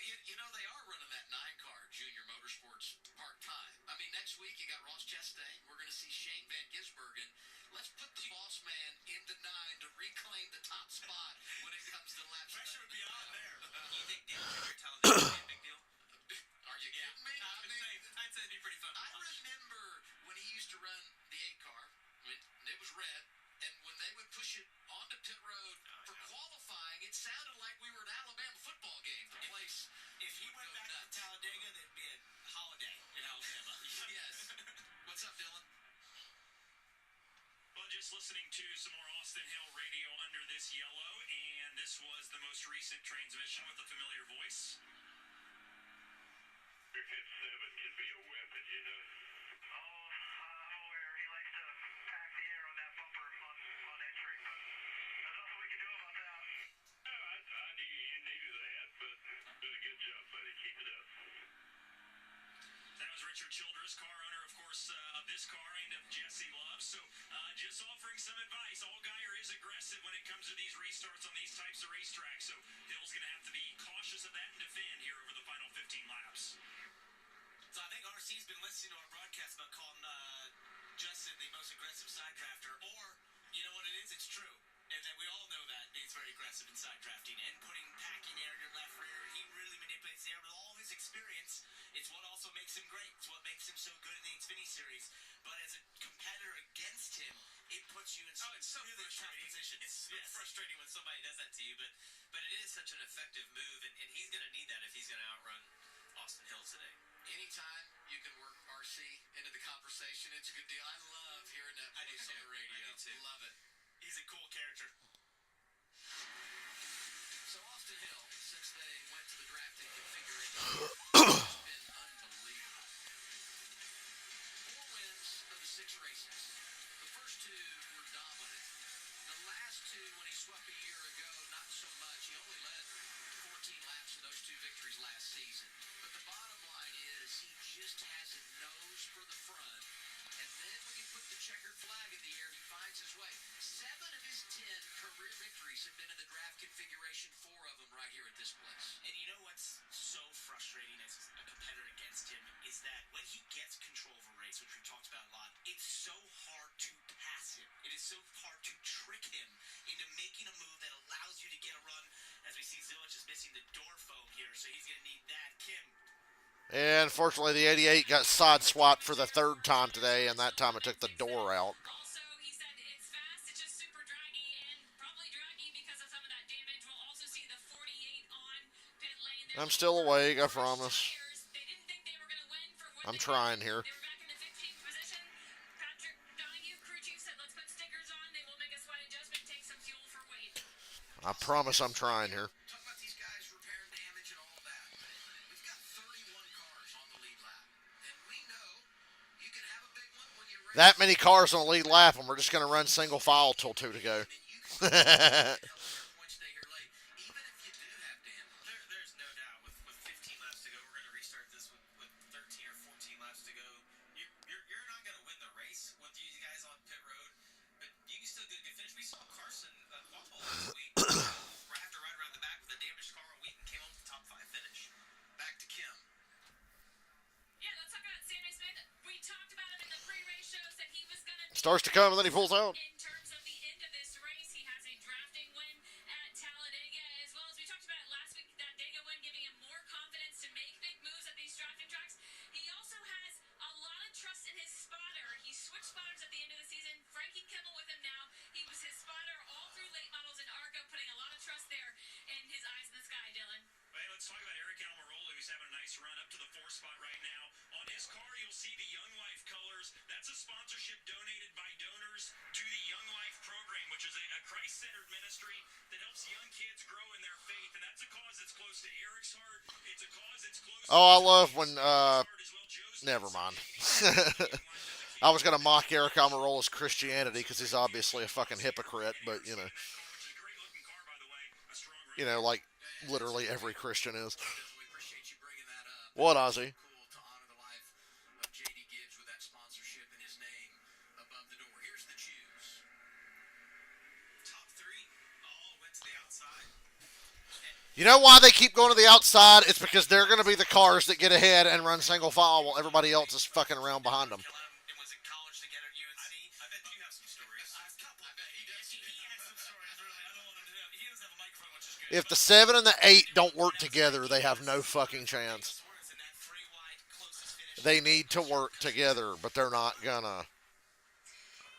they are running that 9 car Junior Motorsports part time. I mean, next week you got Ross Chastain. We're going to see Shane Van Gisbergen. Let's put the boss man into 9 to reclaim the top spot when it comes to laps. Pressure would be on there. You think Dale Jr. Talladega would be a big deal? Are you kidding me? I mean, I'd say it'd be pretty fun. I remember when he used to run the 8 car, when it was red, and when they would push it onto pit road for qualifying, it sounded like we were at Alabama football game. The place If he would went go back nuts. to Talladega, there'd be a holiday in Alabama. Yes. What's up, Dylan? Well, just listening to some more Austin Hill radio under this yellow, and this was the most recent transmission with a familiar voice. Your kid 7 can be a weapon, you know. Oh, I'm aware. He likes to pack the air on that bumper on entry, but there's nothing we can do about that. No, I knew you needed that, but did a good job, buddy. Keep it up. That was Richard Childress, car owner, of course, of this car and of Jesse Love. So just offering some advice. Allgaier is aggressive when it comes to these restarts on these types of racetracks. So Hill's going to have to be cautious of that and defend here over the final 15 laps. So I think RC's been listening to our broadcast about calling Justin the most aggressive side drafter, or you know what it is? It's true. And then we all know that he's very aggressive in side drafting and packing air in your left rear. He really manipulates the air with all his experience. It's what also makes him great. It's what makes him so good in the Xfinity Series. But as a competitor against him, it puts you in some really tough positions. It's frustrating when somebody does that to you, but it is such an effective move, and he's going to need that if he's going to outrun Austin Hill today. Anytime you can work RC into the conversation, it's a good deal. I love hearing that voice on the radio. I do too. Love it. He's a cool character. So Austin Hill, since they went to the drafting configuration, it's been unbelievable. 4 wins of the 6 races. The first 2 were dominant. The last 2, when he swept a year ago, not so much. He only led 14 laps in those 2 victories last season. But the bottom line is he just has a nose for the front. And then when you put the checkered flag in the air, he finds his way. 7 of his 10 career victories have been in the draft configuration, 4 of them right here at this place. And you know what's so frustrating as a competitor against him is that when he gets control of a race, which we talked about a lot, it's so hard to pass him. It is so hard to trick him into making a move that allows you to get a run. As we see, Zilich is missing the door foam here, so he's going to need that. Kim. and fortunately the 88 got side swapped for the 3rd time today, and that time it took the door out. Also, he said it's fast, it's just super draggy, and probably draggy because of some of that damage. We'll also see the 48 on pit lane there. I'm still awake, I promise. They didn't think they were going to win for what I'm they trying did. here. They were back in the 15th position. Patrick Donahue, crew chief, said, let's put stickers on. They will make a slight adjustment, take some fuel for weight. I promise I'm trying here. Talk about these guys repairing damage and all that. We've got 31 cars on the lead lap. And we know you can have a big one when you're ready. That many cars on the lead lap, and we're just going to run single file till 2 to go. And you can help everyone stay here late, even if you do have damage. There's no doubt with 15 laps to go, we're going to restart this with 13 or 14 laps to go. You're not going to win the race with you guys on pit road, but you can still get a good finish. We saw Carson qualify last week. After right around the back with a damaged car, Wheaton came home with the top 5 finish. Back to Kim. Yeah, let's talk about Sammy Smith. We talked about him in the pre-race shows that he was going to Starts to come, and then he pulls out. in terms of the end of this race. He has a drafting win at Talladega, as well as we talked about it last week, that Dega win giving him more confidence to make big moves at these drafting tracks. He also has a lot of trust in his spotter. He switched spotters at the end of the season. Frankie Kimmel with him now. He was his spotter all through late models in ARCA, putting a lot of trust there in his eyes in the sky, Dylan. Hey, let's talk about Eric Almirola, who's having a nice run up to the 4th spot right now. On his car, you'll see the Young Life colors. That's a sponsorship donated by donors to the Young Life program, which is a Christ-centered ministry that helps young kids grow in their faith. And that's a cause that's close to Eric's heart. It's a cause that's close Oh, I to love when, Joe's heart as well. Joe's never mind. Young Life as a kid. I was going to mock Eric Almirola's Christianity because he's obviously a fucking hypocrite, but, Great looking car, by the way. A strong race. like literally every Christian is. We appreciate you bringing that up. What, Ozzy? Cool to honor the life of You know why they keep going to the outside? It's because they're going to be the cars that get ahead and run single file while everybody else is fucking around behind them. And was in college together at UNC. I bet you have some stories. A couple. I bet he does. He has some stories. Really, I don't want him to know. He doesn't have a microphone, which is good. If the 7 and the 8 don't work together, they have no fucking chance. In that three wide closest finish. They need to work together, but they're not gonna.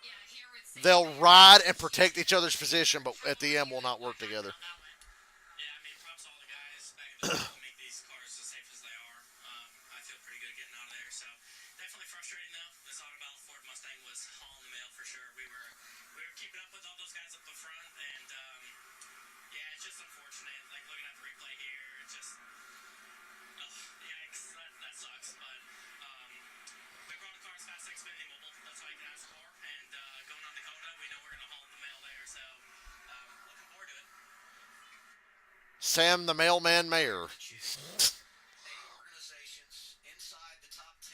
Yeah, here with Sam. They'll ride and protect each other's position, but at the end will not work together. Yeah, I mean, props to all the guys back in the day who make these cars as safe as they are. I feel pretty good getting out of there. So definitely frustrating though. This Auto Battle Ford Mustang was hauling the mail for sure. We were keeping up with all those guys up the front, and yeah, it's just unfortunate. Like looking at the replay here, it's just yikes. That sucks. But we brought the cars past Xfinity Mobile. That's all you can ask for. And going on Dakota, we know we're gonna haul the mail there. So looking forward to it. Sam the Mailman Mayor. 8 organizations inside the top 10.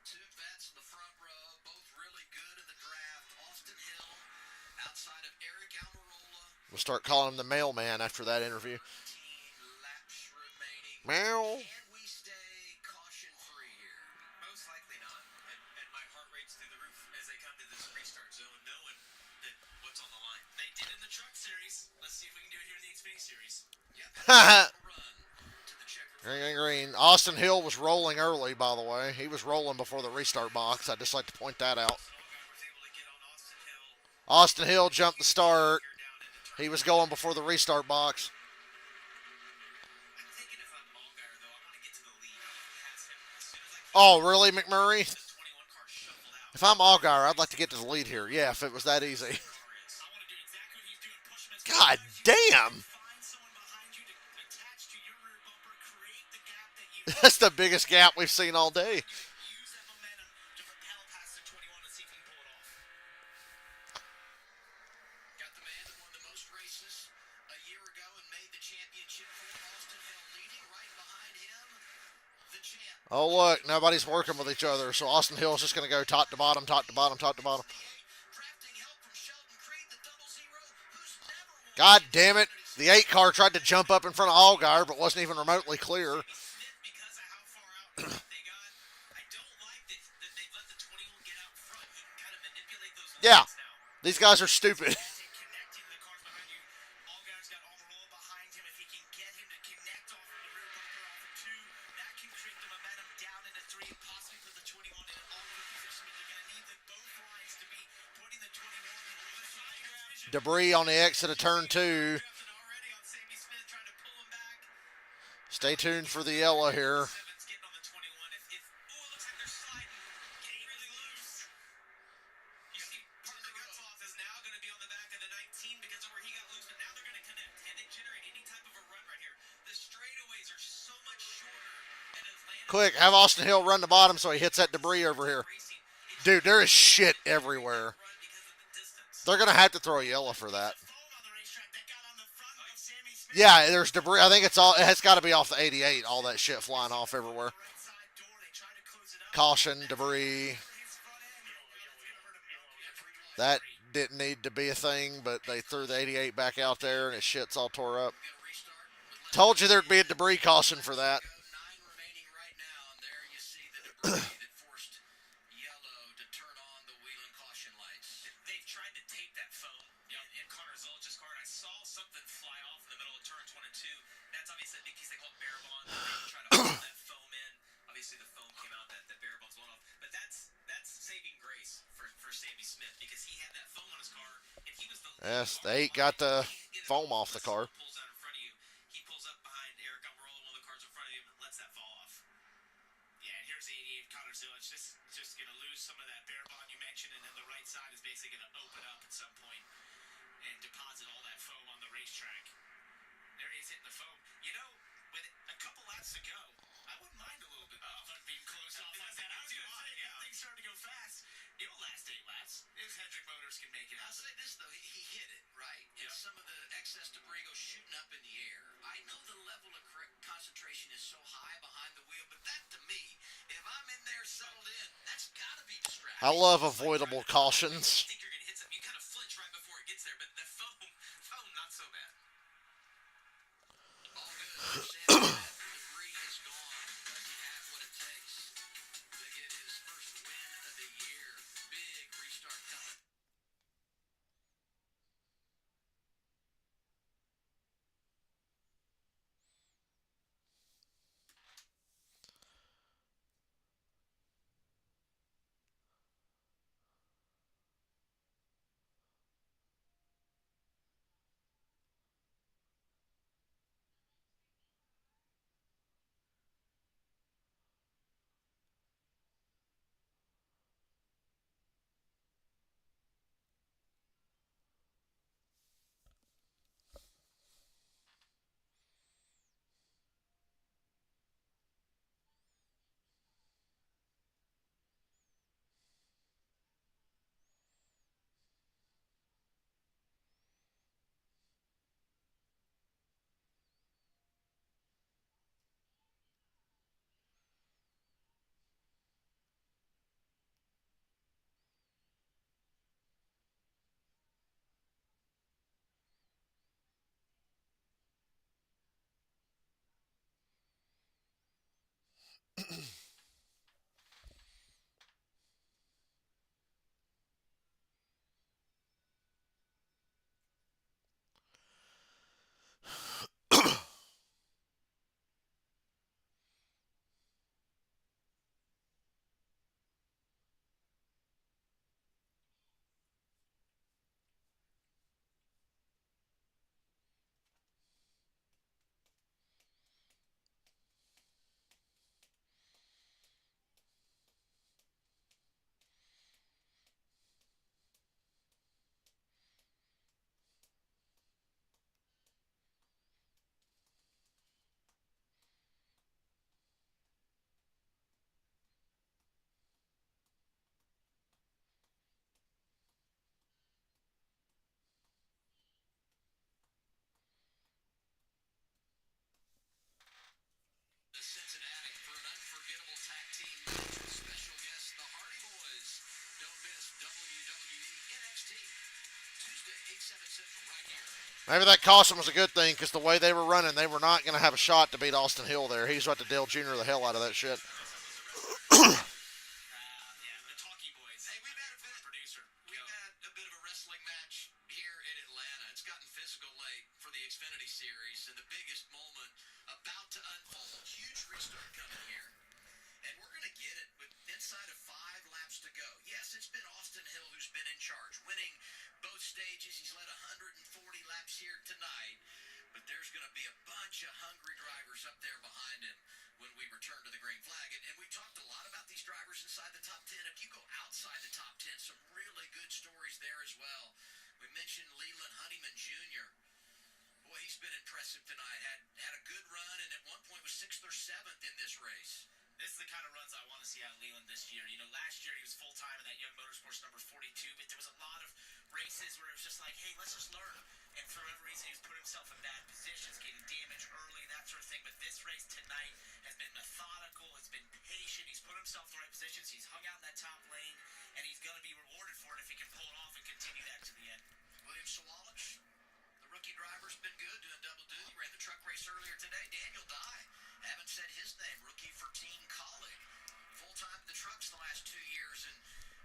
2 vets in the front row, both really good in the draft. Austin Hill, outside of Eric Almirola. We'll start calling him the Mailman after that interview. 13 laps remaining. Meow. Can we stay caution free here? Most likely not. And my heart rate's through the roof as they come to this restart zone, knowing that what's on the line. They did in the truck series. Let's see if we can do it here in the Xfinity Series. Green, Run to the checker. green, green. Austin Hill was rolling early, by the way. He was rolling before the restart box. I'd just like to point that out. Allgaier was able to get on Austin Hill. Austin Hill jumped the start. Here down into turn. He was going before the restart box. I'm thinking if I'm Allgaier, though, I want to get to the lead. Pass him as soon as I can. Oh, really, McMurray? The 21 car shuffled out. If I'm Allgaier, I'd like to get to the lead here. Yeah, if it was that easy. I want to do exactly what he's doing. Push him as God far as you can. damn. Find someone behind you to attach to your rear bumper. Create the gap that you That's the biggest gap we've seen all day. use that momentum to propel past the 21 and see if you can pull it off. Got the man that won the most races a year ago and made the championship for Austin Hill, leading right behind him. The champ. Oh, look, nobody's working with each other. So Austin Hill's just going to go top to bottom, top to bottom, top to bottom. Drafting help from Sheldon Creed, the 00, who's never won. God damn it. The 8 car tried to jump up in front of Allgaier, but wasn't even remotely clear. Because of how far out they got, I don't like that they've let the 21 get out front. He can kind of manipulate those Yeah. lines now. These guys are stupid. Connecting the cars behind you. Allgaier's got Almirola behind him. If he can get him to connect off of the rear bumper off of 2, that can create the momentum down into 3 and possibly put the 21 in an all-good position. But they're going to need both lines to be putting the 21 in the side grab. Debris on the exit of turn 2. Drafted already on Sammy Smith, trying to pull him back. Stay tuned for the yellow here. Seven's getting on the 21. Ooh, it looks like they're sliding. Getting really loose. You see, part of the guts off is now going to be on the back of the 19 because of where he got loose, but now they're going to connect. Can they generate any type of a run right here? The straightaways are so much shorter in Atlanta. Quick, have Austin Hill run the bottom so he hits that debris over here. Racing. It's Dude, there is shit everywhere. run because of the distance. They're going to have to throw a yellow for that. Foam on the racetrack that got on the front of Sammy Smith. Yeah, there's debris. I think it's all. It's got to be off the 88. All that shit flying off everywhere. Right side door, they tried to close it up. Caution, debris. His front end. That's going to hurt him. That didn't need to be a thing, but they threw the 88 back out there and his shit's all tore up. Told you there'd be a debris caution for that. 9 remaining right now, and there you see the debris that forced yellow to turn on the wheel and caution lights. They've tried to tape that foam in Connor Zolich's car, and I saw something fly off in the middle of turns 1 and 2. That's obviously a big piece they call bare bond. They try to hold that foam in. Obviously, the foam came out, that bare bond's blown off. But that's saving grace for Sammy Smith because he had that foam on his car, and he was the lead Yes, car the 8 got the foam off the car. Pulls out in front of you. He pulls up behind Eric Almirola, one of the cars in front of him, and lets that fall off. Yeah, and here's the 88 Connor Zilic, just going to lose some of that bare bond you mentioned, and then the right side is basically going to open up at some point and deposit all that foam on the racetrack. There he is hitting the foam. You know, with a couple laps to go, I wouldn't mind a little bit of being closed off like that. I was going to say, if things start to go fast, it'll last 8 laps. If Hendrick Motors can make it. I'll say this though, he hit it right, and Yep. some of the excess debris goes shooting up in the air. I know the level of concentration is so high behind the wheel, but that to me, if I'm in there settled in, that's got to be distracting. I love avoidable cautions. You think you're going to hit something, you kind of flinch right before it gets there, but the foam, not so bad. Maybe that caution was a good thing because the way they were running, they were not going to have a shot to beat Austin Hill there. He's about to Dale Jr. the hell out of that shit. Yeah, the Talkie Boys. Hey, we've had Producer. a bit of a wrestling match here in Atlanta. It's gotten physical late for the Xfinity Series, and the biggest moment about to unfold. Huge restart coming here. And we're going to get it with inside of 5 laps to go. Yes, it's been Austin Hill who's been in charge, winning both stages. He's led 140 laps here tonight. But there's going to be a bunch of hungry drivers up there behind him when we return to the green flag. And we talked a lot about these drivers inside the top 10. If you go outside the top 10, some really good stories there as well. We mentioned Leland Honeyman Jr. Boy, he's been impressive tonight. Had a good run, and at one point was 6th or 7th in this race. This is the kind of runs I want to see out of Leland this year. You know, last year he was full-time in that Young Motorsports number 42, but there was a lot of races where it was just like, hey, let's just learn. And for whatever reason, he's put himself in bad positions, getting damaged early, that sort of thing. But this race tonight has been methodical. It's been patient. He's put himself in the right positions. He's hung out in that top lane, and he's going to be rewarded for it if he can pull it off and continue that to the end. William Sawalich, the rookie driver's been good, doing double duty. Ran the truck race earlier today. Daniel Dye, haven't said his name. Rookie for Team Colleague. Full-time in the trucks the last 2 years, and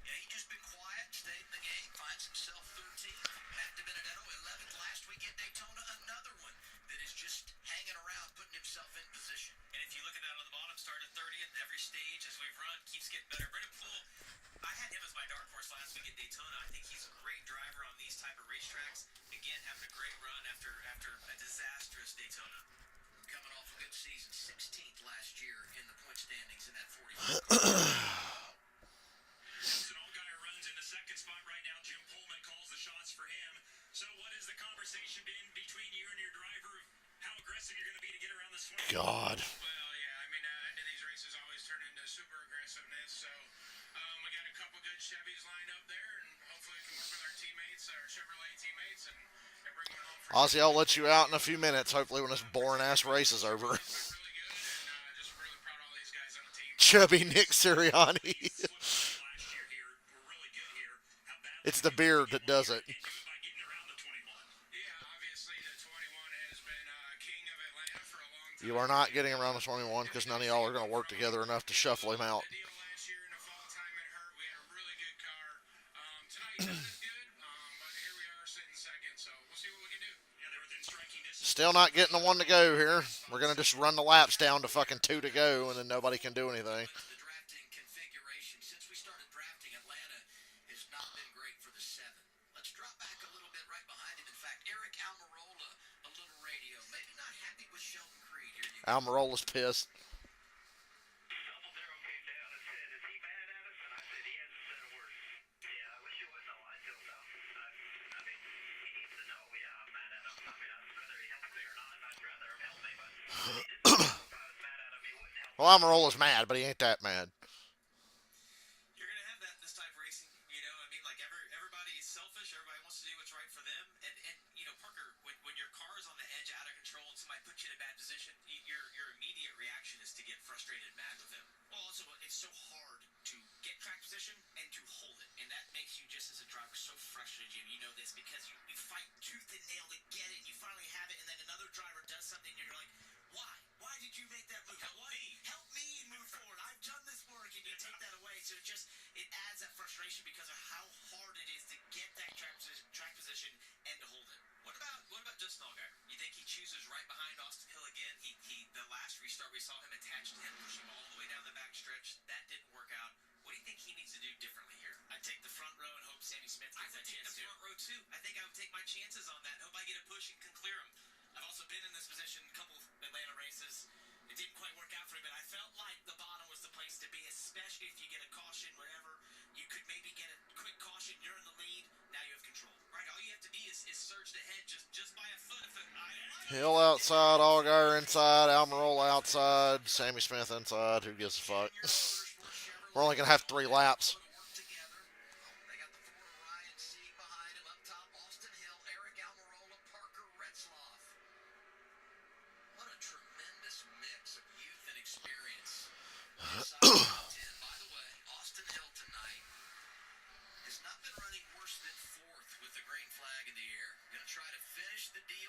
he just been quiet, stayed in the game, finds himself 13th. Matt DiBenedetto, 11th last week at Daytona, another one that is just hanging around, putting himself in position. And if you look at that on the bottom, started 30th. Every stage as we've run keeps getting better. Brendan Poole, I had him as my dark horse last week at Daytona. I think he's a great driver on these type of racetracks. Again, having a great run after a disastrous Daytona. Coming off a good season, 16th last year in the point standings in that 40. It's an Allgaier runs in the second spot right now. Jim Pullman calls the shots for him. So what has the conversation been between you and your driver? How aggressive you're going to be to get around the swing? God. Well, yeah, I mean, end of these races always turn into super aggressiveness. So we got a couple good Chevys lined up there, and hopefully we can work with our teammates, our Chevrolet teammates, and bring one home for Ozzy, I'll let you out in a few minutes, hopefully, when this boring ass race is over. really good, and just really proud of all these guys on the team. Chubby Nick Sirianni. Last year here, we're really good here. How badly It's the beard that does it. can you do by getting around the 21? Yeah, obviously the 21 has been king of Atlanta for a long time. You are not getting around the 21 because none of y'all are going to work together enough to shuffle him out. The deal last year in the fall time it hurt. We had a really good car. Tonight not as good, but here we are sitting second, so we'll see what we can do. Yeah, they're within striking distance. Still not getting the 1 to go here. We're going to just run the laps down to fucking 2 to go, and then nobody can do anything. The drafting configuration, since we started drafting, Atlanta has not been great for the 7. Let's drop back a little bit right behind him. In fact, Eric Almirola, a little radio. Maybe not happy with Sheldon Creed. Here you go. Almirola's pissed. Double Zero came down and said, "Is he mad at us?" And I said, "He hasn't said a word." Yeah, I wish he would know. I feel so. I mean, he needs to know. Yeah, I'm mad at him. I mean, whether he helps me or not, I'd rather him help me. But he didn't know if I was mad at him, he wouldn't help me. Well, Almirola's mad, but he ain't that mad. You're gonna have that in this type of racing, you know. I mean, like everybody is selfish. Everybody wants to do what's right for them. And you know, Parker, when your car is on the edge, out of control, and somebody puts you in a bad position, your immediate reaction is to get frustrated and mad with them. Well, also, it's so hard to get track position and to hold it, and that makes you just as a driver so frustrated. Jim, you know this because you fight tooth and nail to get it. You finally have it, and then another driver does something, and you're like, why? Why did you make that move? Help me move forward. I've done this work, and you take that away. So it adds that frustration because of how hard it is to get that track position and to hold it. What about Justin Allgaier? You think he chooses right behind Austin Hill again? The last restart we saw him attached to him, pushing him all the way down the back stretch. That didn't work out. What do you think he needs to do differently here? I'd take the front row and hope Sammy Smith gets that chance too. I would take the front row too. I think I would take my chances on that. Hope I get a push and can clear him. I've also been in this position a couple of Atlanta races. It didn't quite work out for me, but I felt like the bottom was the place to be, especially if you get a caution, whatever. You could maybe get a quick caution. You're in the lead. Now you have control. Right? All you have to be is surge ahead just by a foot. Hill outside, Allgaier inside, Almirola outside, Sammy Smith inside. Who gives a fuck? We're only going to have 3 laps. Work together. They got the Florida Ryan Sieg behind him. Up top, Austin Hill, Eric Almirola, Parker Retzloff. What a tremendous mix of youth and experience. Inside the top 10. By the way, Austin Hill tonight has not been running worse than 4th with the green flag in the air. Going to try to finish the deal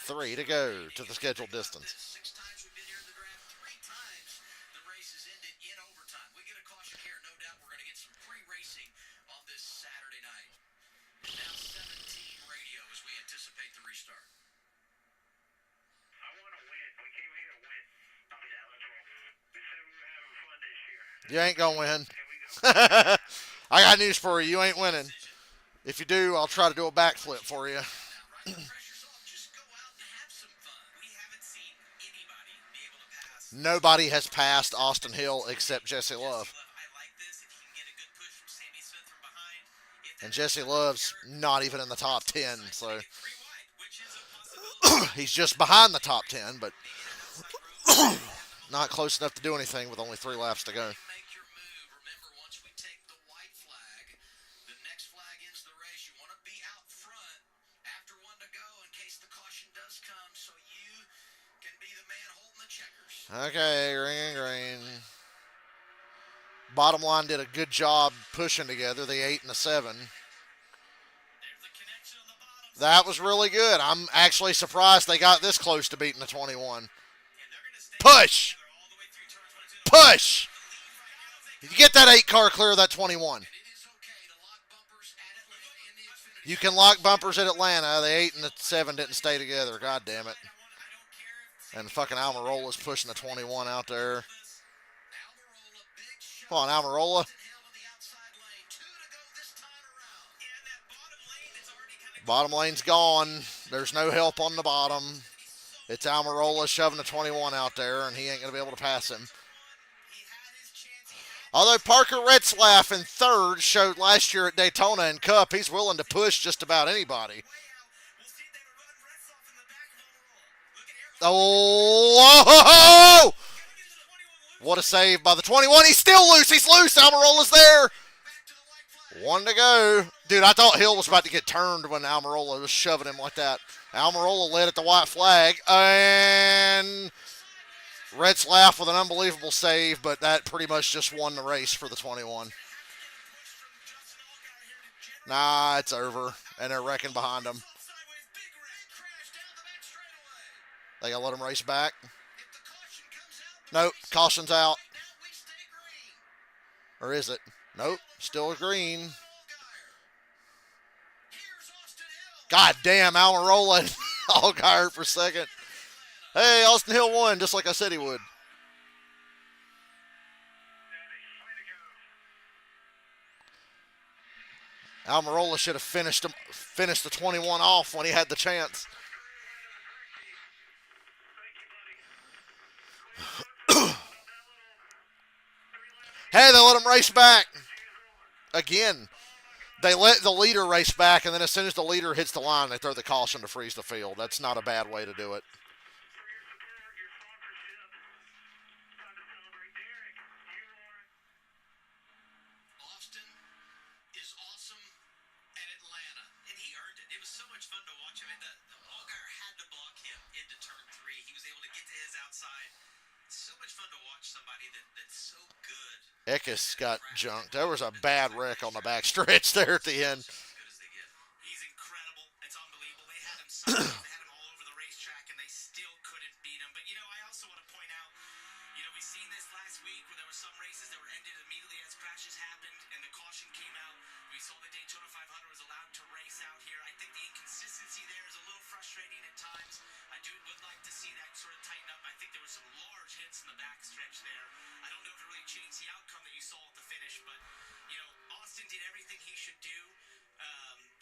3 to go to the scheduled distance. 6 times we've been here in the draft. 3 times the race has ended in overtime. We get a caution here. No doubt we're going to get some pre-racing on this Saturday night. And now 17 radio as we anticipate the restart. I want to win. We came here to win. Yeah, let's roll. We said we were having fun this year. You ain't gonna win. Here we go. I got news for you. You ain't winning. If you do, I'll try to do a backflip for you. Now, right, the pressure's off. Just go out and have some fun. We haven't seen anybody be able to pass. Nobody has passed Austin Hill except Jesse Love. I like this. If he can get a good push from Sammy Smith from behind. If And Jesse Love's not even in the top 10, so 3 wide, which is a possibility. he's just behind the top 10, but not close enough to do anything with only 3 laps to go. Make your move. Remember, once we take the white flag, the next flag ends the race. You want to be out front after 1 to go in case the caution does come, so you can be the man holding the checkers. Okay, green. Bottom line did a good job pushing together, the 8 and the 7. There's the connection on the bottom. That was really good. I'm actually surprised they got this close to beating the 21. And they're going to stay Push! together all the way through turn 22. Push! You get that 8 car clear of that 21. And it is okay to lock bumpers at Atlanta in the Xfinity You can lock bumpers at Atlanta. The 8 and the 7 didn't stay together. God damn it. And fucking Almirola's pushing the 21 out there. Almirola, big shot. Come on, Almirola. Hill on the outside lane. 2 to go this time around. And that bottom lane is already kind of Bottom lane's gone. There's no help on the bottom. It's Almirola shoving the 21 out there, and he ain't going to be able to pass him. he had his chance. He had Although Parker Retzlaff in 3rd showed last year at Daytona and Cup, he's willing to push just about anybody. way out. We'll see if they would run Reds off in the back of Almirola. Look at Eric. Oh! Get to the 21 loose. What a save by the 21. He's still loose. He's loose. Almirola's there. Back to the white flag. 1 to go. Dude, I thought Hill was about to get turned when Almirola was shoving him like that. Almirola led at the white flag. And Retzlaff with an unbelievable save, but that pretty much just won the race for the 21. Nah, it's over. And they're wrecking behind him. Sideways, big wreck. Crash down the back straightaway. They got to let him race back. If the caution comes out, Nope, caution's out. now we stay green. Or is it? Nope, still a green. Allgaier. Here's Austin Hill. God damn, Almirola and Allgaier for second. Hey, Austin Hill won, just like I said he would. Almirola should have finished the 21 off when he had the chance. Hey, they let him race back. Again, they let the leader race back, and then as soon as the leader hits the line, they throw the caution to freeze the field. That's not a bad way to do it. Austin is awesome at Atlanta. And he earned it. It was so much fun to watch him. And the Allgaier had to block him into turn 3. He was able to get to his outside. It's so much fun to watch somebody that's so good. Eckes got junked. There was a bad wreck on the back stretch there at the end. As good as they get. He's incredible. It's unbelievable. They had him sideways. They had him all over the racetrack, and they still couldn't beat him. But, I also want to point out, we've seen this last week where there were some races that were ended immediately as crashes happened and the caution came out. We saw the Daytona 500 was allowed to race out here. I think the inconsistency there is a little frustrating at times. I would like to see that sort of tighten up. I think there were some large hits in the back stretch there. I don't know if it really changed the outcome that you saw at the finish, but, Austin did everything he should do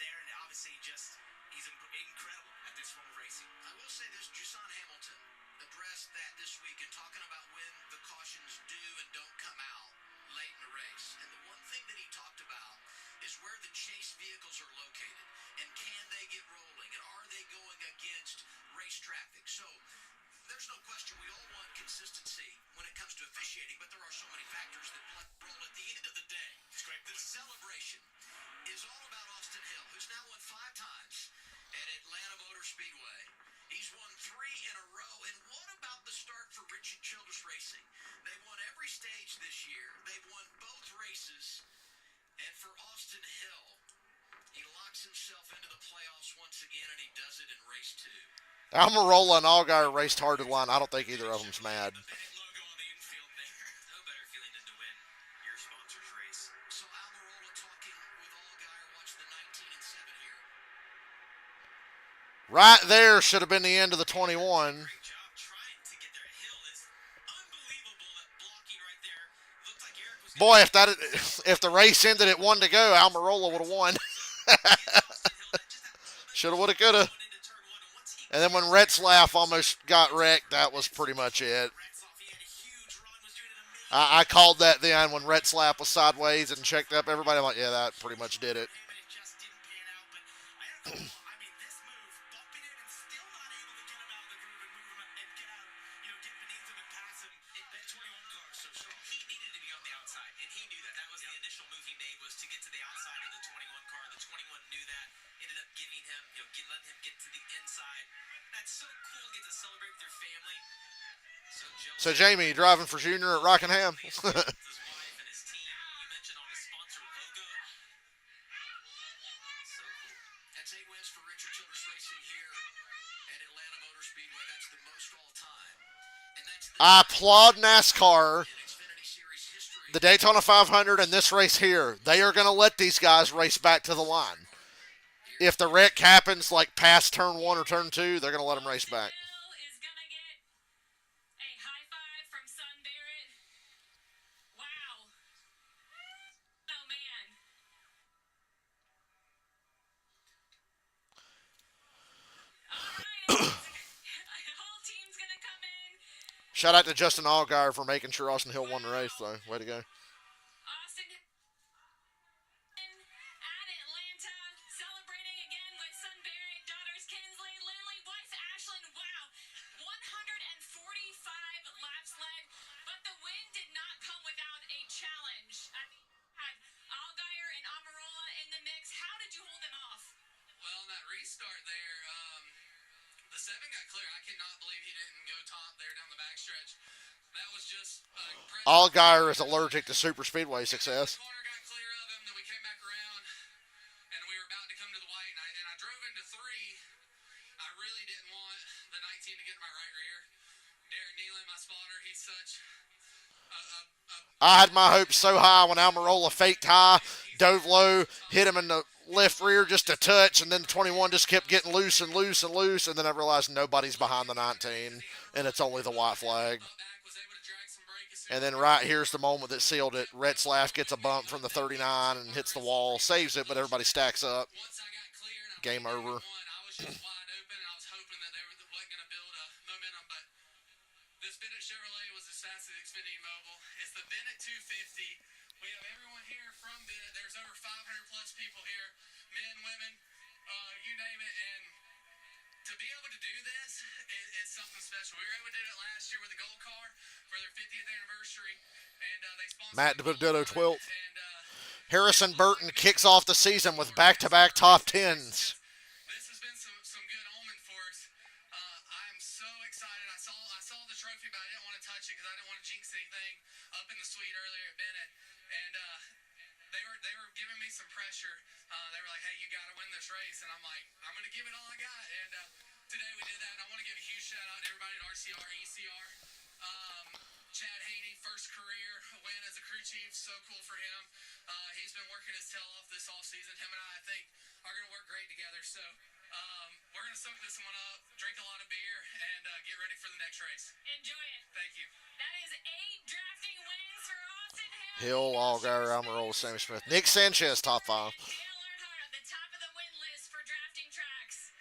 there, and obviously he's incredible at this form of racing. I will say this, Jason Hamilton addressed that this week in talking about when the cautions do and don't come out late in the race. And the one thing that he talked about is where the chase vehicles are located and can they get rolling and are they going against race traffic. So there's no question we all want consistency when it comes to officiating, but there are so many factors that play a role at the end of the day. The celebration is all about Austin Hill, who's now won 5 times at Atlanta Motor Speedway. He's won 3 in a row. And what about the start for Richard Childress Racing? They've won every stage this year. They've won both races. And for Austin Hill, he locks himself into the playoffs once again, and he does it in race 2. Almirola and Allgaier raced hard to the line. I don't think either of them's mad. The hit logo on the infield there. No better feeling than to win your sponsor's race. So Almirola talking with Allgaier. Watch the 19 and 7 here. Right there should have been the end of the 21. Great job trying to get there. Hill is unbelievable. That blocking right there. Looked like Eric was Boy, if the race ended at 1 to go, Almirola would have won. Shoulda, woulda, coulda. And then when Retzlaff almost got wrecked, that was pretty much it. I called that then when Retzlaff was sideways and checked up everybody. I'm like, yeah, that pretty much did it. but it just didn't pan out. But I don't know. I mean, this move, bumping in and still not able to get him out of the groove and move him and get out, get beneath him and pass him. That 21 car is so strong. He needed to be on the outside, and he knew that. That was the initial move he made, was to get to the outside of the 21 car. The 21 knew that. Ended up giving him, letting him get to the inside. That's so cool to get to celebrate with your family. So Jamie, driving for Junior at Rockingham. His wife and his team. You mentioned on his sponsor logo. So cool. That's 8 wins for Richard Childress Racing here at Atlanta Motor Speedway. That's the most all time. And that's the I applaud NASCAR, in Xfinity Series history. the Daytona 500, and this race here. They are going to let these guys race back to the line. If the wreck happens like past turn 1 or turn 2, they're going to let them race back. Hill is gonna get a high five from Son Barrett. Wow. Oh man. All right. Whole team's gonna come in. Shout out to Justin Allgaier for making sure Austin Hill won the race, though. Way to go. Austin at Atlanta, celebrating again with son Barrett, daughters Kinsley, Lindley, wife Ashlyn. Wow, 145 laps led, but the win did not come without a challenge. I think had Allgaier and Amarola in the mix. How did you hold them off? Well, in that restart there, the 7 got clear. I cannot believe he didn't go top there down the backstretch. That was just Allgaier is allergic to super speedway success. corner got clear of him, then we came back around, and we were about to come to the white, and I drove into 3. I really didn't want the 19 to get in my right rear. Derek Nealon, my spotter, he's such I had my hopes so high when Almirola faked high, dove low, hit him in the left rear just a touch, and then the 21 just kept getting loose and loose and loose, and then I realized nobody's behind the 19, and it's only the white flag. was able to drag some brake as soon And then right here's the moment that sealed it. Retzlaff gets a bump from the 39 and hits the wall, saves it, but everybody stacks up. once I got clear and I Game over. I was just wide open, and I was hoping that they wasn't going to build a momentum, but this Bennett Chevrolet was as fast as Xfinity Mobile. It's the Bennett 250. We have everyone here from Bennett. There's over 500 plus people here, men, women, you name it, and to be able to do this is something special. We were able to do it last year with the Gold Car for their 50th anniversary, and they sponsored Matt the Gold DiBenedetto, Car, 12th. and Harrison Burton kicks off the season with back-to-back top 10s. this has been some good omen for us. I'm so excited. I saw the trophy, but I didn't want to touch it because I didn't want to jinx anything up in the suite earlier at Bennett, and they were giving me some pressure. They were like, "Hey, you got to win this race," and I'm like, "I'm going to give it all I got." And today we did that, and I want to give a huge shout out to everybody at RCR, ECR. Chad Haney, first career win as a crew chief, so cool for him. He's been working his tail off this off season. Him and I think, are going to work great together. So we're going to soak this one up, drink a lot of beer, and get ready for the next race. Enjoy it. Thank you. That is 8 drafting wins for Austin Hill, Allgaier, Almirola, Sammy Smith. Nick Sanchez, top 5. Dale Earnhardt at the top of the win list for drafting tracks.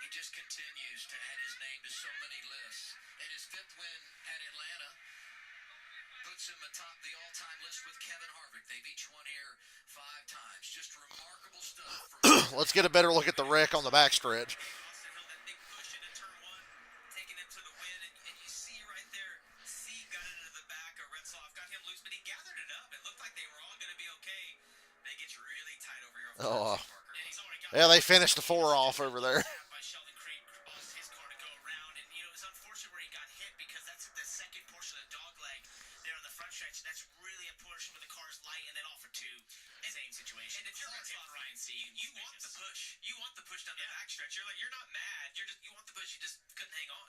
He just continues to add his name to so many lists. And his 5th win at Atlanta puts him atop the all-time list with Kevin Harvick. They've each won here 5 times. Just remarkable stuff from Let's get a better look at the wreck on the backstretch. Austin Hill, that big push into turn 1, taking him to the win, and you see right there, C got it into the back of Retzlaff, got him loose, but he gathered it up. It looked like they were all going to be okay. But it gets really tight over here. Oh. Parker. And he's already got Yeah, they finished the 4 off over there. by Sheldon Creed caused his car to go around, and it was unfortunate where he got hit because that's the second portion of the dog leg there on the front stretch. That's really a portion where the car's light and then off for 2. Same situation. And if you're Retzlaff, Ryan C, see you want the push. You want the push down the backstretch. You're not mad. You want the push. You just couldn't hang on.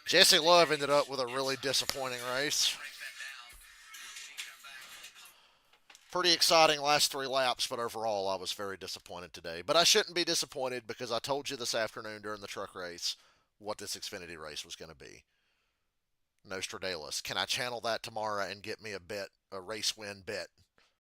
Jesse Love ended up with a really disappointing race. Pretty exciting last 3 laps, but overall I was very disappointed today. But I shouldn't be disappointed because I told you this afternoon during the truck race what this Xfinity race was going to be. Nostradamus. Can I channel that tomorrow and get me a race win bet